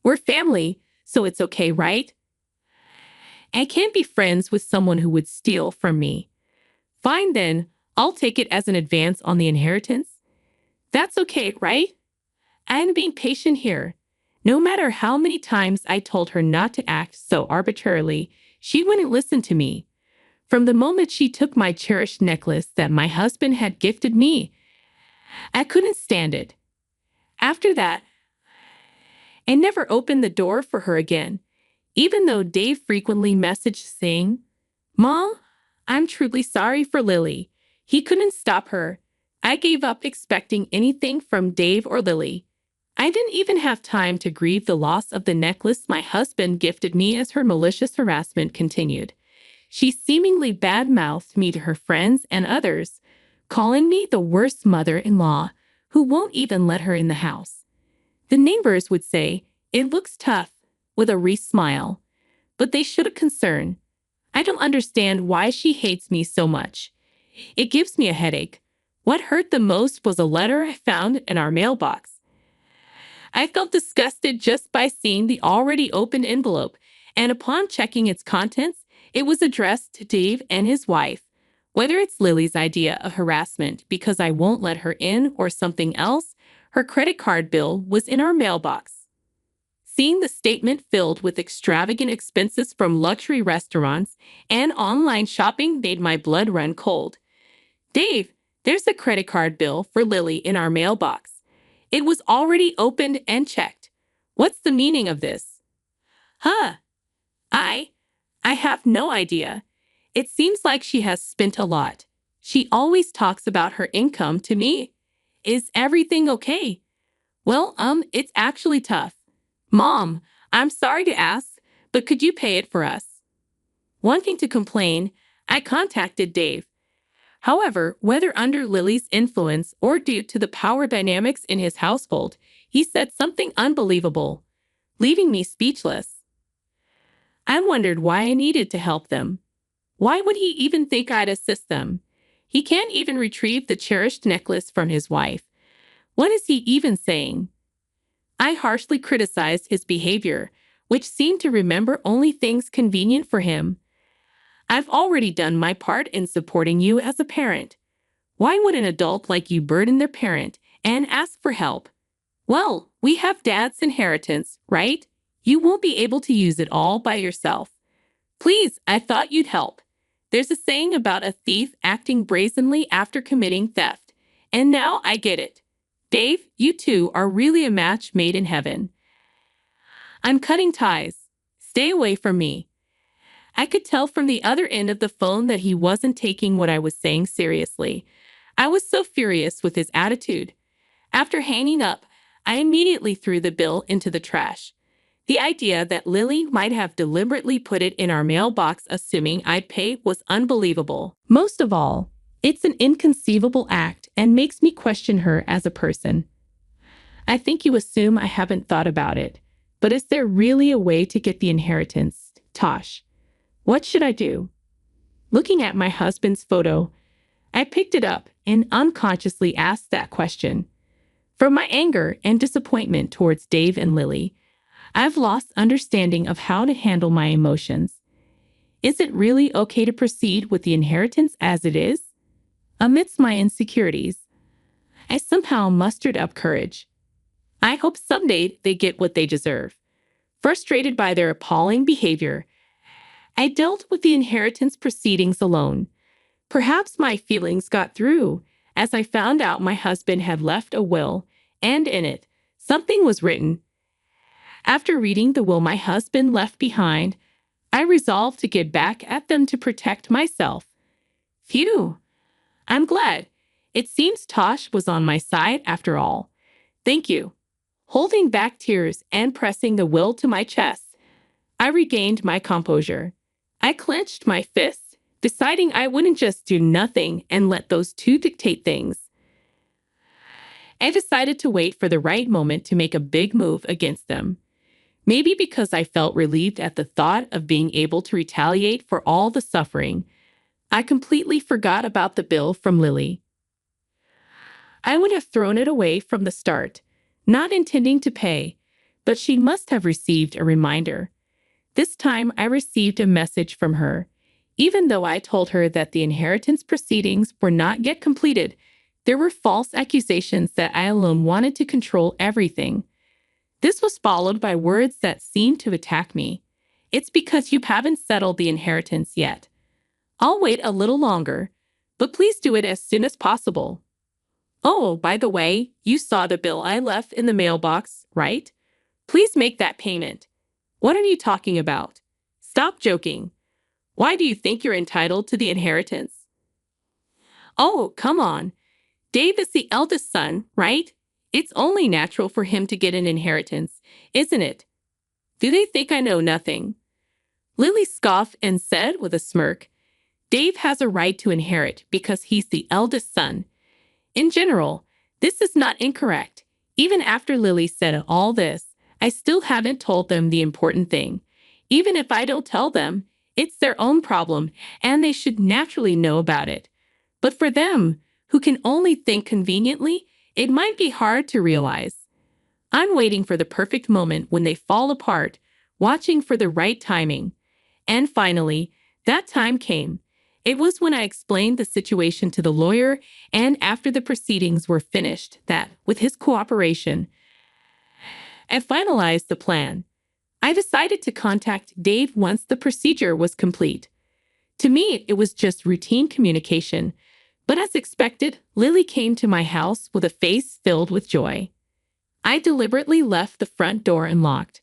We're family, so it's okay, right? I can't be friends with someone who would steal from me. Fine then, I'll take it as an advance on the inheritance. That's okay, right? I'm being patient here. No matter how many times I told her not to act so arbitrarily, she wouldn't listen to me. From the moment she took my cherished necklace that my husband had gifted me, I couldn't stand it. After that, I never opened the door for her again, even though Dave frequently messaged saying, "Mom, I'm truly sorry for Lily." He couldn't stop her. I gave up expecting anything from Dave or Lily. I didn't even have time to grieve the loss of the necklace my husband gifted me as her malicious harassment continued. She seemingly bad-mouthed me to her friends and others, calling me the worst mother-in-law who won't even let her in the house. The neighbors would say, "It looks tough," with a wry smile, but they showed a concern. I don't understand why she hates me so much. It gives me a headache. What hurt the most was a letter I found in our mailbox. I felt disgusted just by seeing the already opened envelope, and upon checking its contents, it was addressed to Dave and his wife. Whether it's Lily's idea of harassment because I won't let her in or something else, her credit card bill was in our mailbox. Seeing the statement filled with extravagant expenses from luxury restaurants and online shopping made my blood run cold. "Dave, there's a credit card bill for Lily in our mailbox. It was already opened and checked. What's the meaning of this?" "Huh? I have no idea. It seems like she has spent a lot. She always talks about her income to me. Is everything okay?" "Well, it's actually tough. Mom, I'm sorry to ask, but could you pay it for us?" Wanting to complain, I contacted Dave. However, whether under Lily's influence or due to the power dynamics in his household, he said something unbelievable. leaving me speechless. I wondered why I needed to help them. Why would he even think I'd assist them? He can't even retrieve the cherished necklace from his wife. What is he even saying? I harshly criticized his behavior, which seemed to remember only things convenient for him. I've already done my part in supporting you as a parent. Why would an adult like you burden their parent and ask for help? Well, we have dad's inheritance, right? You won't be able to use it all by yourself. Please, I thought you'd help. There's a saying about a thief acting brazenly after committing theft. And now I get it. Dave, you two are really a match made in heaven. I'm cutting ties. Stay away from me. I could tell from the other end of the phone that he wasn't taking what I was saying seriously. I was so furious with his attitude. After hanging up, I immediately threw the bill into the trash. The idea that Lily might have deliberately put it in our mailbox assuming I'd pay was unbelievable. Most of all, it's an inconceivable act and makes me question her as a person. I think you assume I haven't thought about it, but is there really a way to get the inheritance, Tosh? What should I do? Looking at my husband's photo, I picked it up and unconsciously asked that question. From my anger and disappointment towards Dave and Lily, I've lost understanding of how to handle my emotions. Is it really okay to proceed with the inheritance as it is? Amidst my insecurities, I somehow mustered up courage. I hope someday they get what they deserve. Frustrated by their appalling behavior, I dealt with the inheritance proceedings alone. Perhaps my feelings got through as I found out my husband had left a will, and in it, something was written. After reading the will my husband left behind, I resolved to get back at them to protect myself. Phew! I'm glad. It seems Tosh was on my side after all. Thank you. Holding back tears and pressing the will to my chest, I regained my composure. I clenched my fists, deciding I wouldn't just do nothing and let those two dictate things. I decided to wait for the right moment to make a big move against them. Maybe because I felt relieved at the thought of being able to retaliate for all the suffering, I completely forgot about the bill from Lily. I would have thrown it away from the start, not intending to pay, but she must have received a reminder. This time I received a message from her. Even though I told her that the inheritance proceedings were not yet completed, there were false accusations that I alone wanted to control everything. This was followed by words that seemed to attack me. It's because you haven't settled the inheritance yet. I'll wait a little longer, but please do it as soon as possible. Oh, by the way, you saw the bill I left in the mailbox, right? Please make that payment. What are you talking about? Stop joking. Why do you think you're entitled to the inheritance? Oh, come on. Dave is the eldest son, right? It's only natural for him to get an inheritance, isn't it? Do they think I know nothing? Lily scoffed and said with a smirk, Dave has a right to inherit because he's the eldest son. In general, this is not incorrect. Even after Lily said all this, I still haven't told them the important thing. Even if I don't tell them, it's their own problem, and they should naturally know about it. But for them, who can only think conveniently, it might be hard to realize. I'm waiting for the perfect moment when they fall apart, watching for the right timing. And finally, that time came. It was when I explained the situation to the lawyer and after the proceedings were finished that, with his cooperation, I finalized the plan. I decided to contact Dave once the procedure was complete. To me, it was just routine communication, but as expected, Lily came to my house with a face filled with joy. I deliberately left the front door unlocked.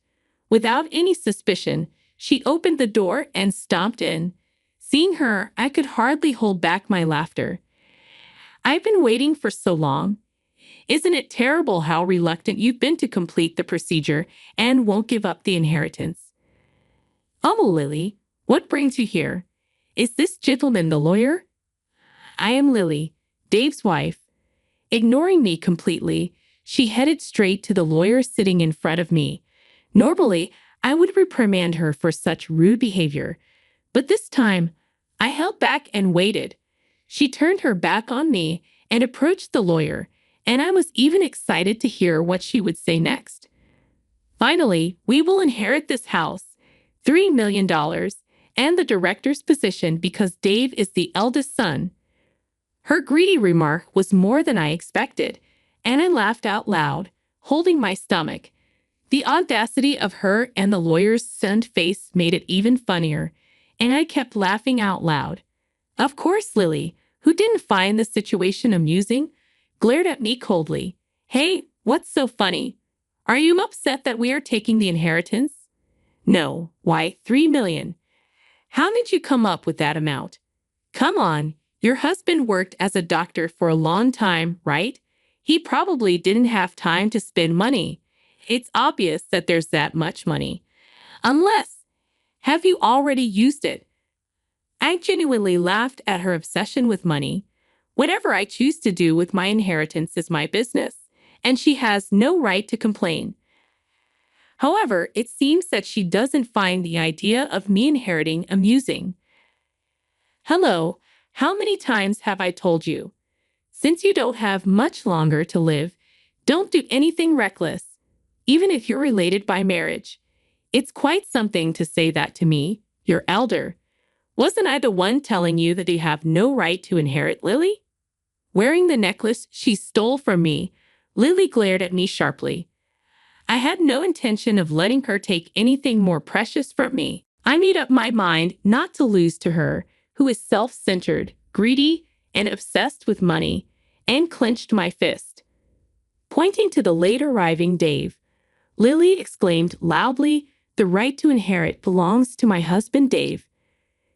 Without any suspicion, she opened the door and stomped in. Seeing her, I could hardly hold back my laughter. I've been waiting for so long. Isn't it terrible how reluctant you've been to complete the procedure and won't give up the inheritance? Oh, Lily, what brings you here? Is this gentleman the lawyer? I am Lily, Dave's wife. Ignoring me completely, she headed straight to the lawyer sitting in front of me. Normally, I would reprimand her for such rude behavior, but this time, I held back and waited. She turned her back on me and approached the lawyer, and I was even excited to hear what she would say next. Finally, we will inherit this house, $3 million, and the director's position because Dave is the eldest son. Her greedy remark was more than I expected, and I laughed out loud, holding my stomach. The audacity of her and the lawyer's stunned face made it even funnier, and I kept laughing out loud. Of course, Lily, who didn't find the situation amusing, glared at me coldly. Hey, what's so funny? Are you upset that we are taking the inheritance? No, why, 3 million. How did you come up with that amount? Come on, your husband worked as a doctor for a long time, right? He probably didn't have time to spend money. It's obvious that there's that much money. Unless, have you already used it? I genuinely laughed at her obsession with money. Whatever I choose to do with my inheritance is my business, and she has no right to complain. However, it seems that she doesn't find the idea of me inheriting amusing. Hello, how many times have I told you? Since you don't have much longer to live, don't do anything reckless, even if you're related by marriage. It's quite something to say that to me, your elder. Wasn't I the one telling you that you have no right to inherit Lily? Wearing the necklace she stole from me, Lily glared at me sharply. I had no intention of letting her take anything more precious from me. I made up my mind not to lose to her, who is self-centered, greedy, and obsessed with money, and clenched my fist. Pointing to the late arriving Dave, Lily exclaimed loudly, "The right to inherit belongs to my husband Dave."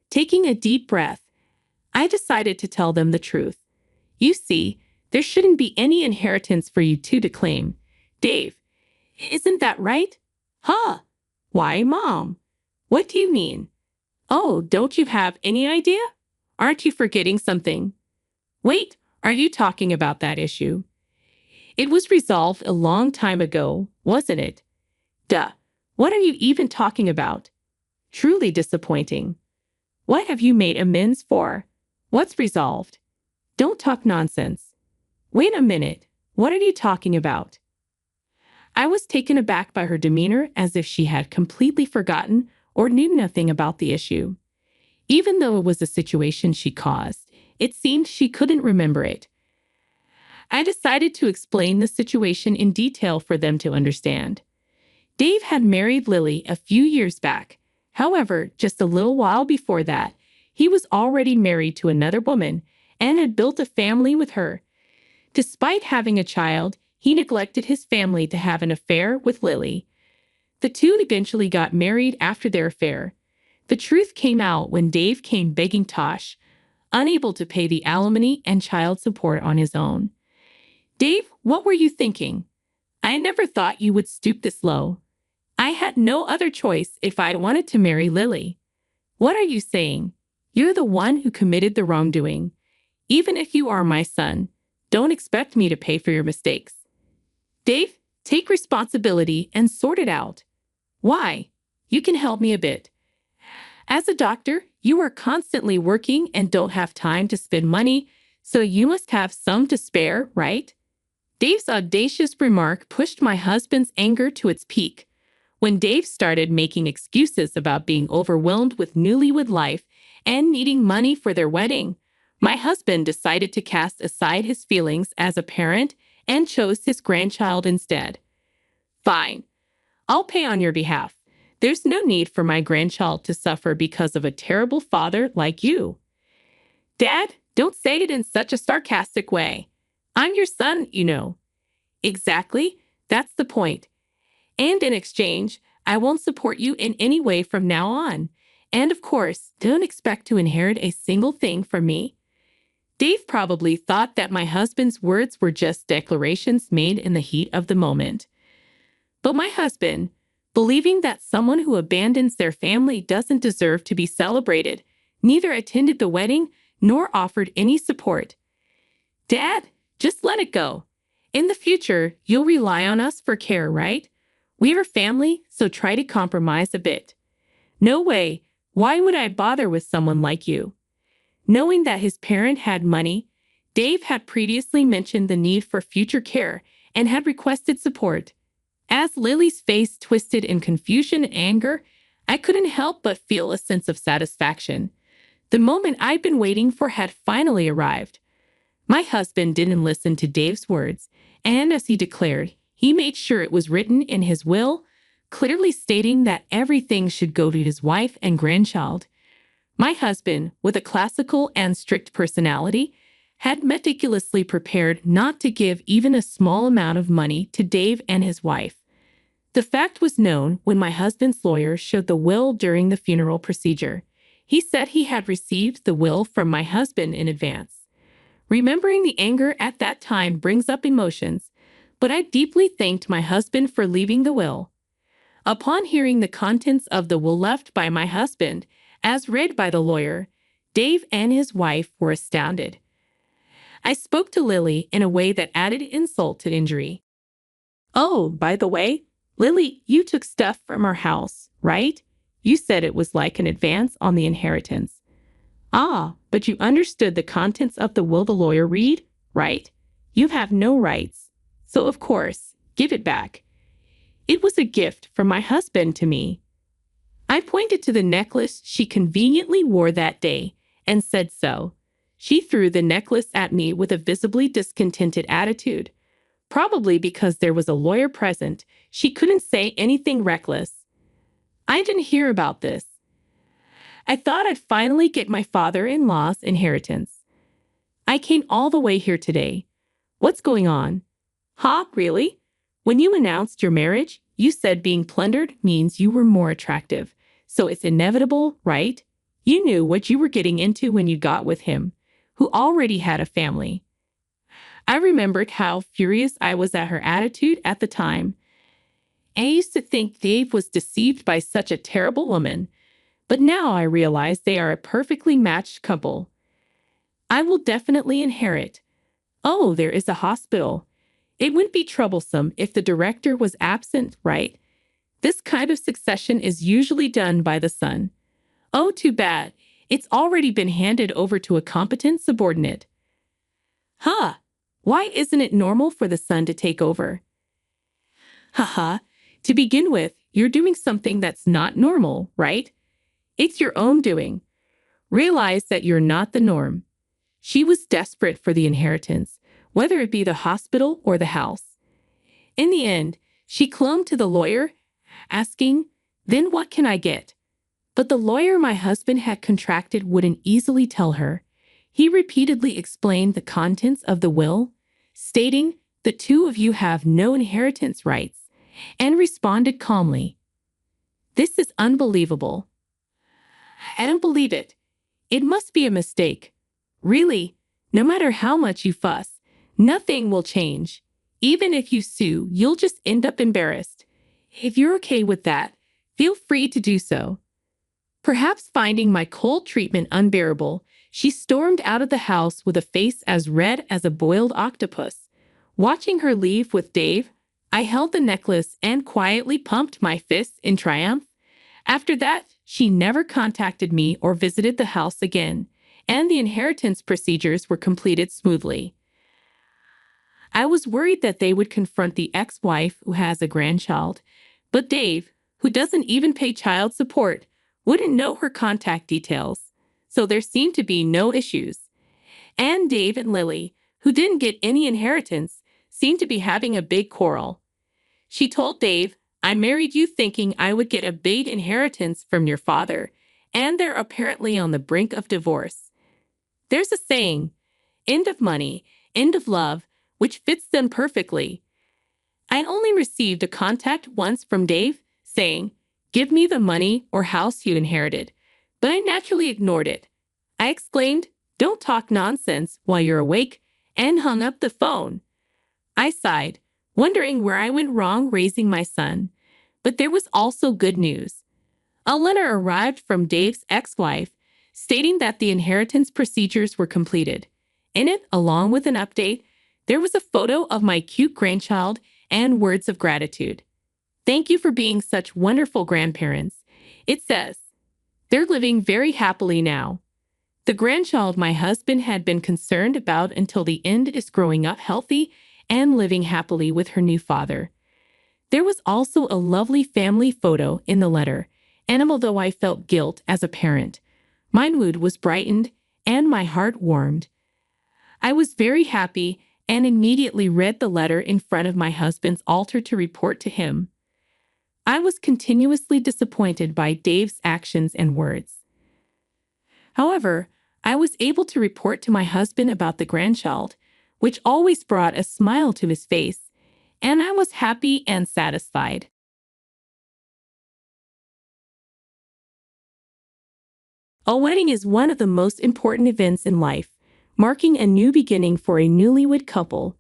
Taking a deep breath, I decided to tell them the truth. You see, there shouldn't be any inheritance for you two to claim. Dave, isn't that right? Huh? Why, Mom? What do you mean? Oh, don't you have any idea? Aren't you forgetting something? Wait, are you talking about that issue? It was resolved a long time ago, wasn't it? Duh. What are you even talking about? Truly disappointing. What have you made amends for? What's resolved? Don't talk nonsense. Wait a minute. What are you talking about? I was taken aback by her demeanor, as if she had completely forgotten or knew nothing about the issue. Even though it was a situation she caused, it seemed she couldn't remember it. I decided to explain the situation in detail for them to understand. Dave had married Lily a few years back. However, just a little while before that, he was already married to another woman and had built a family with her. Despite having a child, he neglected his family to have an affair with Lily. The two eventually got married after their affair. The truth came out when Dave came begging Tosh, unable to pay the alimony and child support on his own. Dave, what were you thinking? I never thought you would stoop this low. I had no other choice if I wanted to marry Lily. What are you saying? You're the one who committed the wrongdoing. Even if you are my son, don't expect me to pay for your mistakes. Dave, take responsibility and sort it out. Why? You can help me a bit. As a doctor, you are constantly working and don't have time to spend money, so you must have some to spare, right? Dave's audacious remark pushed my husband's anger to its peak. When Dave started making excuses about being overwhelmed with newlywed life and needing money for their wedding, my husband decided to cast aside his feelings as a parent and chose his grandchild instead. Fine. I'll pay on your behalf. There's no need for my grandchild to suffer because of a terrible father like you. Dad, don't say it in such a sarcastic way. I'm your son, you know. Exactly. That's the point. And in exchange, I won't support you in any way from now on. And of course, don't expect to inherit a single thing from me. Dave probably thought that my husband's words were just declarations made in the heat of the moment. But my husband, believing that someone who abandons their family doesn't deserve to be celebrated, neither attended the wedding nor offered any support. Dad, just let it go. In the future, you'll rely on us for care, right? We're family, so try to compromise a bit. No way. Why would I bother with someone like you? Knowing that his parent had money, Dave had previously mentioned the need for future care and had requested support. As Lily's face twisted in confusion and anger, I couldn't help but feel a sense of satisfaction. The moment I'd been waiting for had finally arrived. My husband didn't listen to Dave's words, and as he declared, he made sure it was written in his will, clearly stating that everything should go to his wife and grandchild. My husband, with a classical and strict personality, had meticulously prepared not to give even a small amount of money to Dave and his wife. The fact was known when my husband's lawyer showed the will during the funeral procedure. He said he had received the will from my husband in advance. Remembering the anger at that time brings up emotions, but I deeply thanked my husband for leaving the will. Upon hearing the contents of the will left by my husband, as read by the lawyer, Dave and his wife were astounded. I spoke to Lily in a way that added insult to injury. "Oh, by the way, Lily, you took stuff from our house, right? You said it was like an advance on the inheritance." "Ah, but you understood the contents of the will," the lawyer read, "right? You have no rights. So, of course, give it back. It was a gift from my husband to me." I pointed to the necklace she conveniently wore that day and said so. She threw the necklace at me with a visibly discontented attitude. Probably because there was a lawyer present, she couldn't say anything reckless. "I didn't hear about this. I thought I'd finally get my father-in-law's inheritance. I came all the way here today. What's going on?" "Huh, really? When you announced your marriage, you said being plundered means you were more attractive. So it's inevitable, right? You knew what you were getting into when you got with him, who already had a family." I remembered how furious I was at her attitude at the time. I used to think Dave was deceived by such a terrible woman, but now I realize they are a perfectly matched couple. I will definitely inherit. Oh, there is a hospital. It wouldn't be troublesome if the director was absent, right? This kind of succession is usually done by the son. Oh, too bad. It's already been handed over to a competent subordinate. Huh. Why isn't it normal for the son to take over? Haha. To begin with, you're doing something that's not normal, right? It's your own doing. Realize that you're not the norm. She was desperate for the inheritance, whether it be the hospital or the house. In the end, she clung to the lawyer, asking, "Then what can I get?" But the lawyer my husband had contracted wouldn't easily tell her. He repeatedly explained the contents of the will, stating, "The two of you have no inheritance rights," and responded calmly, "This is unbelievable. I don't believe it. It must be a mistake. Really, no matter how much you fuss, nothing will change. Even if you sue, you'll just end up embarrassed. If you're okay with that, feel free to do so." Perhaps finding my cold treatment unbearable, she stormed out of the house with a face as red as a boiled octopus. Watching her leave with Dave, I held the necklace and quietly pumped my fists in triumph. After that, she never contacted me or visited the house again, and the inheritance procedures were completed smoothly. I was worried that they would confront the ex-wife who has a grandchild, but Dave, who doesn't even pay child support, wouldn't know her contact details, so there seemed to be no issues. And Dave and Lily, who didn't get any inheritance, seemed to be having a big quarrel. She told Dave, "I married you thinking I would get a big inheritance from your father, and they're apparently on the brink of divorce. There's a saying, end of money, end of love, which fits them perfectly." I only received a contact once from Dave saying, "Give me the money or house you inherited," but I naturally ignored it. I exclaimed, "Don't talk nonsense while you're awake," and hung up the phone. I sighed, wondering where I went wrong raising my son. But there was also good news. A letter arrived from Dave's ex-wife stating that the inheritance procedures were completed. In it, along with an update, there was a photo of my cute grandchild and words of gratitude. Thank you for being such wonderful grandparents. It says, they're living very happily now. The grandchild my husband had been concerned about until the end is growing up healthy and living happily with her new father. There was also a lovely family photo in the letter, and although I felt guilt as a parent, my mood was brightened and my heart warmed. I was very happy and immediately read the letter in front of my husband's altar to report to him. I was continuously disappointed by Dave's actions and words. However, I was able to report to my husband about the grandchild, which always brought a smile to his face, and I was happy and satisfied. A wedding is one of the most important events in life, marking a new beginning for a newlywed couple.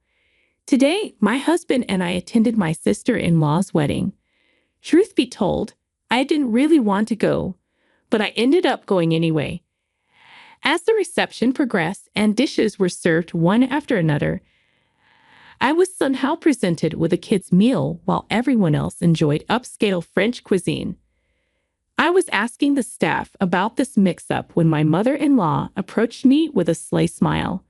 Today, my husband and I attended my sister-in-law's wedding. Truth be told, I didn't really want to go, but I ended up going anyway. As the reception progressed and dishes were served one after another, I was somehow presented with a kid's meal while everyone else enjoyed upscale French cuisine. I was asking the staff about this mix-up when my mother-in-law approached me with a sly smile.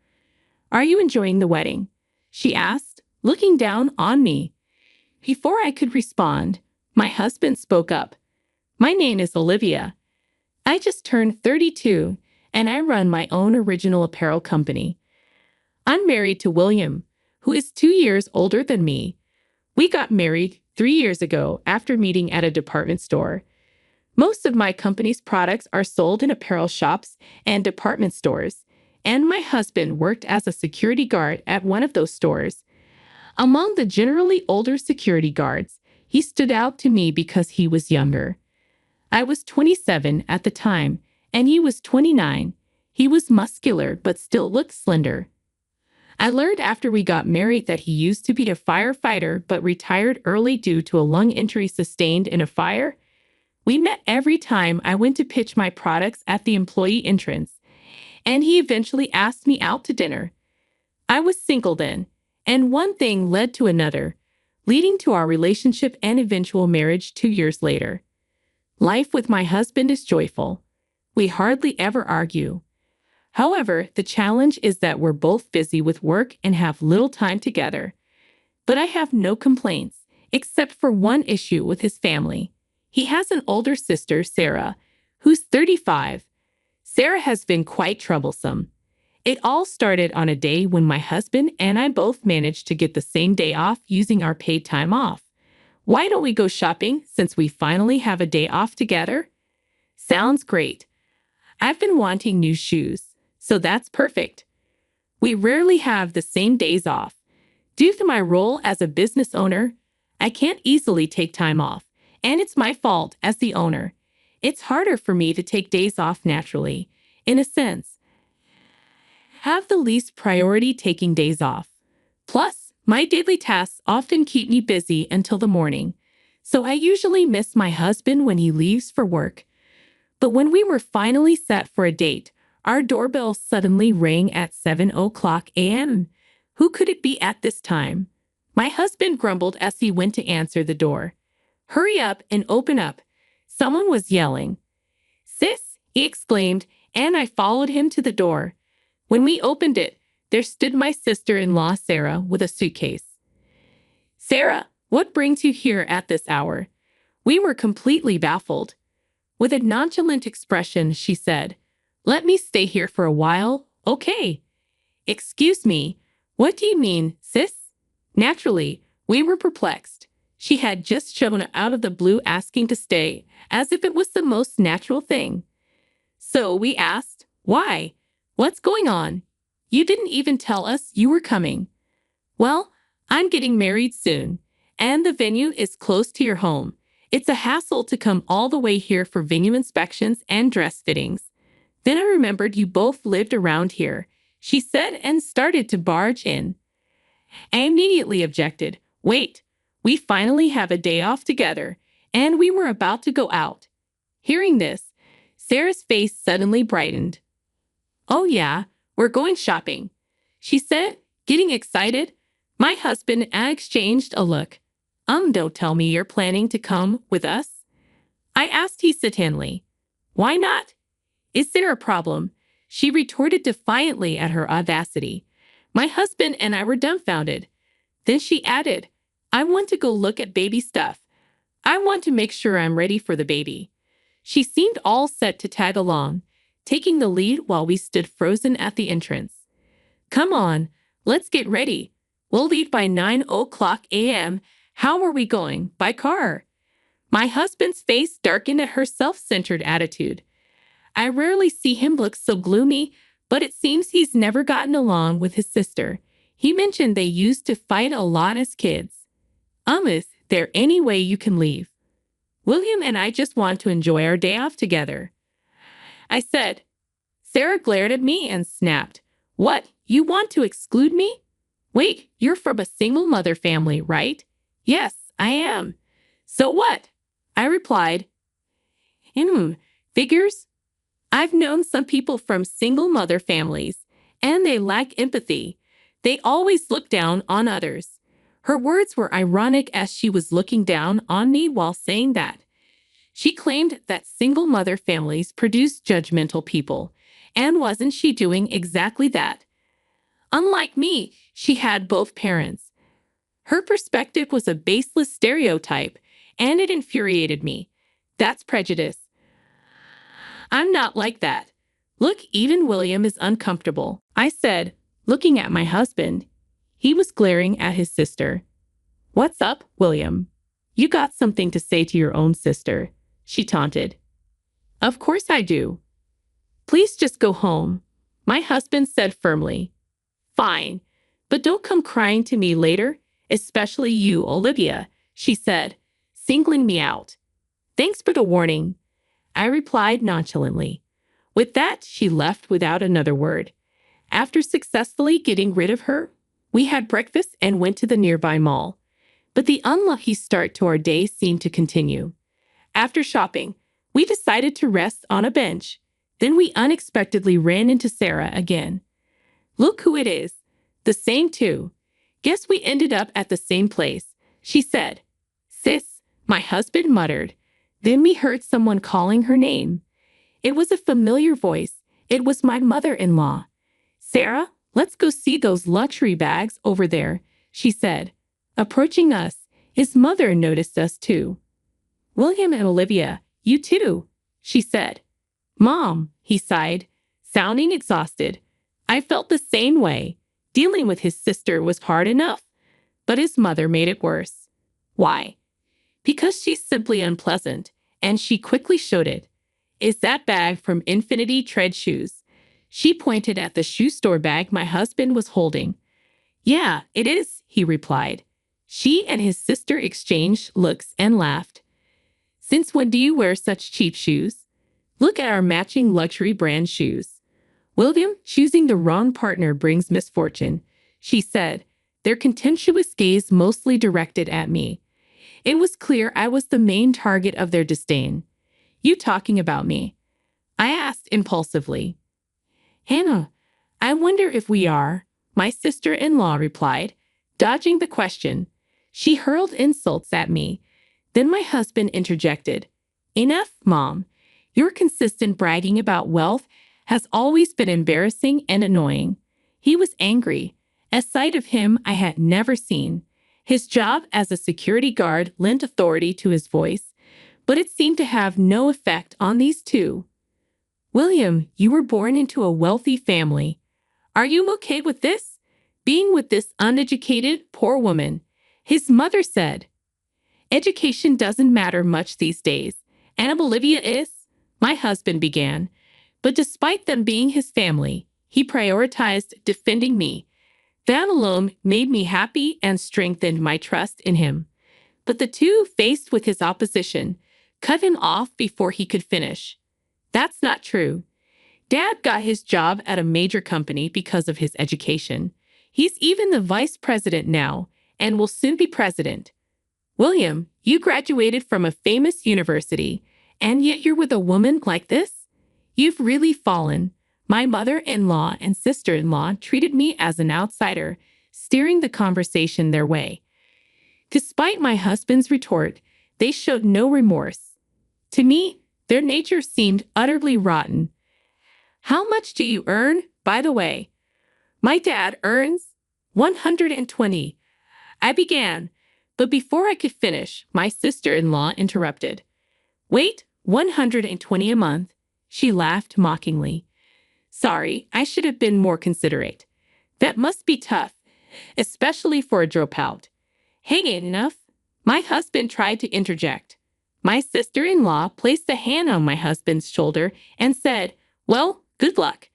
"Are you enjoying the wedding?" she asked, looking down on me. Before I could respond, my husband spoke up. "My name is Olivia. I just turned 32, and I run my own original apparel company. I'm married to William, who is 2 years older than me. We got married 3 years ago after meeting at a department store. Most of my company's products are sold in apparel shops and department stores, and my husband worked as a security guard at one of those stores. Among the generally older security guards, he stood out to me because he was younger. I was 27 at the time, and he was 29. He was muscular but still looked slender. I learned after we got married that he used to be a firefighter but retired early due to a lung injury sustained in a fire. We met every time I went to pitch my products at the employee entrance, and he eventually asked me out to dinner. I was single then, and one thing led to another, leading to our relationship and eventual marriage 2 years later. Life with my husband is joyful. We hardly ever argue. However, the challenge is that we're both busy with work and have little time together. But I have no complaints, except for one issue with his family. He has an older sister, Sarah, who's 35. Sarah has been quite troublesome. It all started on a day when my husband and I both managed to get the same day off using our paid time off. "Why don't we go shopping since we finally have a day off together?" Sounds great. I've been wanting new shoes, so that's perfect. We rarely have the same days off. Due to my role as a business owner, I can't easily take time off, and it's my fault as the owner. It's harder for me to take days off naturally, in a sense. Have the least priority taking days off. Plus, my daily tasks often keep me busy until the morning, so I usually miss my husband when he leaves for work. But when we were finally set for a date, our doorbell suddenly rang at 7 o'clock a.m. Who could it be at this time? My husband grumbled as he went to answer the door. "Hurry up and open up." Someone was yelling. "Sis," he exclaimed, and I followed him to the door. When we opened it, there stood my sister-in-law, Sarah, with a suitcase. "Sarah, what brings you here at this hour?" We were completely baffled. With a nonchalant expression, she said, "Let me stay here for a while, okay?" "Excuse me, what do you mean, sis?" Naturally, we were perplexed. She had just shown out of the blue asking to stay, as if it was the most natural thing. So we asked, "Why? What's going on? You didn't even tell us you were coming." "Well, I'm getting married soon, and the venue is close to your home. It's a hassle to come all the way here for venue inspections and dress fittings. Then I remembered you both lived around here," she said and started to barge in. I immediately objected. "Wait, we finally have a day off together, and we were about to go out." Hearing this, Sarah's face suddenly brightened. "Oh yeah, we're going shopping," she said, getting excited. My husband and I exchanged a look. Don't tell me you're planning to come with us? I asked hesitantly. Why not? Is there a problem? She retorted defiantly at her audacity. My husband and I were dumbfounded. Then she added, I want to go look at baby stuff. I want to make sure I'm ready for the baby. She seemed all set to tag along, taking the lead while we stood frozen at the entrance. Come on, let's get ready. We'll leave by 9 o'clock a.m. How are we going? By car. My husband's face darkened at her self-centered attitude. I rarely see him look so gloomy, but it seems he's never gotten along with his sister. He mentioned they used to fight a lot as kids. Is there any way you can leave? William and I just want to enjoy our day off together. I said. Sarah glared at me and snapped. What, you want to exclude me? Wait, you're from a single mother family, right? Yes, I am. So what? I replied. Figures? I've known some people from single mother families, and they lack empathy. They always look down on others. Her words were ironic as she was looking down on me while saying that. She claimed that single mother families produce judgmental people, and wasn't she doing exactly that? Unlike me, she had both parents. Her perspective was a baseless stereotype, and it infuriated me. That's prejudice. I'm not like that. Look, even William is uncomfortable, I said, looking at my husband. He was glaring at his sister. What's up, William? You got something to say to your own sister, she taunted. Of course I do. Please just go home, my husband said firmly. Fine, but don't come crying to me later, especially you, Olivia, she said, singling me out. Thanks for the warning, I replied nonchalantly. With that, she left without another word. After successfully getting rid of her, we had breakfast and went to the nearby mall. But the unlucky start to our day seemed to continue. After shopping, we decided to rest on a bench. Then we unexpectedly ran into Sarah again. Look who it is. The same too. Guess we ended up at the same place, she said. Sis, my husband muttered. Then we heard someone calling her name. It was a familiar voice. It was my mother-in-law. Sarah, let's go see those luxury bags over there, she said. Approaching us, his mother noticed us too. William and Olivia, you too, she said. Mom, he sighed, sounding exhausted. I felt the same way. Dealing with his sister was hard enough, but his mother made it worse. Why? Because she's simply unpleasant, and she quickly showed it. Is that bag from Infinity Tread Shoes? She pointed at the shoe store bag my husband was holding. Yeah, it is, he replied. She and his sister exchanged looks and laughed. Since when do you wear such cheap shoes? Look at our matching luxury brand shoes. William, choosing the wrong partner brings misfortune, she said, their contemptuous gaze mostly directed at me. It was clear I was the main target of their disdain. You talking about me? I asked impulsively. Hannah, I wonder if we are, my sister-in-law replied, dodging the question. She hurled insults at me. Then my husband interjected. Enough, Mom. Your consistent bragging about wealth has always been embarrassing and annoying. He was angry. A sight of him I had never seen. His job as a security guard lent authority to his voice, but it seemed to have no effect on these two. William, you were born into a wealthy family. Are you okay with this? Being with this uneducated, poor woman, his mother said. Education doesn't matter much these days. And Olivia is, my husband began. But despite them being his family, he prioritized defending me. That alone made me happy and strengthened my trust in him. But the two, faced with his opposition, cut him off before he could finish. That's not true. Dad got his job at a major company because of his education. He's even the vice president now and will soon be president. William, you graduated from a famous university, and yet you're with a woman like this? You've really fallen. My mother-in-law and sister-in-law treated me as an outsider, steering the conversation their way. Despite my husband's retort, they showed no remorse. To me, their nature seemed utterly rotten. How much do you earn, by the way? My dad earns 120. I began, but before I could finish, my sister-in-law interrupted. Wait, 120 a month? She laughed mockingly. Sorry, I should have been more considerate. That must be tough, especially for a dropout. Hang it enough. My husband tried to interject. My sister-in-law placed a hand on my husband's shoulder and said, Well, good luck.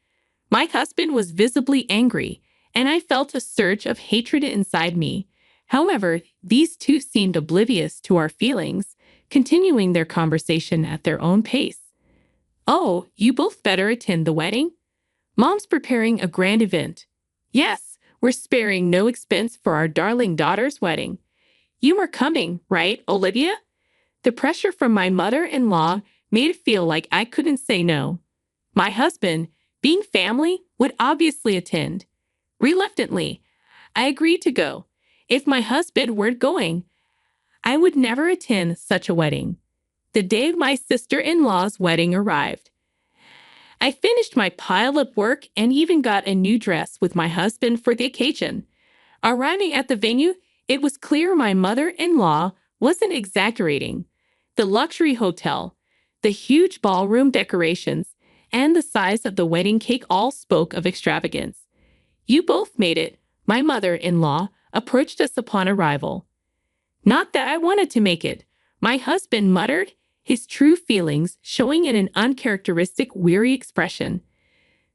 My husband was visibly angry, and I felt a surge of hatred inside me. However, these two seemed oblivious to our feelings, continuing their conversation at their own pace. Oh, you both better attend the wedding? Mom's preparing a grand event. Yes, we're sparing no expense for our darling daughter's wedding. You are coming, right, Olivia? The pressure from my mother-in-law made it feel like I couldn't say no. My husband, being family, would obviously attend. Reluctantly, I agreed to go. If my husband weren't going, I would never attend such a wedding. The day of my sister-in-law's wedding arrived. I finished my pile-up work and even got a new dress with my husband for the occasion. Arriving at the venue, it was clear my mother-in-law wasn't exaggerating. The luxury hotel, the huge ballroom decorations, and the size of the wedding cake all spoke of extravagance. You both made it, my mother-in-law approached us upon arrival. Not that I wanted to make it, my husband muttered, his true feelings showing in an uncharacteristic weary expression.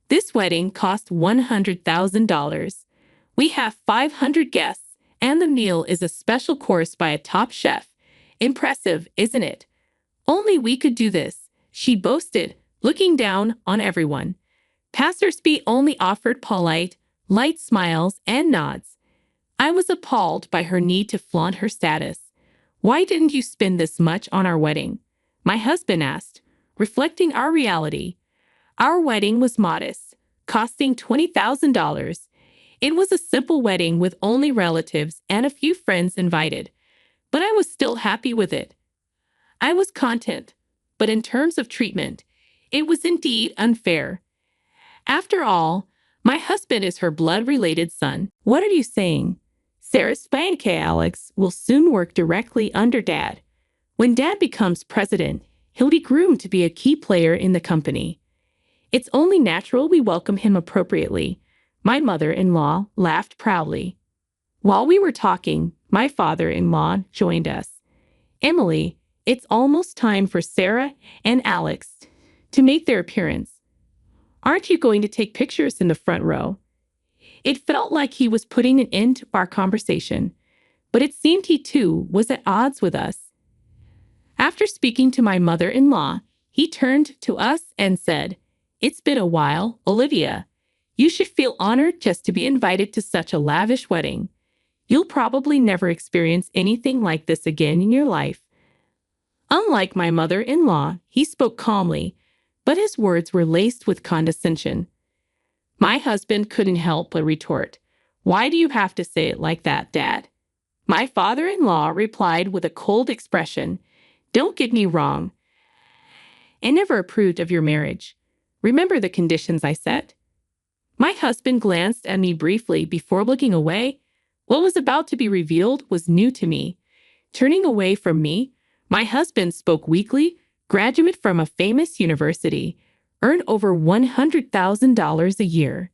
This wedding cost $100,000. We have 500 guests, and the meal is a special course by a top chef. Impressive, isn't it? Only we could do this, she boasted, looking down on everyone. Passers-by only offered polite, light smiles and nods. I was appalled by her need to flaunt her status. Why didn't you spend this much on our wedding? My husband asked, reflecting our reality. Our wedding was modest, costing $20,000. It was a simple wedding with only relatives and a few friends invited, but I was still happy with it. I was content, but in terms of treatment, it was indeed unfair. After all, my husband is her blood-related son. What are you saying? Sarah's Spank Alex will soon work directly under Dad. When Dad becomes president, he'll be groomed to be a key player in the company. It's only natural we welcome him appropriately. My mother-in-law laughed proudly. While we were talking, my father-in-law joined us. Emily, it's almost time for Sarah and Alex to make their appearance. Aren't you going to take pictures in the front row? It felt like he was putting an end to our conversation, but it seemed he too was at odds with us. After speaking to my mother-in-law, he turned to us and said, It's been a while, Olivia. You should feel honored just to be invited to such a lavish wedding. You'll probably never experience anything like this again in your life. Unlike my mother-in-law, he spoke calmly, but his words were laced with condescension. My husband couldn't help but retort, Why do you have to say it like that, Dad? My father-in-law replied with a cold expression, Don't get me wrong. I never approved of your marriage. Remember the conditions I set? My husband glanced at me briefly before looking away. What was about to be revealed was new to me. Turning away from me, my husband spoke weakly, graduate from a famous university, earned over $100,000 a year.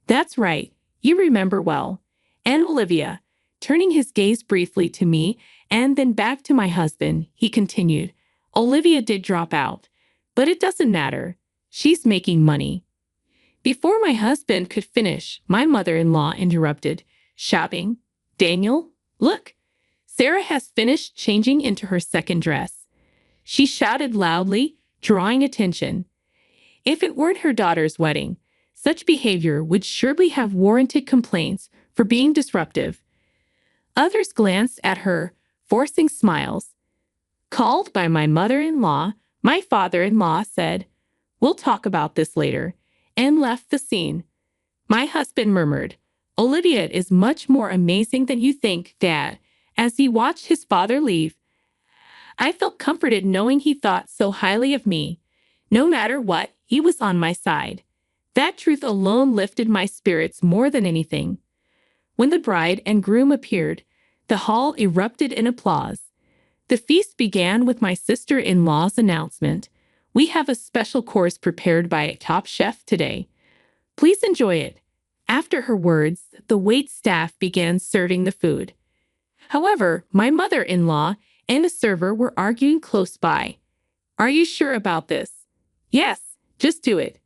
That's right, you remember well. And Olivia, turning his gaze briefly to me and then back to my husband, he continued, Olivia did drop out, but it doesn't matter. She's making money. Before my husband could finish, my mother-in-law interrupted, shouting, Daniel, look, Sarah has finished changing into her second dress. She shouted loudly, drawing attention. If it weren't her daughter's wedding, such behavior would surely have warranted complaints for being disruptive. Others glanced at her, forcing smiles. Called by my mother-in-law, my father-in-law said, We'll talk about this later, and left the scene. My husband murmured, Olivia is much more amazing than you think, Dad. As he watched his father leave, I felt comforted knowing he thought so highly of me. No matter what, he was on my side. That truth alone lifted my spirits more than anything. When the bride and groom appeared, the hall erupted in applause. The feast began with my sister-in-law's announcement. "We have a special course prepared by a top chef today. Please enjoy it." After her words, the wait staff began serving the food. However, my mother-in-law and a server were arguing close by. "Are you sure about this?" "Yes, just do it."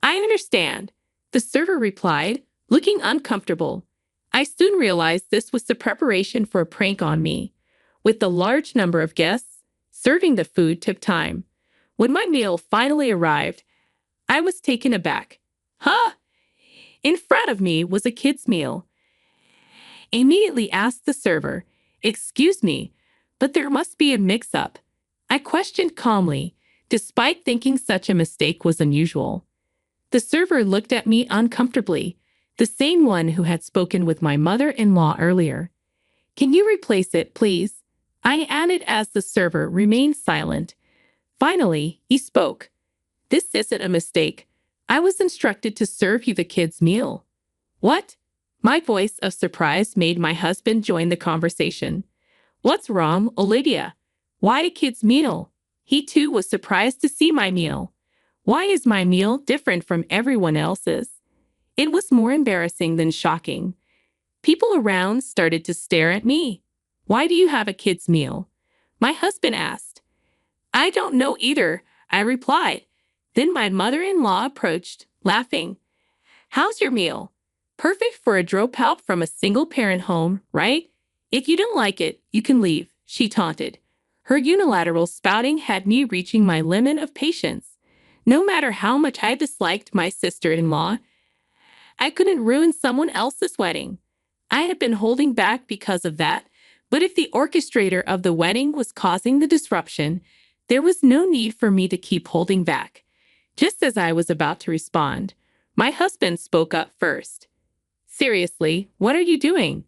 "I understand," the server replied, looking uncomfortable. I soon realized this was the preparation for a prank on me. With the large number of guests, serving the food took time. When my meal finally arrived, I was taken aback. "Huh?" In front of me was a kid's meal. I immediately asked the server, "Excuse me, but there must be a mix-up." I questioned calmly, despite thinking such a mistake was unusual. The server looked at me uncomfortably, the same one who had spoken with my mother-in-law earlier. "Can you replace it, please?" I added as the server remained silent. Finally, he spoke. "This isn't a mistake. I was instructed to serve you the kids' meal." "What?" My voice of surprise made my husband join the conversation. "What's wrong, Olivia? Why a kid's meal?" He too was surprised to see my meal. Why is my meal different from everyone else's? It was more embarrassing than shocking. People around started to stare at me. "Why do you have a kid's meal?" my husband asked. "I don't know either," I replied. Then my mother-in-law approached, laughing. "How's your meal? Perfect for a dropout from a single-parent home, right? If you don't like it, you can leave," she taunted. Her unilateral spouting had me reaching my limit of patience. No matter how much I disliked my sister-in-law, I couldn't ruin someone else's wedding. I had been holding back because of that, but if the orchestrator of the wedding was causing the disruption, there was no need for me to keep holding back. Just as I was about to respond, my husband spoke up first. "Seriously, what are you doing?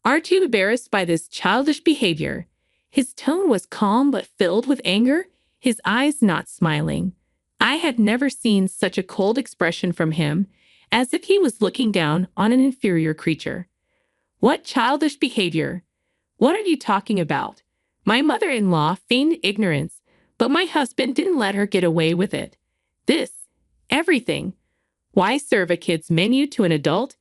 Aren't you embarrassed by this childish behavior?" His tone was calm but filled with anger, his eyes not smiling. I had never seen such a cold expression from him, as if he was looking down on an inferior creature. "What childish behavior? What are you talking about?" My mother-in-law feigned ignorance, but my husband didn't let her get away with it. Everything. Why serve a kid's menu to an adult?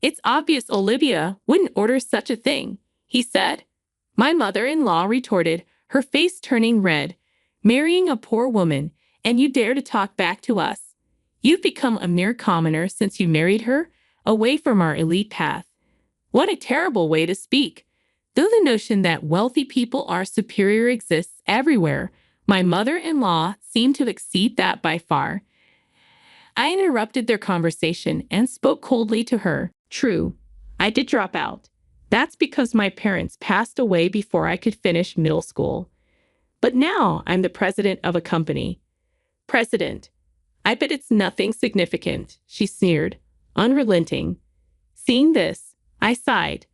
"It's obvious Olivia wouldn't order such a thing," he said. My mother-in-law retorted, her face turning red. "Marrying a poor woman, and you dare to talk back to us? You've become a mere commoner since you married her, away from our elite path." What a terrible way to speak. Though the notion that wealthy people are superior exists everywhere, my mother-in-law seemed to exceed that by far. I interrupted their conversation and spoke coldly to her. "True, I did drop out. That's because my parents passed away before I could finish middle school. But now I'm the president of a company." "President? I bet it's nothing significant," she sneered, unrelenting. Seeing this, I sighed.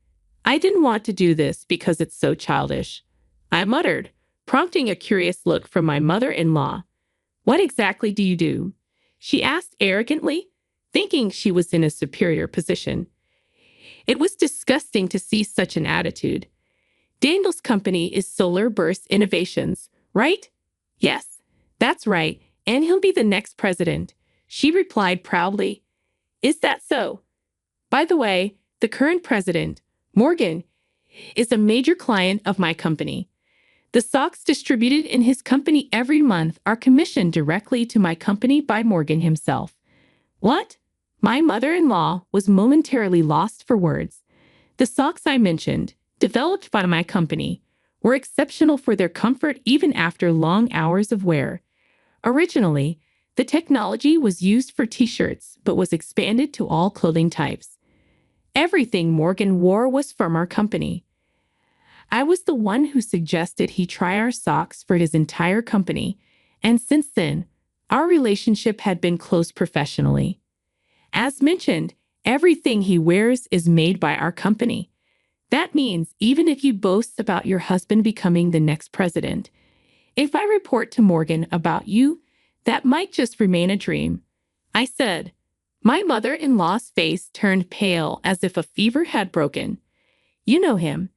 "I didn't want to do this because it's so childish," I muttered, prompting a curious look from my mother-in-law. "What exactly do you do?" she asked arrogantly, thinking she was in a superior position. It was disgusting to see such an attitude. "Daniel's company is Solar Burst Innovations, right?" "Yes, that's right, and he'll be the next president," she replied proudly. "Is that so? By the way, the current president, Morgan, is a major client of my company. The socks distributed in his company every month are commissioned directly to my company by Morgan himself." "What?" My mother-in-law was momentarily lost for words. The socks I mentioned, developed by my company, were exceptional for their comfort even after long hours of wear. Originally, the technology was used for t-shirts but was expanded to all clothing types. Everything Morgan wore was from our company. I was the one who suggested he try our socks for his entire company, and since then, our relationship had been close professionally. As mentioned, everything he wears is made by our company. That means even if you boast about your husband becoming the next president, if I report to Morgan about you, that might just remain a dream. I said. My mother-in-law's face turned pale as if a fever had broken. You know him,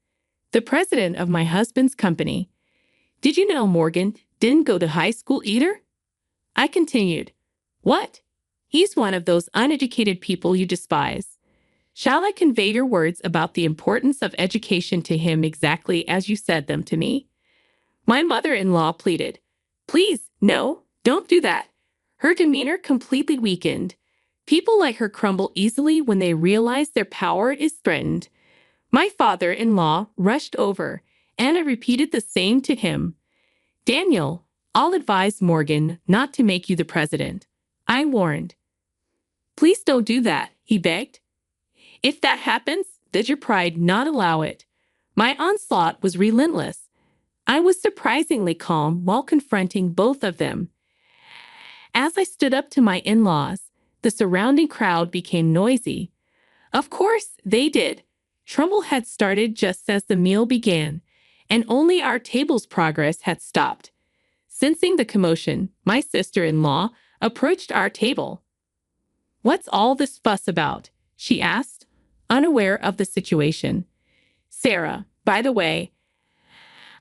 the president of my husband's company. Did you know Morgan didn't go to high school either? I continued. What? He's one of those uneducated people you despise. Shall I convey your words about the importance of education to him exactly as you said them to me? My mother-in-law pleaded. Please, no, don't do that. Her demeanor completely weakened. People like her crumble easily when they realize their power is threatened. My father-in-law rushed over, and I repeated the same to him. Daniel, I'll advise Morgan not to make you the president. I warned. Please don't do that, he begged. If that happens, does your pride not allow it? My onslaught was relentless. I was surprisingly calm while confronting both of them. As I stood up to my in-laws, the surrounding crowd became noisy. Of course, they did. Trouble had started just as the meal began, and only our table's progress had stopped. Sensing the commotion, my sister-in-law approached our table. What's all this fuss about? She asked, unaware of the situation. Sarah, by the way,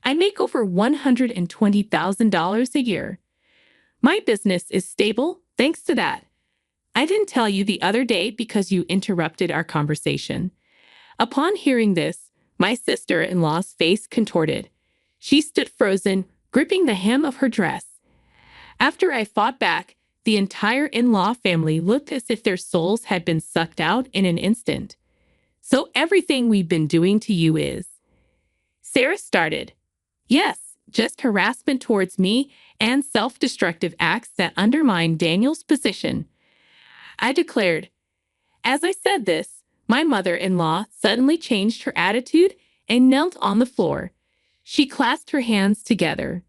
I make over $120,000 a year. My business is stable thanks to that. I didn't tell you the other day because you interrupted our conversation. Upon hearing this, my sister-in-law's face contorted. She stood frozen, gripping the hem of her dress. After I fought back, the entire in-law family looked as if their souls had been sucked out in an instant. So everything we've been doing to you is... Sarah started. Yes, just harassment towards me and self-destructive acts that undermine Daniel's position. I declared. As I said this, my mother-in-law suddenly changed her attitude and knelt on the floor. She clasped her hands together.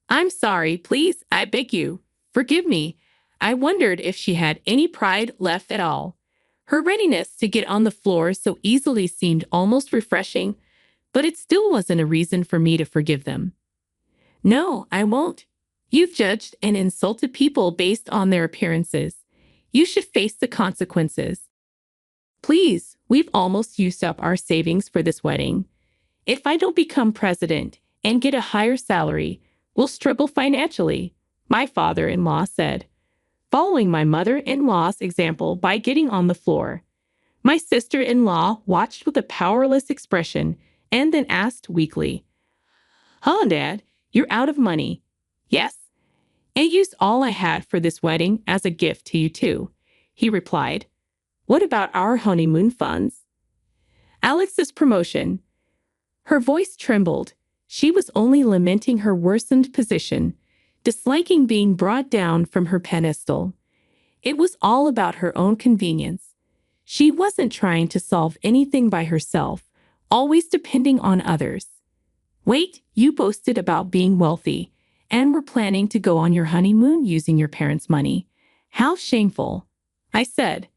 I'm sorry, please, I beg you. Forgive me. I wondered if she had any pride left at all. Her readiness to get on the floor so easily seemed almost refreshing, but it still wasn't a reason for me to forgive them. No, I won't. You've judged and insulted people based on their appearances. You should face the consequences. Please, we've almost used up our savings for this wedding. If I don't become president and get a higher salary, we'll struggle financially, my father-in-law said, following my mother-in-law's example by getting on the floor. My sister-in-law watched with a powerless expression and then asked weakly, Huh, Dad, you're out of money. Yes, and used all I had for this wedding as a gift to you too, he replied. What about our honeymoon funds? Alex's promotion. Her voice trembled. She was only lamenting her worsened position, disliking being brought down from her pedestal. It was all about her own convenience. She wasn't trying to solve anything by herself, always depending on others. Wait, you boasted about being wealthy and were planning to go on your honeymoon using your parents' money. How shameful, I said.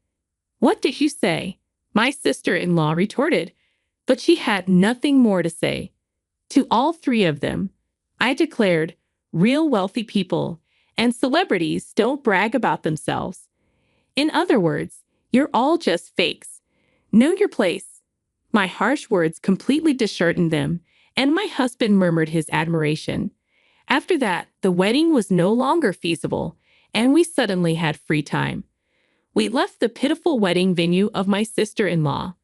What did you say? My sister-in-law retorted, but she had nothing more to say. To all three of them, I declared, real wealthy people and celebrities don't brag about themselves. In other words, you're all just fakes. Know your place. My harsh words completely disheartened them, and my husband murmured his admiration. After that, the wedding was no longer feasible, and we suddenly had free time. We left the pitiful wedding venue of my sister-in-law.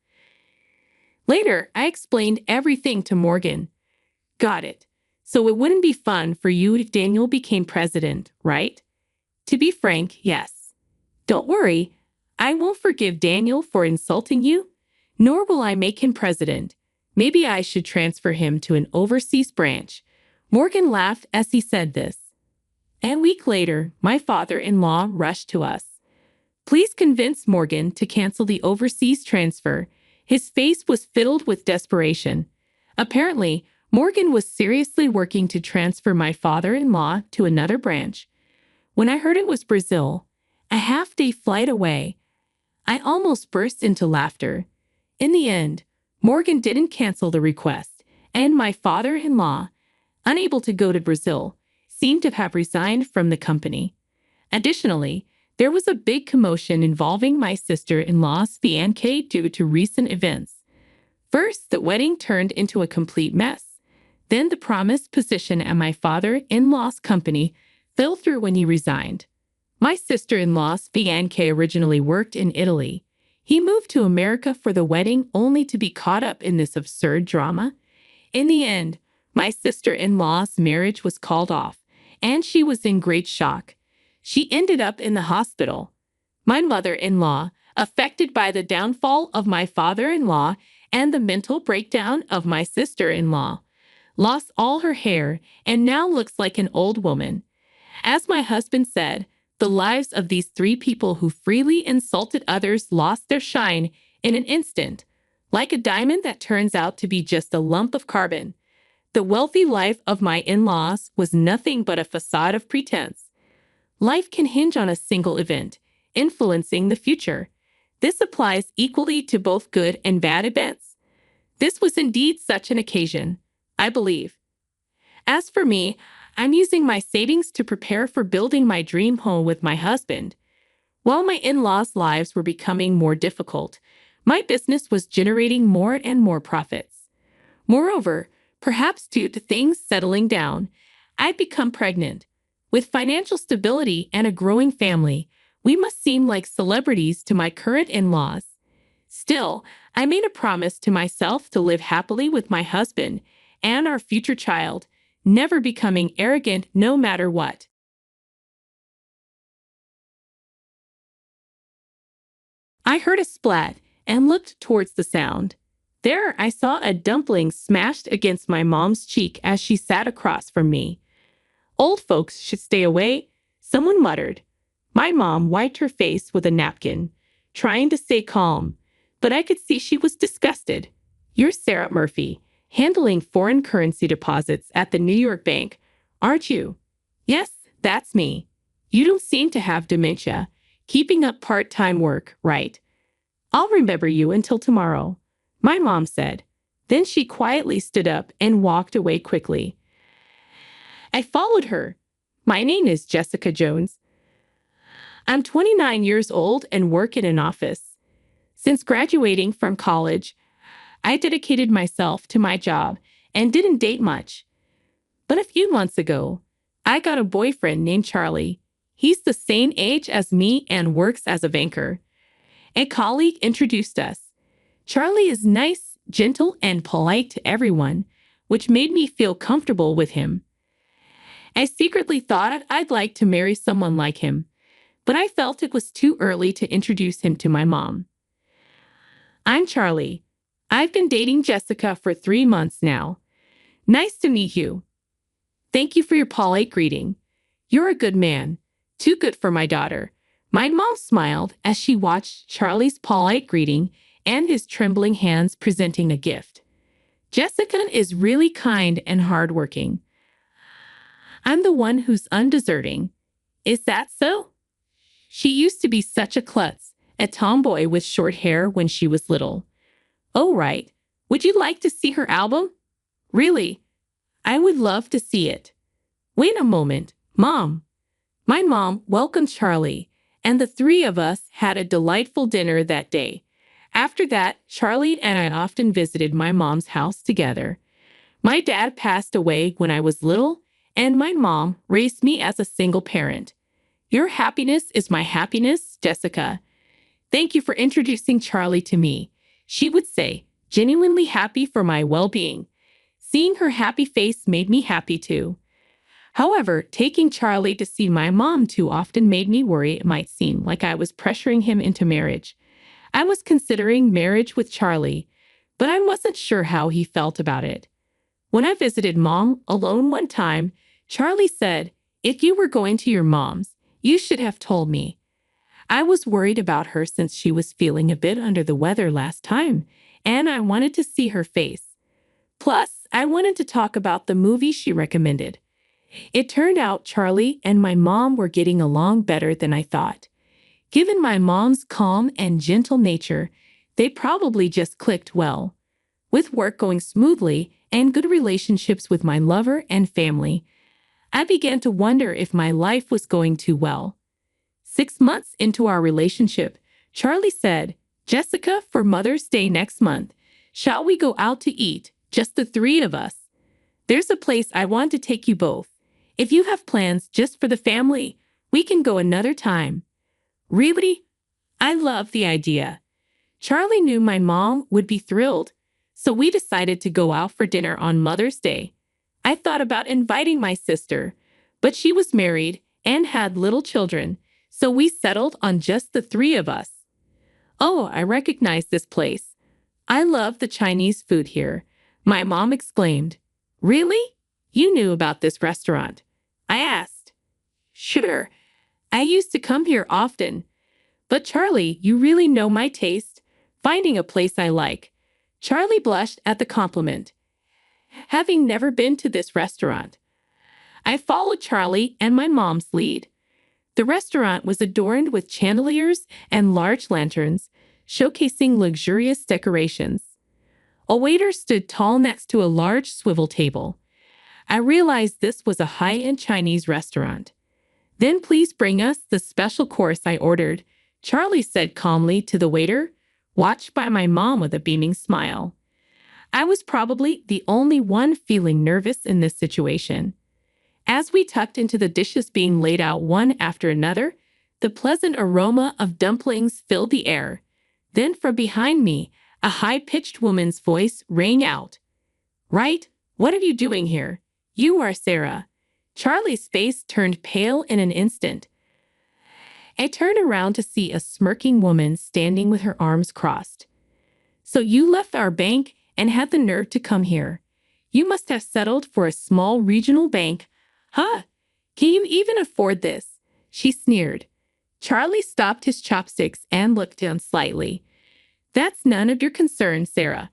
Later, I explained everything to Morgan. Got it. So it wouldn't be fun for you if Daniel became president, right? To be frank, yes. Don't worry, I won't forgive Daniel for insulting you, nor will I make him president. Maybe I should transfer him to an overseas branch. Morgan laughed as he said this. A week later, my father-in-law rushed to us. Please convince Morgan to cancel the overseas transfer. His face was filled with desperation. Apparently, Morgan was seriously working to transfer my father-in-law to another branch. When I heard it was Brazil, a half-day flight away, I almost burst into laughter. In the end, Morgan didn't cancel the request, and my father-in-law, unable to go to Brazil, seemed to have resigned from the company. Additionally, there was a big commotion involving my sister-in-law's fiancé due to recent events. First, the wedding turned into a complete mess. Then the promised position at my father-in-law's company fell through when he resigned. My sister-in-law's fiancé originally worked in Italy. He moved to America for the wedding only to be caught up in this absurd drama. In the end, my sister-in-law's marriage was called off, and she was in great shock. She ended up in the hospital. My mother-in-law, affected by the downfall of my father-in-law and the mental breakdown of my sister-in-law, lost all her hair and now looks like an old woman. As my husband said, the lives of these three people who freely insulted others lost their shine in an instant, like a diamond that turns out to be just a lump of carbon. The wealthy life of my in-laws was nothing but a facade of pretense. Life can hinge on a single event, influencing the future. This applies equally to both good and bad events. This was indeed such an occasion, I believe. As for me, I'm using my savings to prepare for building my dream home with my husband. While my in-laws' lives were becoming more difficult, my business was generating more and more profits. Moreover, perhaps due to things settling down, I'd become pregnant. With financial stability and a growing family, we must seem like celebrities to my current in-laws. Still, I made a promise to myself to live happily with my husband and our future child, never becoming arrogant no matter what. I heard a splat and looked towards the sound. There I saw a dumpling smashed against my mom's cheek as she sat across from me. "Old folks should stay away," someone muttered. My mom wiped her face with a napkin, trying to stay calm, but I could see she was disgusted. "You're Sarah Murphy, handling foreign currency deposits at the New York bank, aren't you?" "Yes, that's me." "You don't seem to have dementia. Keeping up part-time work, right?" "I'll remember you until tomorrow," my mom said. Then she quietly stood up and walked away quickly. I followed her. "My name is Jessica Jones. I'm 29 years old and work in an office. Since graduating from college, I dedicated myself to my job and didn't date much. But a few months ago, I got a boyfriend named Charlie. He's the same age as me and works as a banker. A colleague introduced us. Charlie is nice, gentle, and polite to everyone, which made me feel comfortable with him. I secretly thought I'd like to marry someone like him, but I felt it was too early to introduce him to my mom. "I'm Charlie. I've been dating Jessica for 3 months now. Nice to meet you." "Thank you for your polite greeting. You're a good man. Too good for my daughter." My mom smiled as she watched Charlie's polite greeting and his trembling hands presenting a gift. "Jessica is really kind and hardworking. I'm the one who's undeserving. Is that so? She used to be such a klutz, a tomboy with short hair when she was little." "Oh, right. Would you like to see her album?" "Really? I would love to see it." "Wait a moment, Mom." My mom welcomed Charlie, and the three of us had a delightful dinner that day. After that, Charlie and I often visited my mom's house together. My dad passed away when I was little, and my mom raised me as a single parent. "Your happiness is my happiness, Jessica. Thank you for introducing Charlie to me," she would say, genuinely happy for my well-being. Seeing her happy face made me happy too. However, taking Charlie to see my mom too often made me worry it might seem like I was pressuring him into marriage. I was considering marriage with Charlie, but I wasn't sure how he felt about it. When I visited Mom alone one time, Charlie said, "If you were going to your mom's, you should have told me." I was worried about her since she was feeling a bit under the weather last time, and I wanted to see her face. Plus, I wanted to talk about the movie she recommended. It turned out Charlie and my mom were getting along better than I thought. Given my mom's calm and gentle nature, they probably just clicked well. With work going smoothly and good relationships with my lover and family, I began to wonder if my life was going too well. 6 months into our relationship, Charlie said, "Jessica, for Mother's Day next month, shall we go out to eat, just the three of us? There's a place I want to take you both. If you have plans just for the family, we can go another time." Really? I love the idea. Charlie knew my mom would be thrilled, so we decided to go out for dinner on Mother's Day. I thought about inviting my sister, but she was married and had little children, so we settled on just the three of us. "Oh, I recognize this place. I love the Chinese food here," my mom exclaimed. "Really? You knew about this restaurant?" I asked. "Sure. I used to come here often. But Charlie, you really know my taste. Finding a place I like." Charlie blushed at the compliment. Having never been to this restaurant, I followed Charlie and my mom's lead. The restaurant was adorned with chandeliers and large lanterns, showcasing luxurious decorations. A waiter stood tall next to a large swivel table. I realized this was a high-end Chinese restaurant. "Then please bring us the special course I ordered," Charlie said calmly to the waiter, watched by my mom with a beaming smile. I was probably the only one feeling nervous in this situation. As we tucked into the dishes being laid out one after another, the pleasant aroma of dumplings filled the air. Then from behind me, a high-pitched woman's voice rang out. "Right, what are you doing here? You are Sarah." Charlie's face turned pale in an instant. I turned around to see a smirking woman standing with her arms crossed. "So you left our bank and had the nerve to come here. You must have settled for a small regional bank, huh? Can you even afford this?" she sneered. Charlie stopped his chopsticks and looked down slightly. "That's none of your concern, Sarah.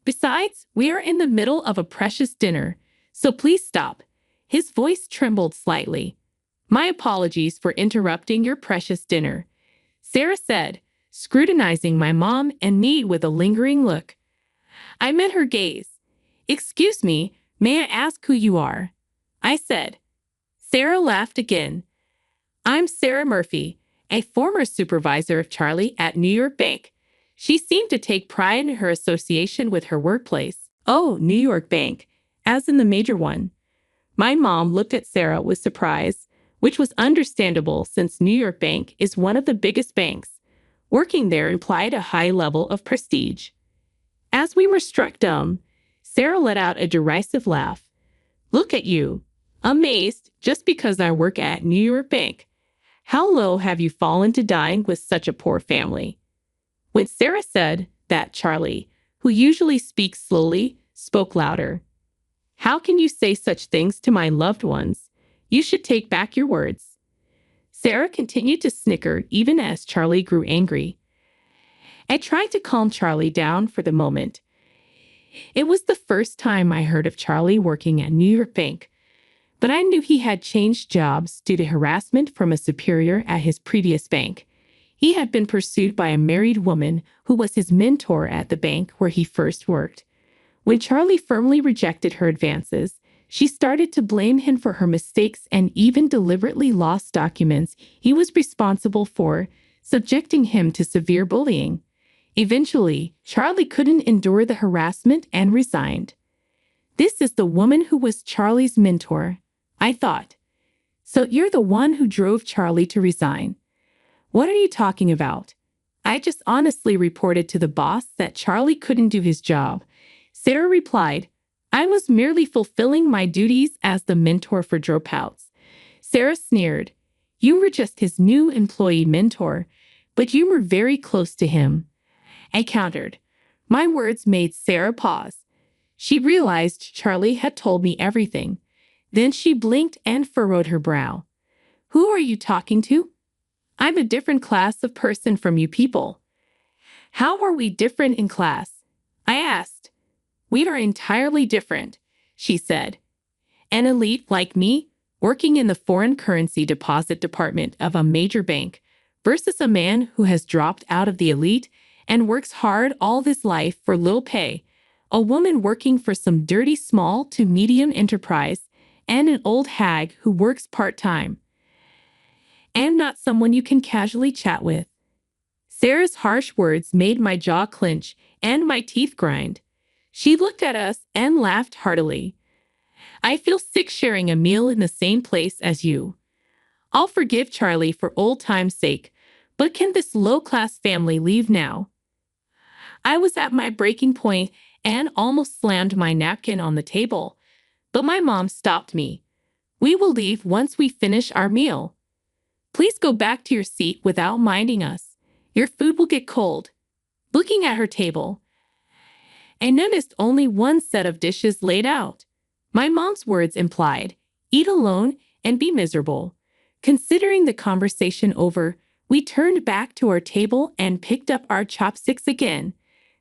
Besides, we are in the middle of a precious dinner, so please stop." His voice trembled slightly. "My apologies for interrupting your precious dinner," Sarah said, scrutinizing my mom and me with a lingering look. I met her gaze. "Excuse me, may I ask who you are?" I said. Sarah laughed again. "I'm Sarah Murphy, a former supervisor of Charlie at New York Bank." She seemed to take pride in her association with her workplace. "Oh, New York Bank, as in the major one." My mom looked at Sarah with surprise, which was understandable since New York Bank is one of the biggest banks. Working there implied a high level of prestige. As we were struck dumb, Sarah let out a derisive laugh. "Look at you, amazed just because I work at New York Bank. How low have you fallen to dine with such a poor family?" When Sarah said that, Charlie, who usually speaks slowly, spoke louder. "How can you say such things to my loved ones? You should take back your words." Sarah continued to snicker even as Charlie grew angry. I tried to calm Charlie down for the moment. It was the first time I heard of Charlie working at New York Bank, but I knew he had changed jobs due to harassment from a superior at his previous bank. He had been pursued by a married woman who was his mentor at the bank where he first worked. When Charlie firmly rejected her advances, she started to blame him for her mistakes and even deliberately lost documents he was responsible for, subjecting him to severe bullying. Eventually, Charlie couldn't endure the harassment and resigned. "This is the woman who was Charlie's mentor," I thought. "So you're the one who drove Charlie to resign." "What are you talking about?" "I just honestly reported to the boss that Charlie couldn't do his job," Sarah replied. "I was merely fulfilling my duties as the mentor for dropouts." Sarah sneered. "You were just his new employee mentor, but you were very close to him," I countered. My words made Sarah pause. She realized Charlie had told me everything. Then she blinked and furrowed her brow. "Who are you talking to?" "I'm a different class of person from you people." "How are we different in class?" I asked. "We are entirely different," she said. "An elite like me, working in the foreign currency deposit department of a major bank, versus a man who has dropped out of the elite and works hard all his life for little pay. a woman working for some dirty small to medium enterprise, and an old hag who works part-time. And not someone you can casually chat with. Sarah's harsh words made my jaw clench and my teeth grind. She looked at us and laughed heartily. I feel sick sharing a meal in the same place as you. I'll forgive Charlie for old time's sake, but can this low-class family leave now? I was at my breaking point and almost slammed my napkin on the table, but my mom stopped me. We will leave once we finish our meal. Please go back to your seat without minding us. Your food will get cold. Looking at her table, I noticed only one set of dishes laid out. My mom's words implied, eat alone and be miserable. Considering the conversation over, we turned back to our table and picked up our chopsticks again.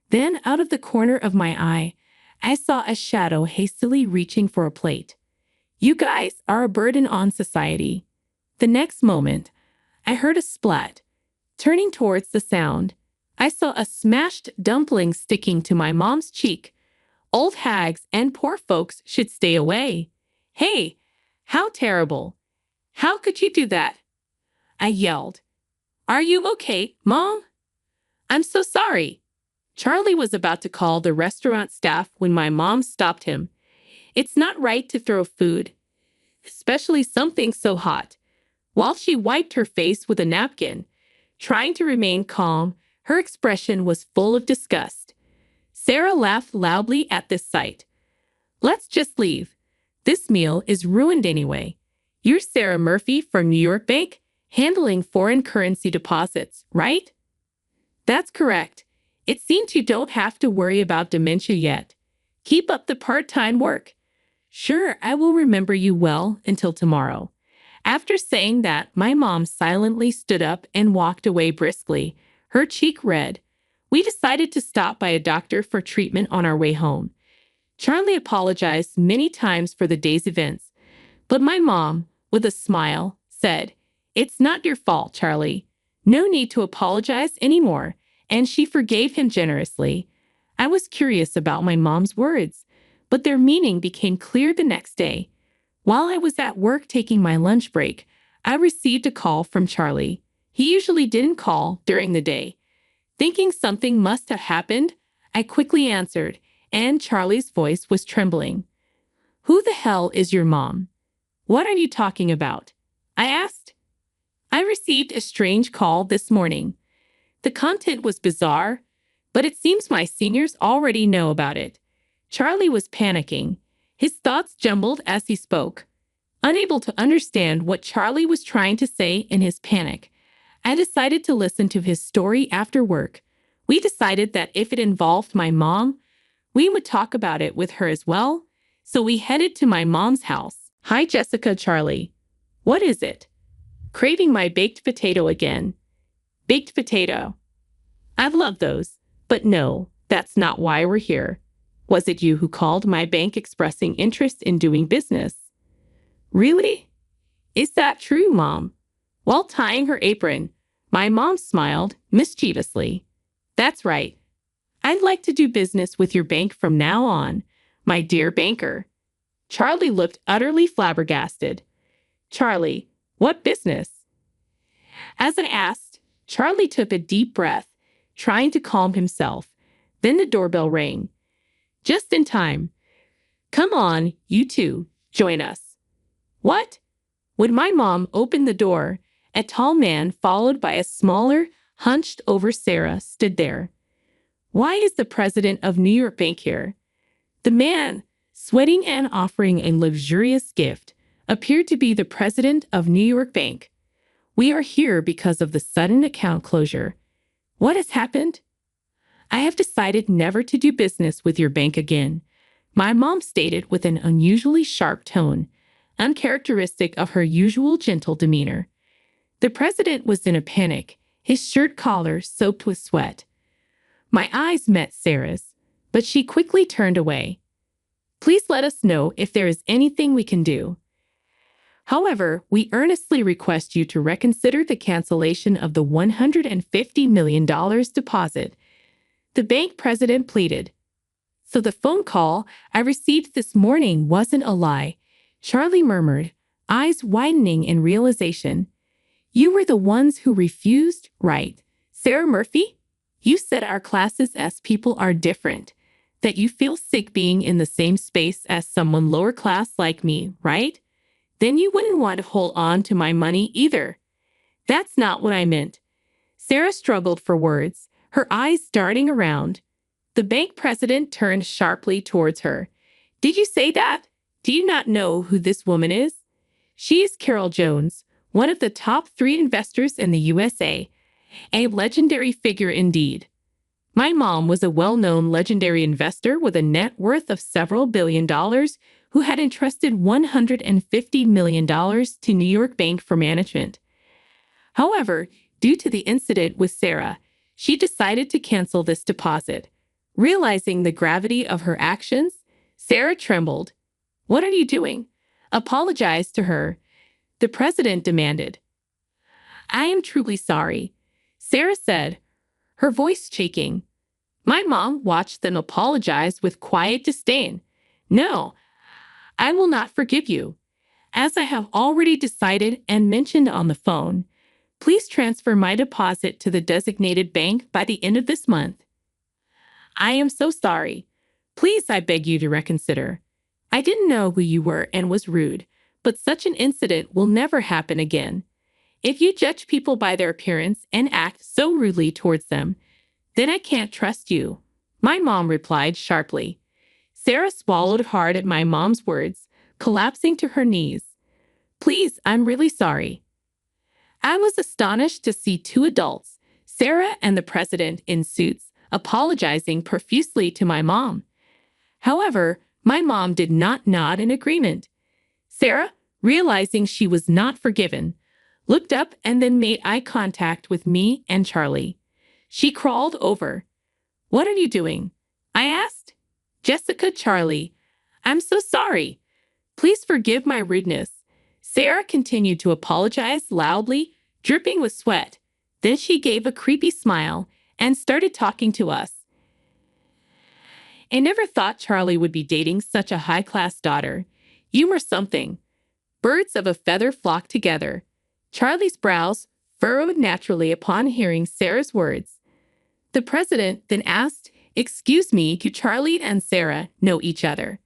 Then, out of the corner of my eye, I saw a shadow hastily reaching for a plate. You guys are a burden on society. The next moment, I heard a splat. Turning towards the sound, I saw a smashed dumpling sticking to my mom's cheek. Old hags and poor folks should stay away. Hey, how terrible. How could you do that? I yelled. Are you okay, Mom? I'm so sorry. Charlie was about to call the restaurant staff when my mom stopped him. It's not right to throw food, especially something so hot. While she wiped her face with a napkin, trying to remain calm, her expression was full of disgust. Sarah laughed loudly at this sight. Let's just leave. This meal is ruined anyway. You're Sarah Murphy from New York Bank, handling foreign currency deposits, right? That's correct. It seems you don't have to worry about dementia yet. Keep up the part-time work. Sure, I will remember you well until tomorrow. After saying that, my mom silently stood up and walked away briskly, her cheek red. We decided to stop by a doctor for treatment on our way home. Charlie apologized many times for the day's events, but my mom, with a smile, said, It's not your fault, Charlie. No need to apologize anymore, and she forgave him generously. I was curious about my mom's words, but their meaning became clear the next day. While I was at work taking my lunch break, I received a call from Charlie. He usually didn't call during the day. Thinking something must have happened, I quickly answered, and Charlie's voice was trembling. Who the hell is your mom? What are you talking about? I asked. I received a strange call this morning. The content was bizarre, but it seems my seniors already know about it. Charlie was panicking. His thoughts jumbled as he spoke. Unable to understand what Charlie was trying to say in his panic, I decided to listen to his story after work. We decided that if it involved my mom, we would talk about it with her as well, so we headed to my mom's house. Hi, Jessica, Charlie. What is it? Craving my baked potato again. Baked potato. I love those, but no, that's not why we're here. Was it you who called my bank expressing interest in doing business? Really? Is that true, Mom? While tying her apron, my mom smiled mischievously. That's right. I'd like to do business with your bank from now on, my dear banker. Charlie looked utterly flabbergasted. Charlie, what business? As I asked, Charlie took a deep breath, trying to calm himself. Then the doorbell rang. Just in time. Come on, you two, join us. What? When my mom opened the door, a tall man followed by a smaller, hunched-over Sarah stood there. Why is the president of New York Bank here? The man, sweating and offering a luxurious gift, appeared to be the president of New York Bank. We are here because of the sudden account closure. What has happened? I have decided never to do business with your bank again, my mom stated with an unusually sharp tone, uncharacteristic of her usual gentle demeanor. The president was in a panic, his shirt collar soaked with sweat. My eyes met Sarah's, but she quickly turned away. Please let us know if there is anything we can do. However, we earnestly request you to reconsider the cancellation of the $150 million deposit. The bank president pleaded. So the phone call I received this morning wasn't a lie, Charlie murmured, eyes widening in realization. You were the ones who refused, right? Sarah Murphy? You said our classes as people are different, that you feel sick being in the same space as someone lower class like me, right? Then you wouldn't want to hold on to my money either. That's not what I meant. Sarah struggled for words, her eyes darting around. The bank president turned sharply towards her. Did you say that? Do you not know who this woman is? She is Carol Jones, one of the top 3 investors in the USA, a legendary figure indeed. My mom was a well-known legendary investor with a net worth of several $billion who had entrusted $150 million to New York Bank for management. However, due to the incident with Sarah, she decided to cancel this deposit. Realizing the gravity of her actions, Sarah trembled. What are you doing? Apologize to her, the president demanded. I am truly sorry, Sarah said, her voice shaking. My mom watched them apologize with quiet disdain. No, I will not forgive you. As I have already decided and mentioned on the phone, please transfer my deposit to the designated bank by the end of this month. I am so sorry. Please, I beg you to reconsider. I didn't know who you were and was rude, but such an incident will never happen again. If you judge people by their appearance and act so rudely towards them, then I can't trust you, my mom replied sharply. Sarah swallowed hard at my mom's words, collapsing to her knees. Please, I'm really sorry. I was astonished to see 2 adults, Sarah and the president in suits, apologizing profusely to my mom. However, my mom did not nod in agreement. Sarah, realizing she was not forgiven, looked up and then made eye contact with me and Charlie. She crawled over. What are you doing? I asked. Jessica, Charlie, I'm so sorry. Please forgive my rudeness. Sarah continued to apologize loudly, dripping with sweat. Then she gave a creepy smile and started talking to us. I never thought Charlie would be dating such a high-class daughter. You were something. Birds of a feather flocked together. Charlie's brows furrowed naturally upon hearing Sarah's words. The president then asked, Excuse me, do Charlie and Sarah know each other?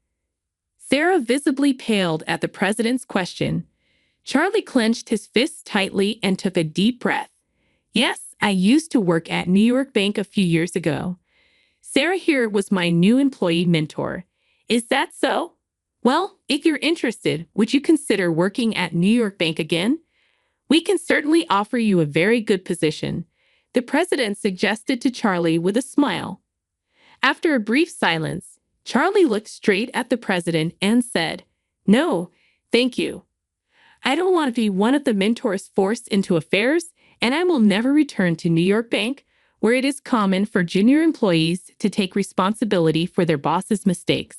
Sarah visibly paled at the president's question. Charlie clenched his fists tightly and took a deep breath. Yes, I used to work at New York Bank a few years ago. Sarah here was my new employee mentor. Is that so? Well, if you're interested, would you consider working at New York Bank again? We can certainly offer you a very good position, the president suggested to Charlie with a smile. After a brief silence, Charlie looked straight at the president and said, No, thank you. I don't want to be one of the mentors forced into affairs, and I will never return to New York Bank, where it is common for junior employees to take responsibility for their boss's mistakes.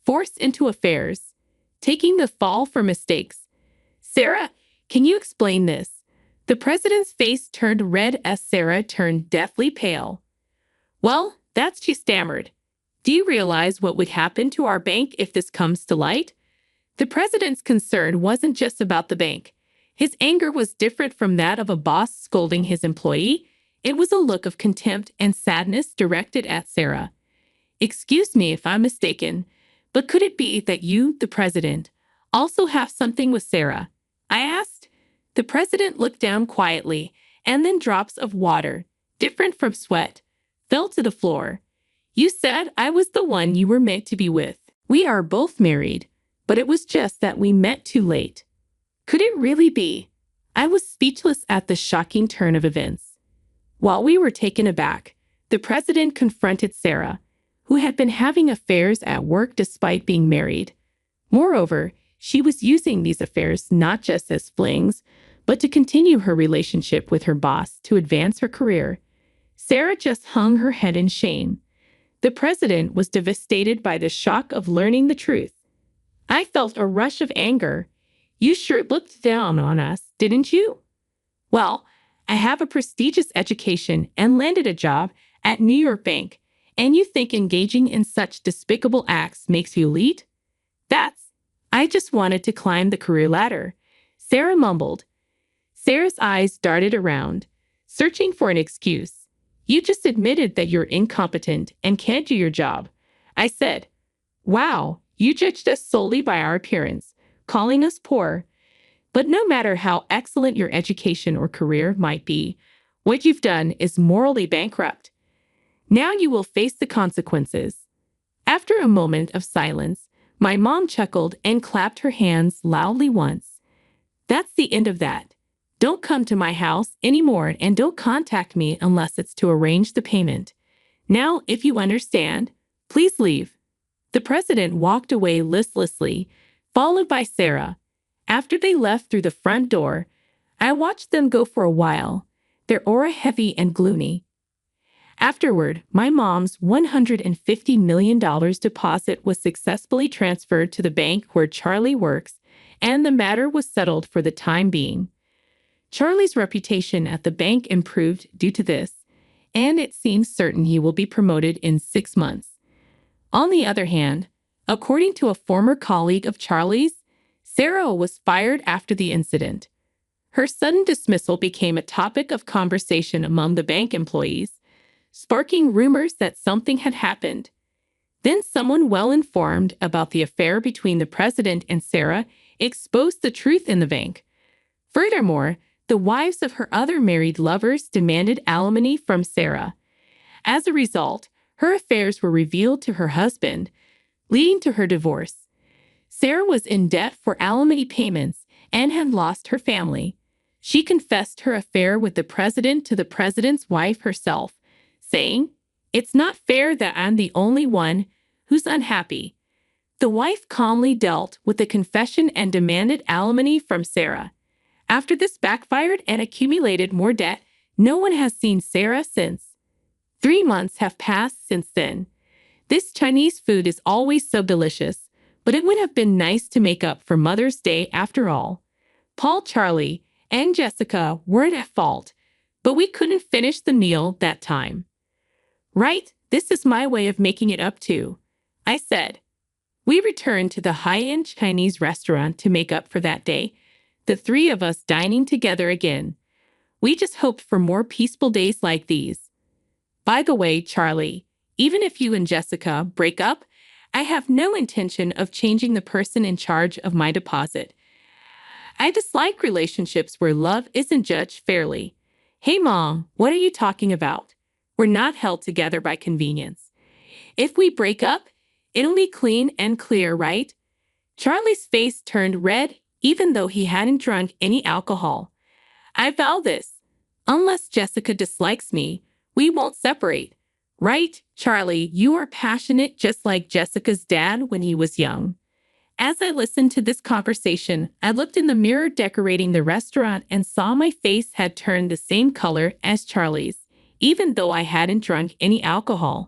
Forced into affairs, taking the fall for mistakes. Sarah, can you explain this? The president's face turned red as Sarah turned deathly pale. Well, she stammered. Do you realize what would happen to our bank if this comes to light? The president's concern wasn't just about the bank. His anger was different from that of a boss scolding his employee. It was a look of contempt and sadness directed at Sarah. Excuse me if I'm mistaken, but could it be that you, the president, also have something with Sarah? I asked. The president looked down quietly, and then drops of water, different from sweat, fell to the floor. You said I was the one you were meant to be with. We are both married, but it was just that we met too late. Could it really be? I was speechless at the shocking turn of events. While we were taken aback, the president confronted Sarah, who had been having affairs at work despite being married. Moreover, she was using these affairs not just as flings, but to continue her relationship with her boss to advance her career. Sarah just hung her head in shame. The president was devastated by the shock of learning the truth. I felt a rush of anger. You sure looked down on us, didn't you? Well, I have a prestigious education and landed a job at New York Bank, And you think engaging in such despicable acts makes you elite? I just wanted to climb the career ladder, Sarah mumbled. Sarah's eyes darted around, searching for an excuse. You just admitted that you're incompetent and can't do your job. I said, wow, you judged us solely by our appearance, calling us poor. But no matter how excellent your education or career might be, what you've done is morally bankrupt. Now you will face the consequences. After a moment of silence, my mom chuckled and clapped her hands loudly once. That's the end of that. Don't come to my house anymore and don't contact me unless it's to arrange the payment. Now, if you understand, please leave. The president walked away listlessly, followed by Sarah. After they left through the front door, I watched them go for a while, their aura heavy and gloomy. Afterward, my mom's $150 million deposit was successfully transferred to the bank where Charlie works, and the matter was settled for the time being. Charlie's reputation at the bank improved due to this, and it seems certain he will be promoted in 6 months. On the other hand, according to a former colleague of Charlie's, Sarah was fired after the incident. Her sudden dismissal became a topic of conversation among the bank employees, sparking rumors that something had happened. Then someone well-informed about the affair between the president and Sarah exposed the truth in the bank. Furthermore, the wives of her other married lovers demanded alimony from Sarah. As a result, her affairs were revealed to her husband, leading to her divorce. Sarah was in debt for alimony payments and had lost her family. She confessed her affair with the president to the president's wife herself, saying, "It's not fair that I'm the only one who's unhappy." The wife calmly dealt with the confession and demanded alimony from Sarah. After this backfired and accumulated more debt, no one has seen Sarah since. 3 months have passed since then. This Chinese food is always so delicious, but it would have been nice to make up for Mother's Day after all. Paul, Charlie, and Jessica weren't at fault, but we couldn't finish the meal that time. Right, this is my way of making it up too, I said. We returned to the high-end Chinese restaurant to make up for that day, the 3 of us dining together again. We just hoped for more peaceful days like these. By the way, Charlie, even if you and Jessica break up, I have no intention of changing the person in charge of my deposit. I dislike relationships where love isn't judged fairly. Hey, Mom, what are you talking about? We're not held together by convenience. If we break up, it'll be clean and clear, right? Charlie's face turned red, even though he hadn't drunk any alcohol. I vow this. Unless Jessica dislikes me, we won't separate. Right, Charlie, you are passionate just like Jessica's dad when he was young. As I listened to this conversation, I looked in the mirror decorating the restaurant and saw my face had turned the same color as Charlie's, even though I hadn't drunk any alcohol.